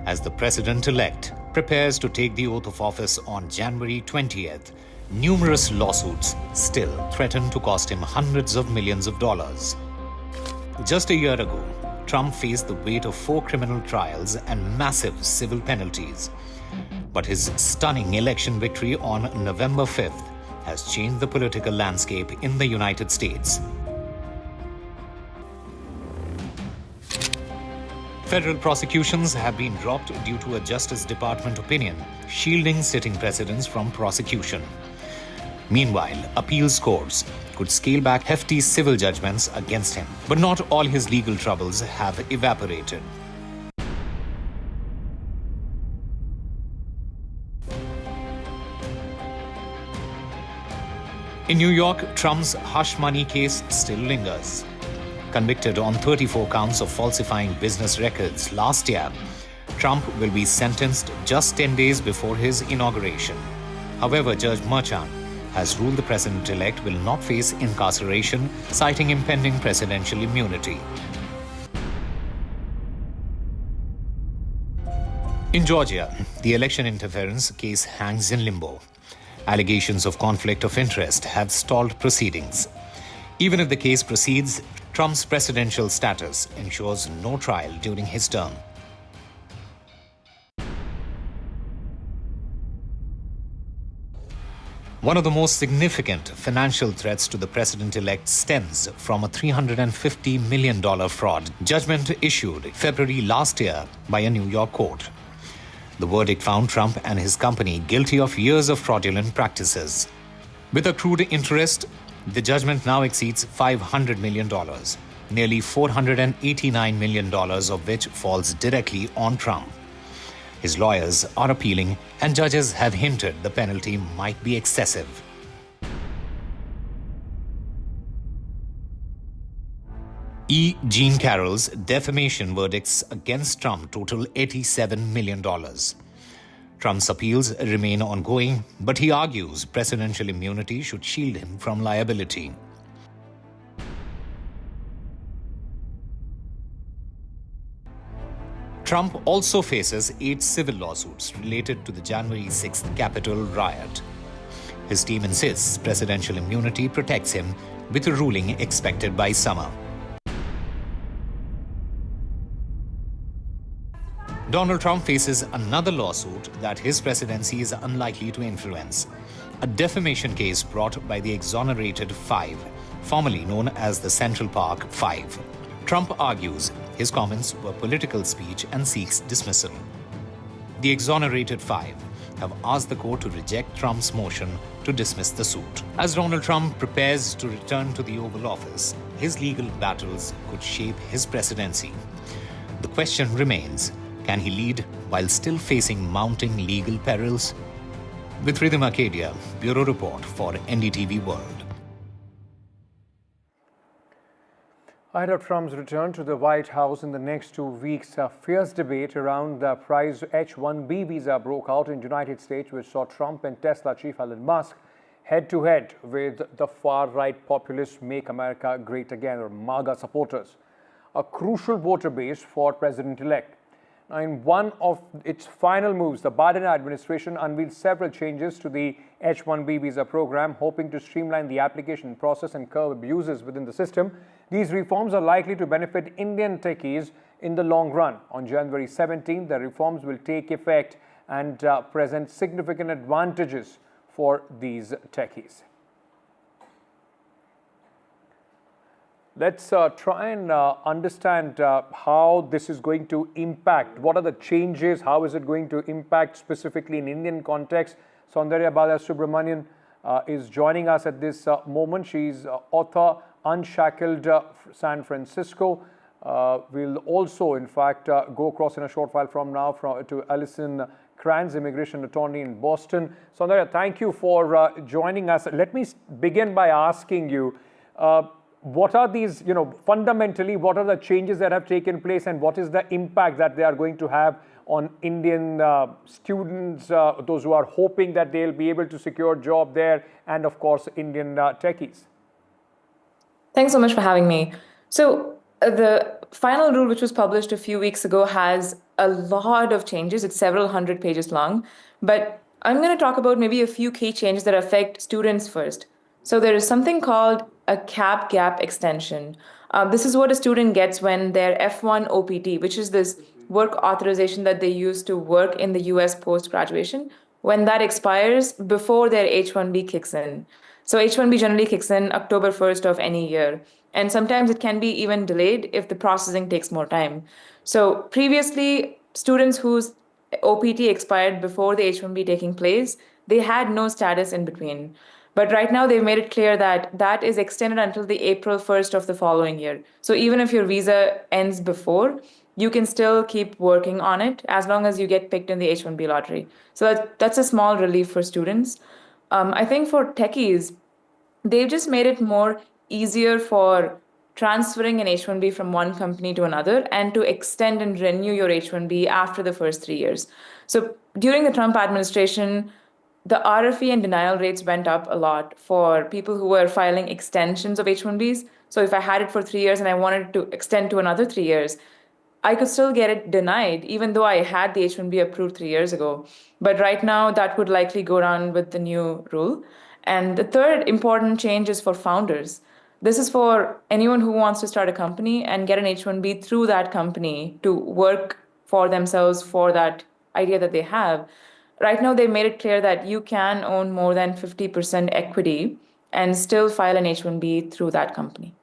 As the president-elect prepares to take the oath of office on January 20th, numerous lawsuits still threaten to cost him hundreds of millions of dollars. Just a year ago, Trump faced the weight of 4 criminal trials and massive civil penalties. But his stunning election victory on November 5th has changed the political landscape in the United States. Federal prosecutions have been dropped due to a Justice Department opinion shielding sitting presidents from prosecution. Meanwhile, appeals courts could scale back hefty civil judgments against him. But not all his legal troubles have evaporated. In New York, Trump's hush money case still lingers. Convicted on 34 counts of falsifying business records last year, Trump will be sentenced just 10 days before his inauguration. However, Judge Merchan has ruled the president-elect will not face incarceration, citing impending presidential immunity. In Georgia, the election interference case hangs in limbo. Allegations of conflict of interest have stalled proceedings. Even if the case proceeds, Trump's presidential status ensures no trial during his term. One of the most significant financial threats to the president-elect stems from a $350 million fraud judgment issued February last year by a New York court. The verdict found Trump and his company guilty of years of fraudulent practices. With accrued interest, the judgment now exceeds $500 million, nearly $489 million of which falls directly on Trump. His lawyers are appealing, and judges have hinted the penalty might be excessive. E. Jean Carroll's defamation verdicts against Trump total $87 million. Trump's appeals remain ongoing, but he argues presidential immunity should shield him from liability. Trump also faces 8 civil lawsuits related to the January 6th Capitol riot. His team insists presidential immunity protects him, with a ruling expected by summer. Donald Trump faces another lawsuit that his presidency is unlikely to influence, a defamation case brought by the exonerated Five, formerly known as the Central Park Five. Trump argues his comments were political speech and seeks dismissal. The exonerated Five have asked the court to reject Trump's motion to dismiss the suit. As Donald Trump prepares to return to the Oval Office, his legal battles could shape his presidency. The question remains, can he lead while still facing mounting legal perils? With Rhythm Arcadia, Bureau Report for NDTV World. Ahead of Trump's return to the White House in the next 2 weeks, a fierce debate around the prized H-1B visa broke out in the United States, which saw Trump and Tesla chief Elon Musk head-to-head with the far-right populist Make America Great Again, or MAGA supporters, a crucial voter base for President-elect. Now, in one of its final moves, the Biden administration unveiled several changes to the H-1B visa program, hoping to streamline the application process and curb abuses within the system. These reforms are likely to benefit Indian techies in the long run. On January 17, the reforms will take effect and present significant advantages for these techies. Let's try and understand how this is going to impact. What are the changes? How is it going to impact specifically in Indian context? Soundarya Balasubramanian is joining us at this moment. She's author, Unshackled San Francisco. We'll also, in fact, go across in a short while from now to Alison Kranz, immigration attorney in Boston. Soundarya, thank you for joining us. Let me begin by asking you, what are these, fundamentally, what are the changes that have taken place and what is the impact that they are going to have on Indian students, those who are hoping that they'll be able to secure a job there, and of course, Indian techies? Thanks so much for having me. So the final rule, which was published a few weeks ago, has a lot of changes. It's several hundred pages long, but I'm going to talk about maybe a few key changes that affect students first. So there is something called a cap gap extension. This is what a student gets when their F1 OPT, which is this work authorization that they use to work in the US post-graduation, when that expires before their H1B kicks in. So H1B generally kicks in October 1st of any year. And sometimes it can be even delayed if the processing takes more time. So previously, students whose OPT expired before the H1B taking place, they had no status in between. But right now, they've made it clear that that is extended until the April 1st of the following year. So even if your visa ends before, you can still keep working on it as long as you get picked in the H1B lottery. So that's a small relief for students. I think for techies, they've just made it more easier for transferring an H1B from one company to another and to extend and renew your H1B after the first 3 years. So during the Trump administration, the RFE and denial rates went up a lot for people who were filing extensions of H1Bs. So if I had it for 3 years and I wanted to extend to another 3 years, I could still get it denied, even though I had the H1B approved 3 years ago. But right now, that would likely go down with the new rule. And the third important change is for founders. This is for anyone who wants to start a company and get an H1B through that company to work for themselves for that idea that they have. Right now, they made it clear that you can own more than 50% equity and still file an H1B through that company.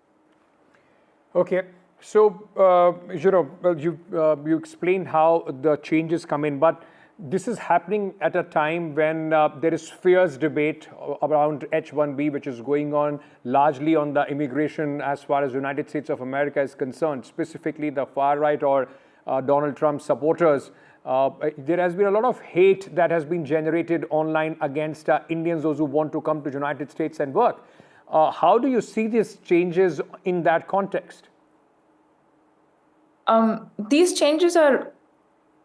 Okay. So, you explained how the changes come in, but this is happening at a time when there is fierce debate around H1B, which is going on largely on the immigration as far as United States of America is concerned, specifically the far right or Donald Trump supporters. There has been a lot of hate that has been generated online against Indians, those who want to come to the United States and work. How do you see these changes in that context? These changes are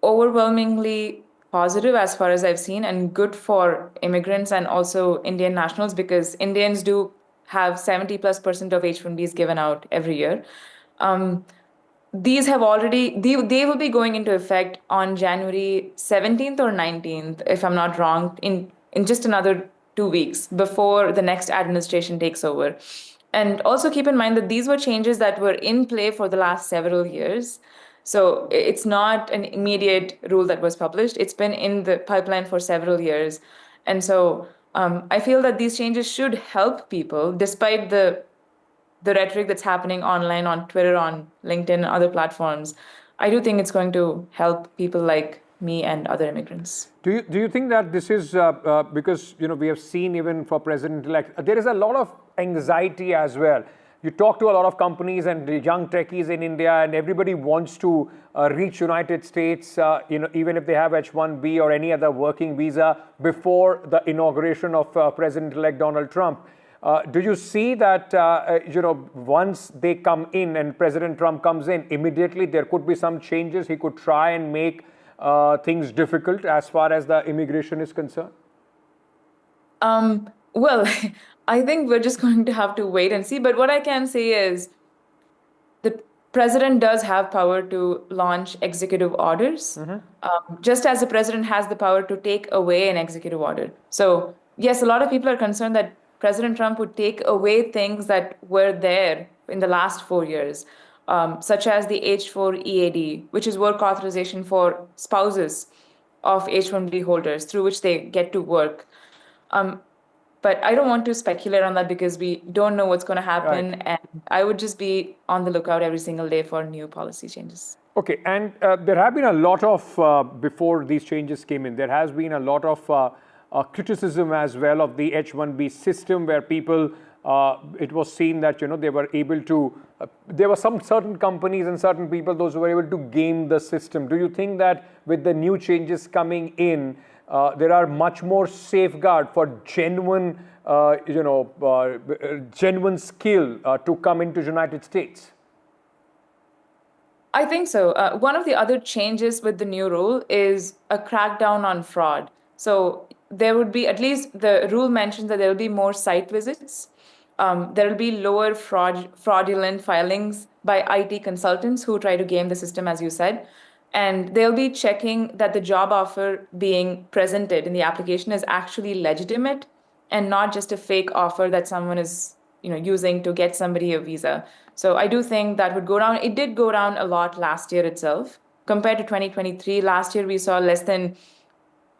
overwhelmingly positive as far as I've seen and good for immigrants and also Indian nationals because Indians do have 70+% of H1Bs given out every year. These have already, they will be going into effect on January 17th or 19th, if I'm not wrong, in just another 2 weeks before the next administration takes over. And also keep in mind that these were changes that were in play for the last several years. So it's not an immediate rule that was published. It's been in the pipeline for several years. And so I feel that these changes should help people despite the rhetoric that's happening online, on Twitter, on LinkedIn, and other platforms. I do think it's going to help people like me and other immigrants. Do you think that this is because we have seen even for President-elect, there is a lot of anxiety as well. You talk to a lot of companies and the young techies in India, and everybody wants to reach United States, even if they have H1B or any other working visa before the inauguration of President-elect Donald Trump. Do you see that, once they come in and President Trump comes in, immediately there could be some changes? He could try and make things difficult as far as the immigration is concerned? Well, I think we're just going to have to wait and see. But what I can say is the president does have power to launch executive orders, just as the president has the power to take away an executive order. So, yes, a lot of people are concerned that President Trump would take away things that were there in the last 4 years, such as the H4 EAD, which is work authorization for spouses of H1B holders, through which they get to work. But I don't want to speculate on that because we don't know what's going to happen. Right. And I would just be on the lookout every single day for new policy changes. Okay, and there have been a lot of, before these changes came in, there has been a lot of criticism as well of the H-1B system where people, it was seen that, they were able to, there were some certain companies and certain people, those who were able to game the system. Do you think that with the new changes coming in, there are much more safeguard for genuine, genuine skill to come into United States? I think so. One of the other changes with the new rule is a crackdown on fraud. So there would be, at least the rule mentions that there will be more site visits. There will be lower fraudulent filings by IT consultants who try to game the system, as you said. And they'll be checking that the job offer being presented in the application is actually legitimate and not just a fake offer that someone is using to get somebody a visa. So I do think that would go down. It did go down a lot last year itself. Compared to 2023, last year we saw less than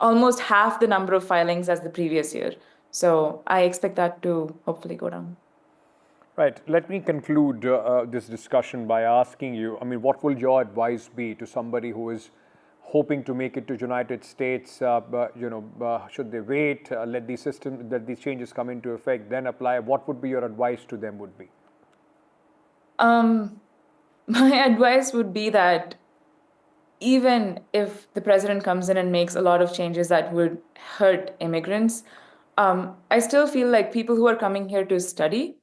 almost half the number of filings as the previous year. So I expect that to hopefully go down. Right. Let me conclude this discussion by asking you, what will your advice be to somebody who is hoping to make it to United States? Should they wait, let these changes come into effect, then apply? What would be your advice to them would be? My advice would be that even if the president comes in and makes a lot of changes that would hurt immigrants, I still feel like people who are coming here to study,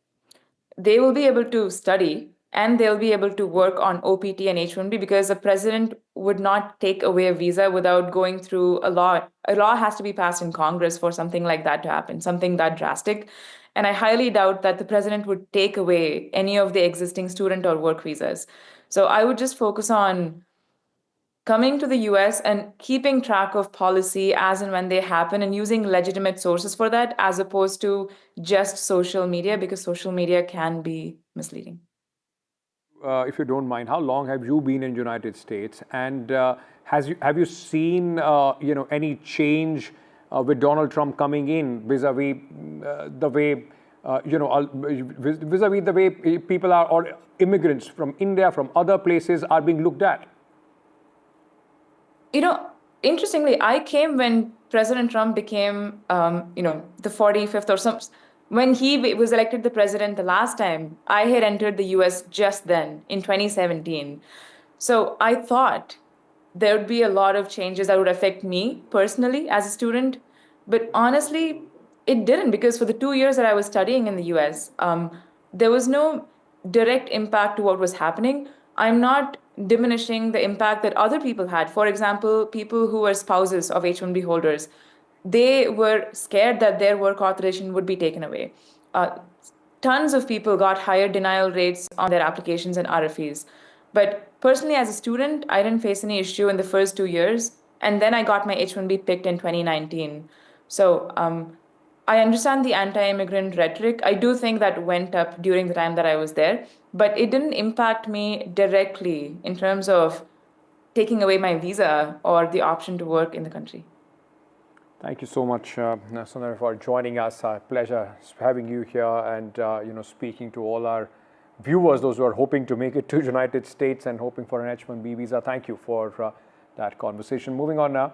they will be able to study and they'll be able to work on OPT and H-1B because the president would not take away a visa without going through a law. A law has to be passed in Congress for something like that to happen, something that drastic. And I highly doubt that the president would take away any of the existing student or work visas. So I would just focus on coming to the US and keeping track of policy as and when they happen and using legitimate sources for that as opposed to just social media, because social media can be misleading. If you don't mind, how long have you been in the United States? And have you seen any change with Donald Trump coming in vis-a-vis the way vis-a-vis the way people are, or immigrants from India, from other places, are being looked at? Interestingly, I came when President Trump became, the 45th or some. When he was elected the president the last time, I had entered the US just then in 2017. So I thought there would be a lot of changes that would affect me personally as a student. But honestly, it didn't, because for the 2 years that I was studying in the US, there was no direct impact to what was happening. I'm not diminishing the impact that other people had. For example, people who were spouses of H-1B holders, they were scared that their work authorization would be taken away. Tons of people got higher denial rates on their applications and RFEs. But personally, as a student, I didn't face any issue in the first 2 years. And then I got my H-1B picked in 2019. So I understand the anti-immigrant rhetoric. I do think that went up during the time that I was there. But it didn't impact me directly in terms of taking away my visa or the option to work in the country. Thank you so much, Sundar, for joining us. Pleasure having you here and speaking to all our viewers, those who are hoping to make it to the United States and hoping for an H-1B visa. Thank you for that conversation. Moving on now,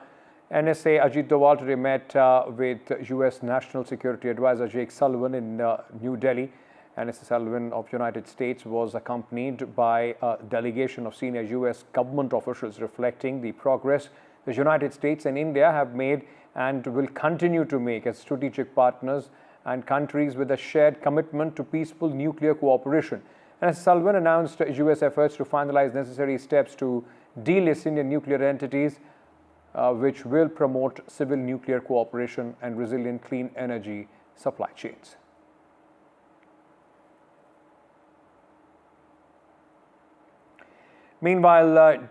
NSA Ajit Doval today met with U.S. National Security Advisor Jake Sullivan in New Delhi. NSA Sullivan of United States was accompanied by a delegation of senior U.S. government officials reflecting the progress the United States and India have made and will continue to make as strategic partners and countries with a shared commitment to peaceful nuclear cooperation. And Sullivan announced U.S. efforts to finalize necessary steps to delist Indian nuclear entities, which will promote civil nuclear cooperation and resilient clean energy supply chains. Meanwhile,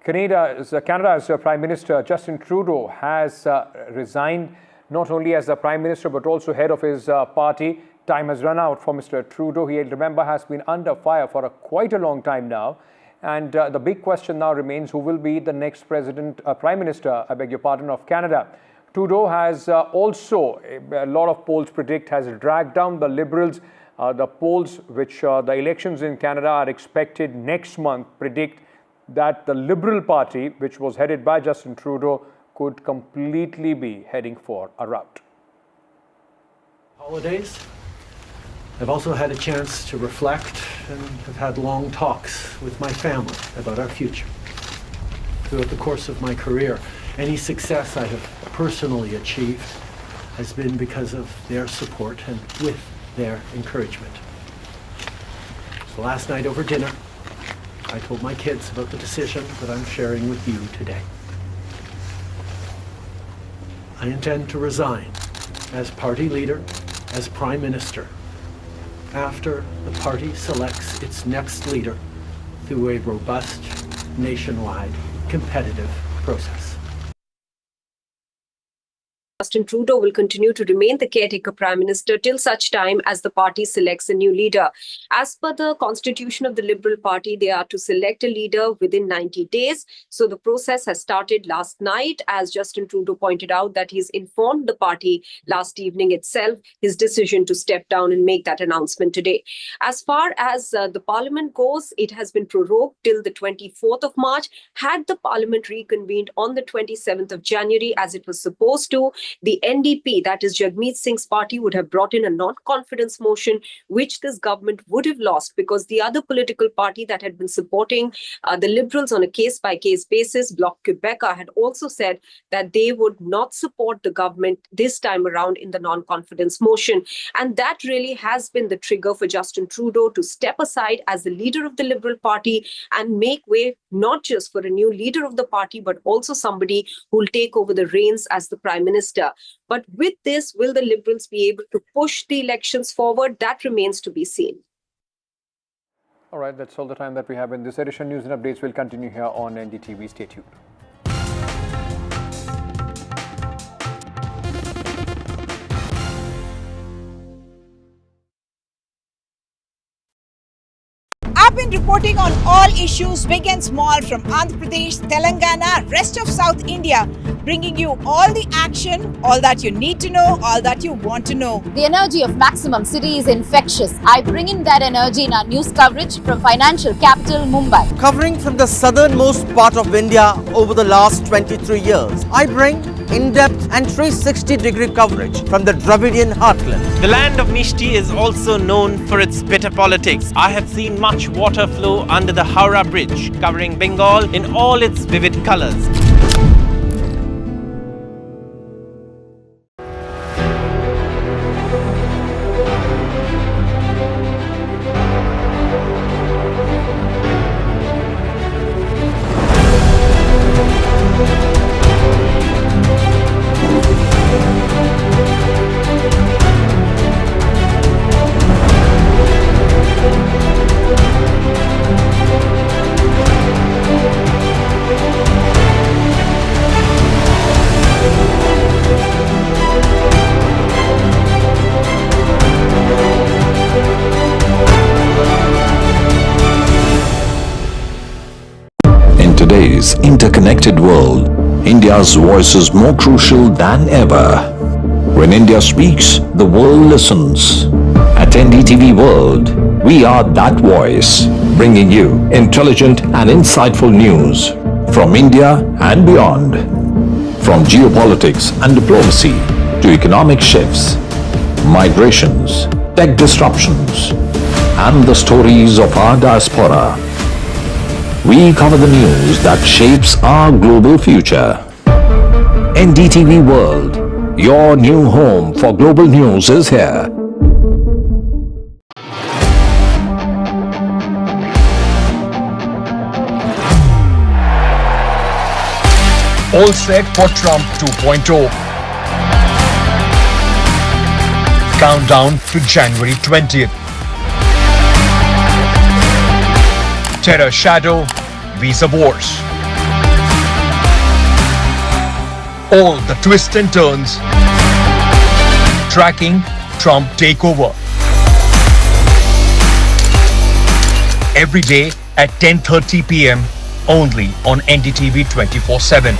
Canada's Prime Minister Justin Trudeau has resigned, not only as the Prime Minister but also head of his party. Time has run out for Mr. Trudeau. He, remember, has been under fire for quite a long time now. And the big question now remains, who will be the next Prime Minister, of Canada. Trudeau has also, a lot of polls predict, has dragged down the Liberals. The polls which the elections in Canada are expected next month predict that the Liberal Party, which was headed by Justin Trudeau, could completely be heading for a rout. Holidays. I've also had a chance to reflect and have had long talks with my family about our future. Throughout the course of my career, any success I have personally achieved has been because of their support and with their encouragement. So last night over dinner, I told my kids about the decision that I'm sharing with you today. I intend to resign as party leader, as Prime Minister, after the party selects its next leader through a robust, nationwide, competitive process. Justin Trudeau will continue to remain the caretaker prime minister till such time as the party selects a new leader. As per the constitution of the Liberal Party, they are to select a leader within 90 days. So the process has started last night, as Justin Trudeau pointed out that he's informed the party last evening itself his decision to step down and make that announcement today. As far as the parliament goes, it has been prorogued till the 24th of March. Had the parliament reconvened on the 27th of January as it was supposed to, the NDP, that is Jagmeet Singh's party, would have brought in a non-confidence motion, which this government would have lost because the other political party that had been supporting the Liberals on a case-by-case basis, Bloc Quebecois, had also said that they would not support the government this time around in the non-confidence motion. And that really has been the trigger for Justin Trudeau to step aside as the leader of the Liberal Party and make way not just for a new leader of the party, but also somebody who will take over the reins as the Prime Minister. But with this, will the Liberals be able to push the elections forward? That remains to be seen. All right, that's all the time that we have in this edition. News and updates will continue here on NDTV. Stay tuned. I've been reporting on all issues big and small from Andhra Pradesh, Telangana, rest of South India, bringing you all the action, all that you need to know, all that you want to know. The energy of Maximum City is infectious. I bring in that energy in our news coverage from financial capital Mumbai. Covering from the southernmost part of India over the last 23 years, I bring in-depth and 360-degree coverage from the Dravidian heartland. The land of Mishti is also known for its bitter politics. I have seen much water flow under the Howrah Bridge, covering Bengal in all its vivid colors. Today's interconnected world, India's voice is more crucial than ever. When India speaks, the world listens. At NDTV World, we are that voice, bringing you intelligent and insightful news from India and beyond. From geopolitics and diplomacy to economic shifts, migrations, tech disruptions, and the stories of our diaspora. We cover the news that shapes our global future. NDTV World, your new home for global news is here. All set for Trump 2.0. Countdown to January 20th. Terror shadow, visa wars. All the twists and turns. Tracking Trump takeover. Every day at 10:30 p.m. only on NDTV 24/7.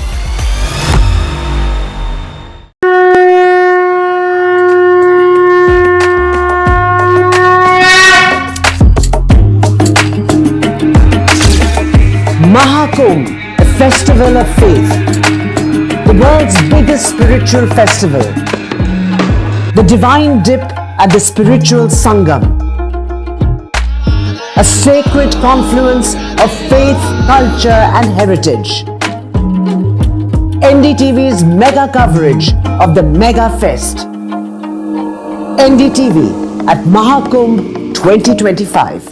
Mahakumbh, a festival of faith, the world's biggest spiritual festival, the divine dip at the spiritual Sangam, a sacred confluence of faith, culture and heritage. NDTV's mega coverage of the Mega Fest. NDTV at Mahakumbh 2025.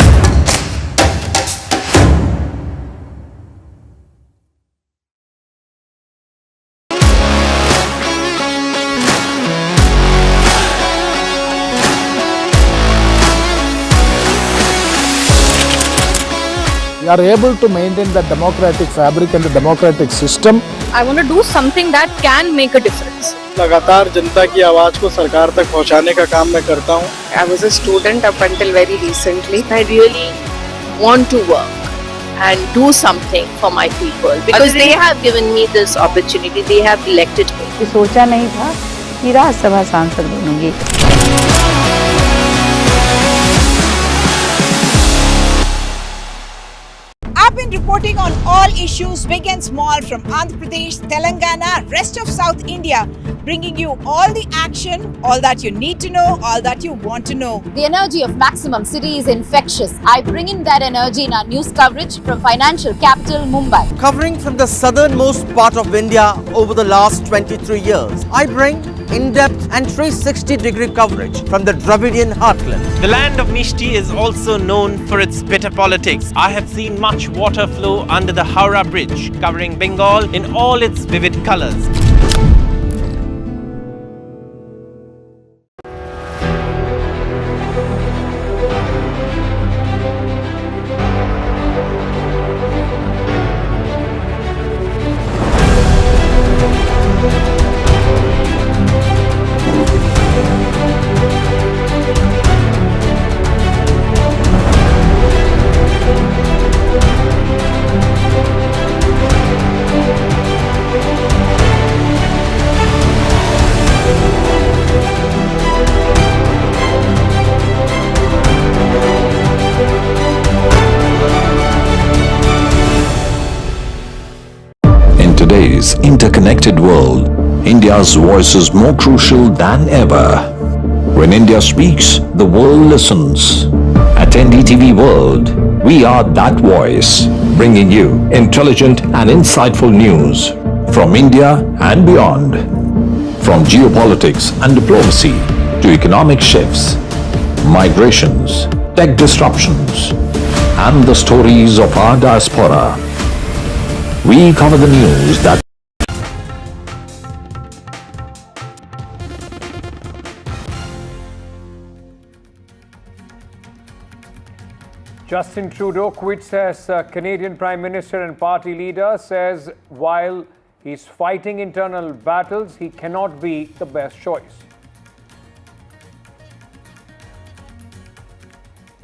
We are able to maintain the democratic fabric and the democratic system. I want to do something that can make a difference. लगातार जनता की आवाज को सरकार तक पहुंचाने का काम मैं करता हूं। I was a student up until very recently. I really want to work and do something for my people because they have given me this opportunity. They have elected me. सोचा नहीं था कि राज्यसभा सांसद बनूंगी। I've been reporting on all issues, big and small, from Andhra Pradesh, Telangana, rest of South India, bringing you all the action, all that you need to know, all that you want to know. The energy of Maximum City is infectious. I bring in that energy in our news coverage from financial capital Mumbai. Covering from the southernmost part of India over the last 23 years, I bring in-depth and 360-degree coverage from the Dravidian heartland. The land of Mishti is also known for its bitter politics. I have seen much water flow under the Howrah Bridge, covering Bengal in all its vivid colors. In today's interconnected world, India's voice is more crucial than ever. When India speaks, the world listens. At NDTV World, we are that voice, bringing you intelligent and insightful news from India and beyond. From geopolitics and diplomacy to economic shifts, migrations, tech disruptions, and the stories of our diaspora. We cover the news that Justin Trudeau quits as Canadian Prime Minister and party leader, says while he's fighting internal battles, he cannot be the best choice.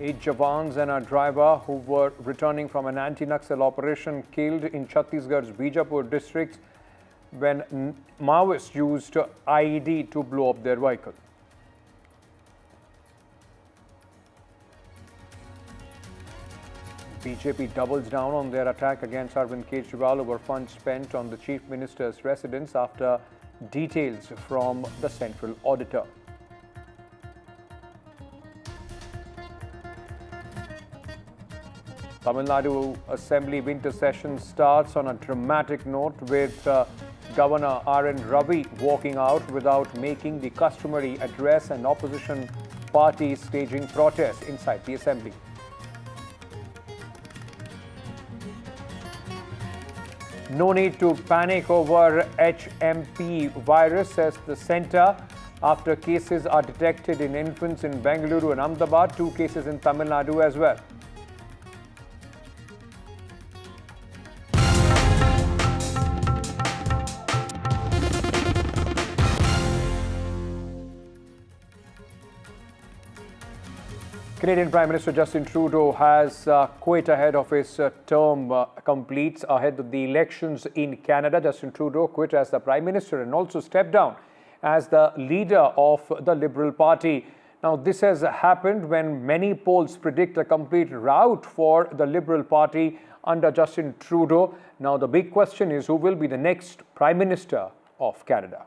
8 Jawans and a driver who were returning from an anti-Naxal operation killed in Chhattisgarh's Bijapur district when Maoists used IED to blow up their vehicle. BJP doubles down on their attack against Arvind Kejriwal over funds spent on the Chief Minister's residence after details from the central auditor. Tamil Nadu Assembly winter session starts on a dramatic note with Governor R.N. Ravi walking out without making the customary address and opposition parties staging protests inside the assembly. No need to panic over HMPV virus, says the centre, after cases are detected in infants in Bengaluru and Ahmedabad, 2 cases in Tamil Nadu as well. Canadian Prime Minister Justin Trudeau has quit ahead of his term completes ahead of the elections in Canada. Justin Trudeau quit as the Prime Minister and also stepped down as the leader of the Liberal Party. Now, this has happened when many polls predict a complete rout for the Liberal Party under Justin Trudeau. Now the big question is, who will be the next Prime Minister of Canada?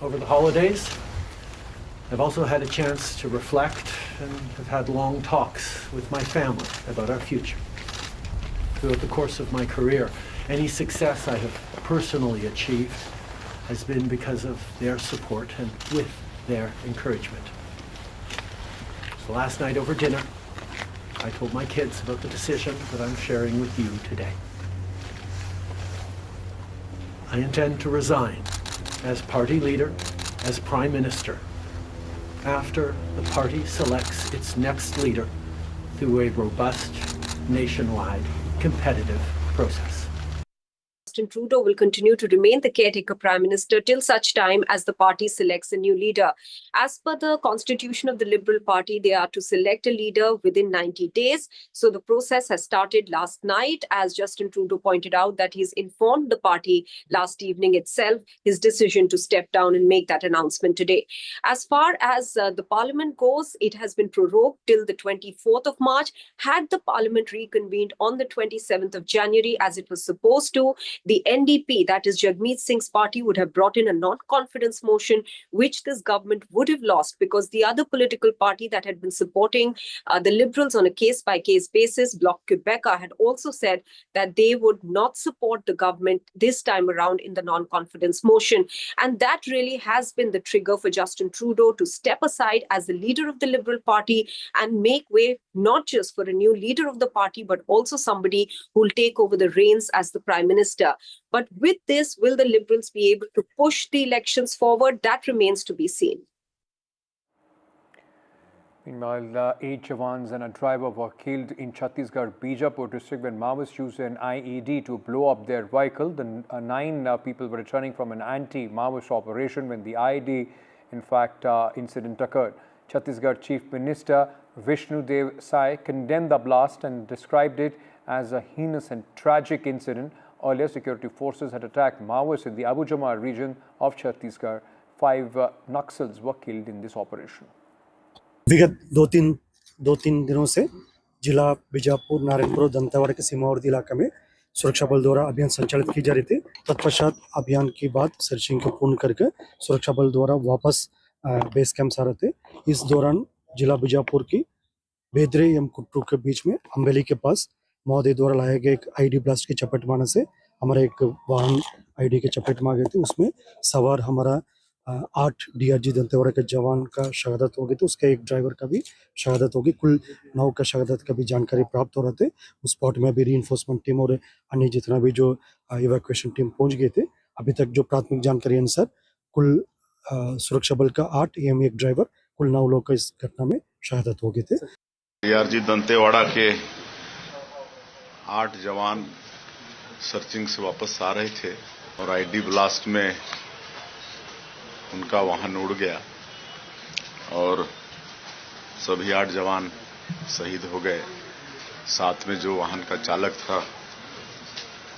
Over the holidays, I've also had a chance to reflect and have had long talks with my family about our future. Throughout the course of my career, any success I have personally achieved has been because of their support and with their encouragement. So last night over dinner, I told my kids about the decision that I'm sharing with you today. I intend to resign as party leader, as Prime Minister, after the party selects its next leader through a robust, nationwide, competitive process. Justin Trudeau will continue to remain the caretaker prime minister till such time as the party selects a new leader. As per the constitution of the Liberal Party, they are to select a leader within 90 days. So the process has started last night, as Justin Trudeau pointed out that he's informed the party last evening itself his decision to step down and make that announcement today. As far as the parliament goes, it has been prorogued till the 24th of March. Had the parliament reconvened on the 27th of January as it was supposed to, the NDP, that is Jagmeet Singh's party, would have brought in a non-confidence motion, which this government would have lost because the other political party that had been supporting the Liberals on a case-by-case basis, Bloc Québécois, had also said that they would not support the government this time around in the non-confidence motion. And that really has been the trigger for Justin Trudeau to step aside as the leader of the Liberal Party and make way not just for a new leader of the party, but also somebody who will take over the reins as the Prime Minister. But with this, will the Liberals be able to push the elections forward? That remains to be seen. Meanwhile, 8 Jawans and a driver were killed in Chhattisgarh, Bijapur district when Maoists used an IED to blow up their vehicle. The 9 people were returning from an anti-Maoist operation when the IED, in fact, incident occurred. Chhattisgarh Chief Minister Vishnu Dev Sai condemned the blast and described it as a heinous and tragic incident. Earlier, security forces had attacked Maoists in the Abu Jamar region of Chhattisgarh. 5 Naxals were killed in this operation. विगत दो तीन दिनों से जिला बीजापुर नारायणपुर दंतेवाड़ा के सीमावर्ती इलाके में सुरक्षा बल द्वारा अभियान संचालित की जा रही थी। तत्पश्चात अभियान के बाद सर्चिंग को पूर्ण करके सुरक्षा बल द्वारा वापस बेस कैंप आ रहे थे। इस दौरान जिला बीजापुर की बेदरे एवं कुट्टू के बीच में अम्बेली के पास महोदय द्वारा लाए गए एक आईडी ब्लास्ट की चपेट में आने से हमारा एक वाहन आईडी के चपेट में आ गए थे। उसमें सवार हमारा 8 DRG दंतेवाड़ा के जवान का शहादत हो गई थी। उसके एक ड्राइवर का भी शहादत होगी। कुल 9 का शहादत का भी जानकारी प्राप्त हो रहे थे। उस स्पॉट में अभी रीइंफोर्समेंट टीम और अन्य जितना भी जो इवैक्यूएशन टीम पहुंच गए थे। अभी तक जो प्राथमिक जानकारी अनुसार कुल सुरक्षा बल का 8 एवं एक ड्राइवर कुल 9 लोग का इस घटना में शहादत हो गए थे। DRG दंतेवाड़ा के 8 जवान सर्चिंग से वापस आ रहे थे और आईडी ब्लास्ट में उनका वाहन उड़ गया और सभी 8 जवान शहीद हो गए। साथ में जो वाहन का चालक था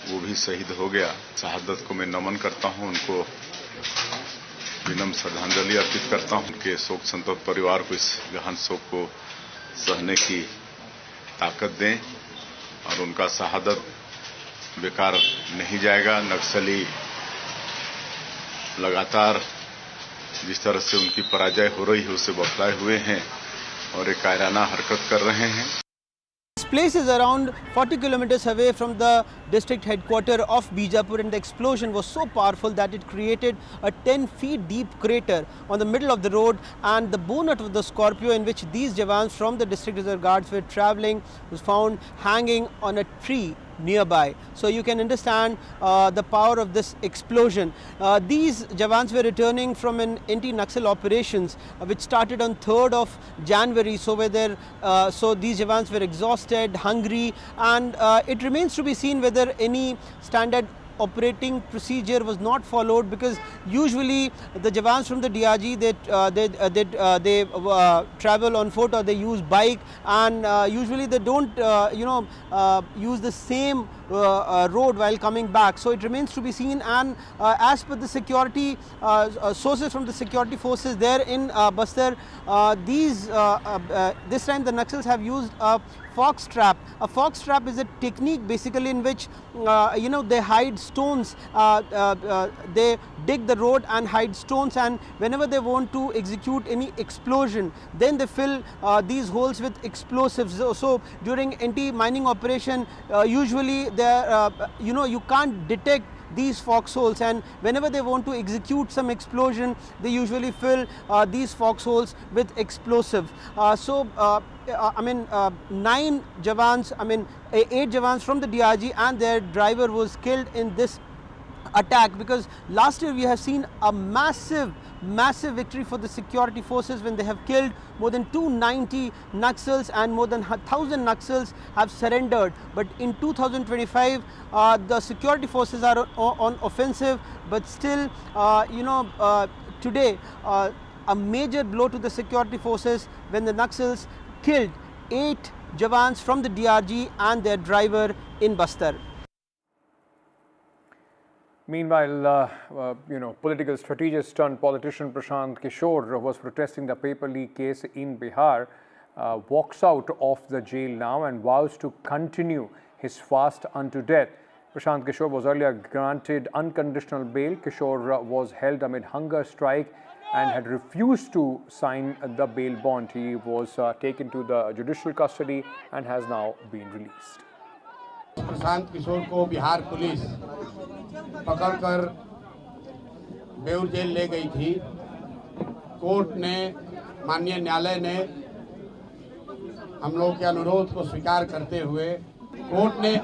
वो भी शहीद हो गया। शहादत को मैं नमन करता हूं, उनको विनम्र श्रद्धांजलि अर्पित करता हूं। उनके शोक संतप्त परिवार को इस गहन शोक को सहने की ताकत दें और उनका शहादत बेकार नहीं जाएगा। नक्सली लगातार जिस तरह से उनकी पराजय हो रही है उसे बतलाए हुए हैं और एक कायराना हरकत कर रहे हैं। This place is around 40 kilometers away from the district headquarters of Bijapur, and the explosion was so powerful that it created a 10 feet deep crater on the middle of the road, and the bonnet of the Scorpio in which these jawans from the district reserve guards were travelling was found hanging on a tree nearby. So you can understand the power of this explosion. These jawans were returning from an anti-Naxal operations which started on 3rd of January. So these jawans were exhausted, hungry, and it remains to be seen whether any standard operating procedure was not followed, because usually the jawans from the DRG they travel on foot or they use bike, and usually they don't use the same road while coming back. So it remains to be seen, and as per the security sources from the security forces there in Bastar, this time the Naxals have used a fox trap. A fox trap is a technique basically in which they hide stones. They dig the road and hide stones, and whenever they want to execute any explosion, then they fill these holes with explosives. So during anti-mining operation, usually there you can't detect these foxholes, and whenever they want to execute some explosion, they usually fill these foxholes with explosive. 8 jawans from the DRG and their driver was killed in this attack, because last year we have seen a massive victory for the security forces when they have killed more than 290 Naxals and more than 1,000 Naxals have surrendered. But in 2025 the security forces are on offensive, but still today a major blow to the security forces when the Naxals killed 8 jawans from the DRG and their driver in Bastar. Meanwhile, political strategist turned politician Prashant Kishore was protesting the paper leak case in Bihar, walks out of the jail now and vows to continue his fast unto death. Prashant Kishore was earlier granted unconditional bail. Kishore was held amid hunger strike and had refused to sign the bail bond. He was taken to the judicial custody and has now been released. Prashant Kishor को Bihar police पकड़कर Beur jail ले गई थी। Court ने, माननीय न्यायालय ने हम लोग के अनुरोध को स्वीकार करते हुए कोर्ट ने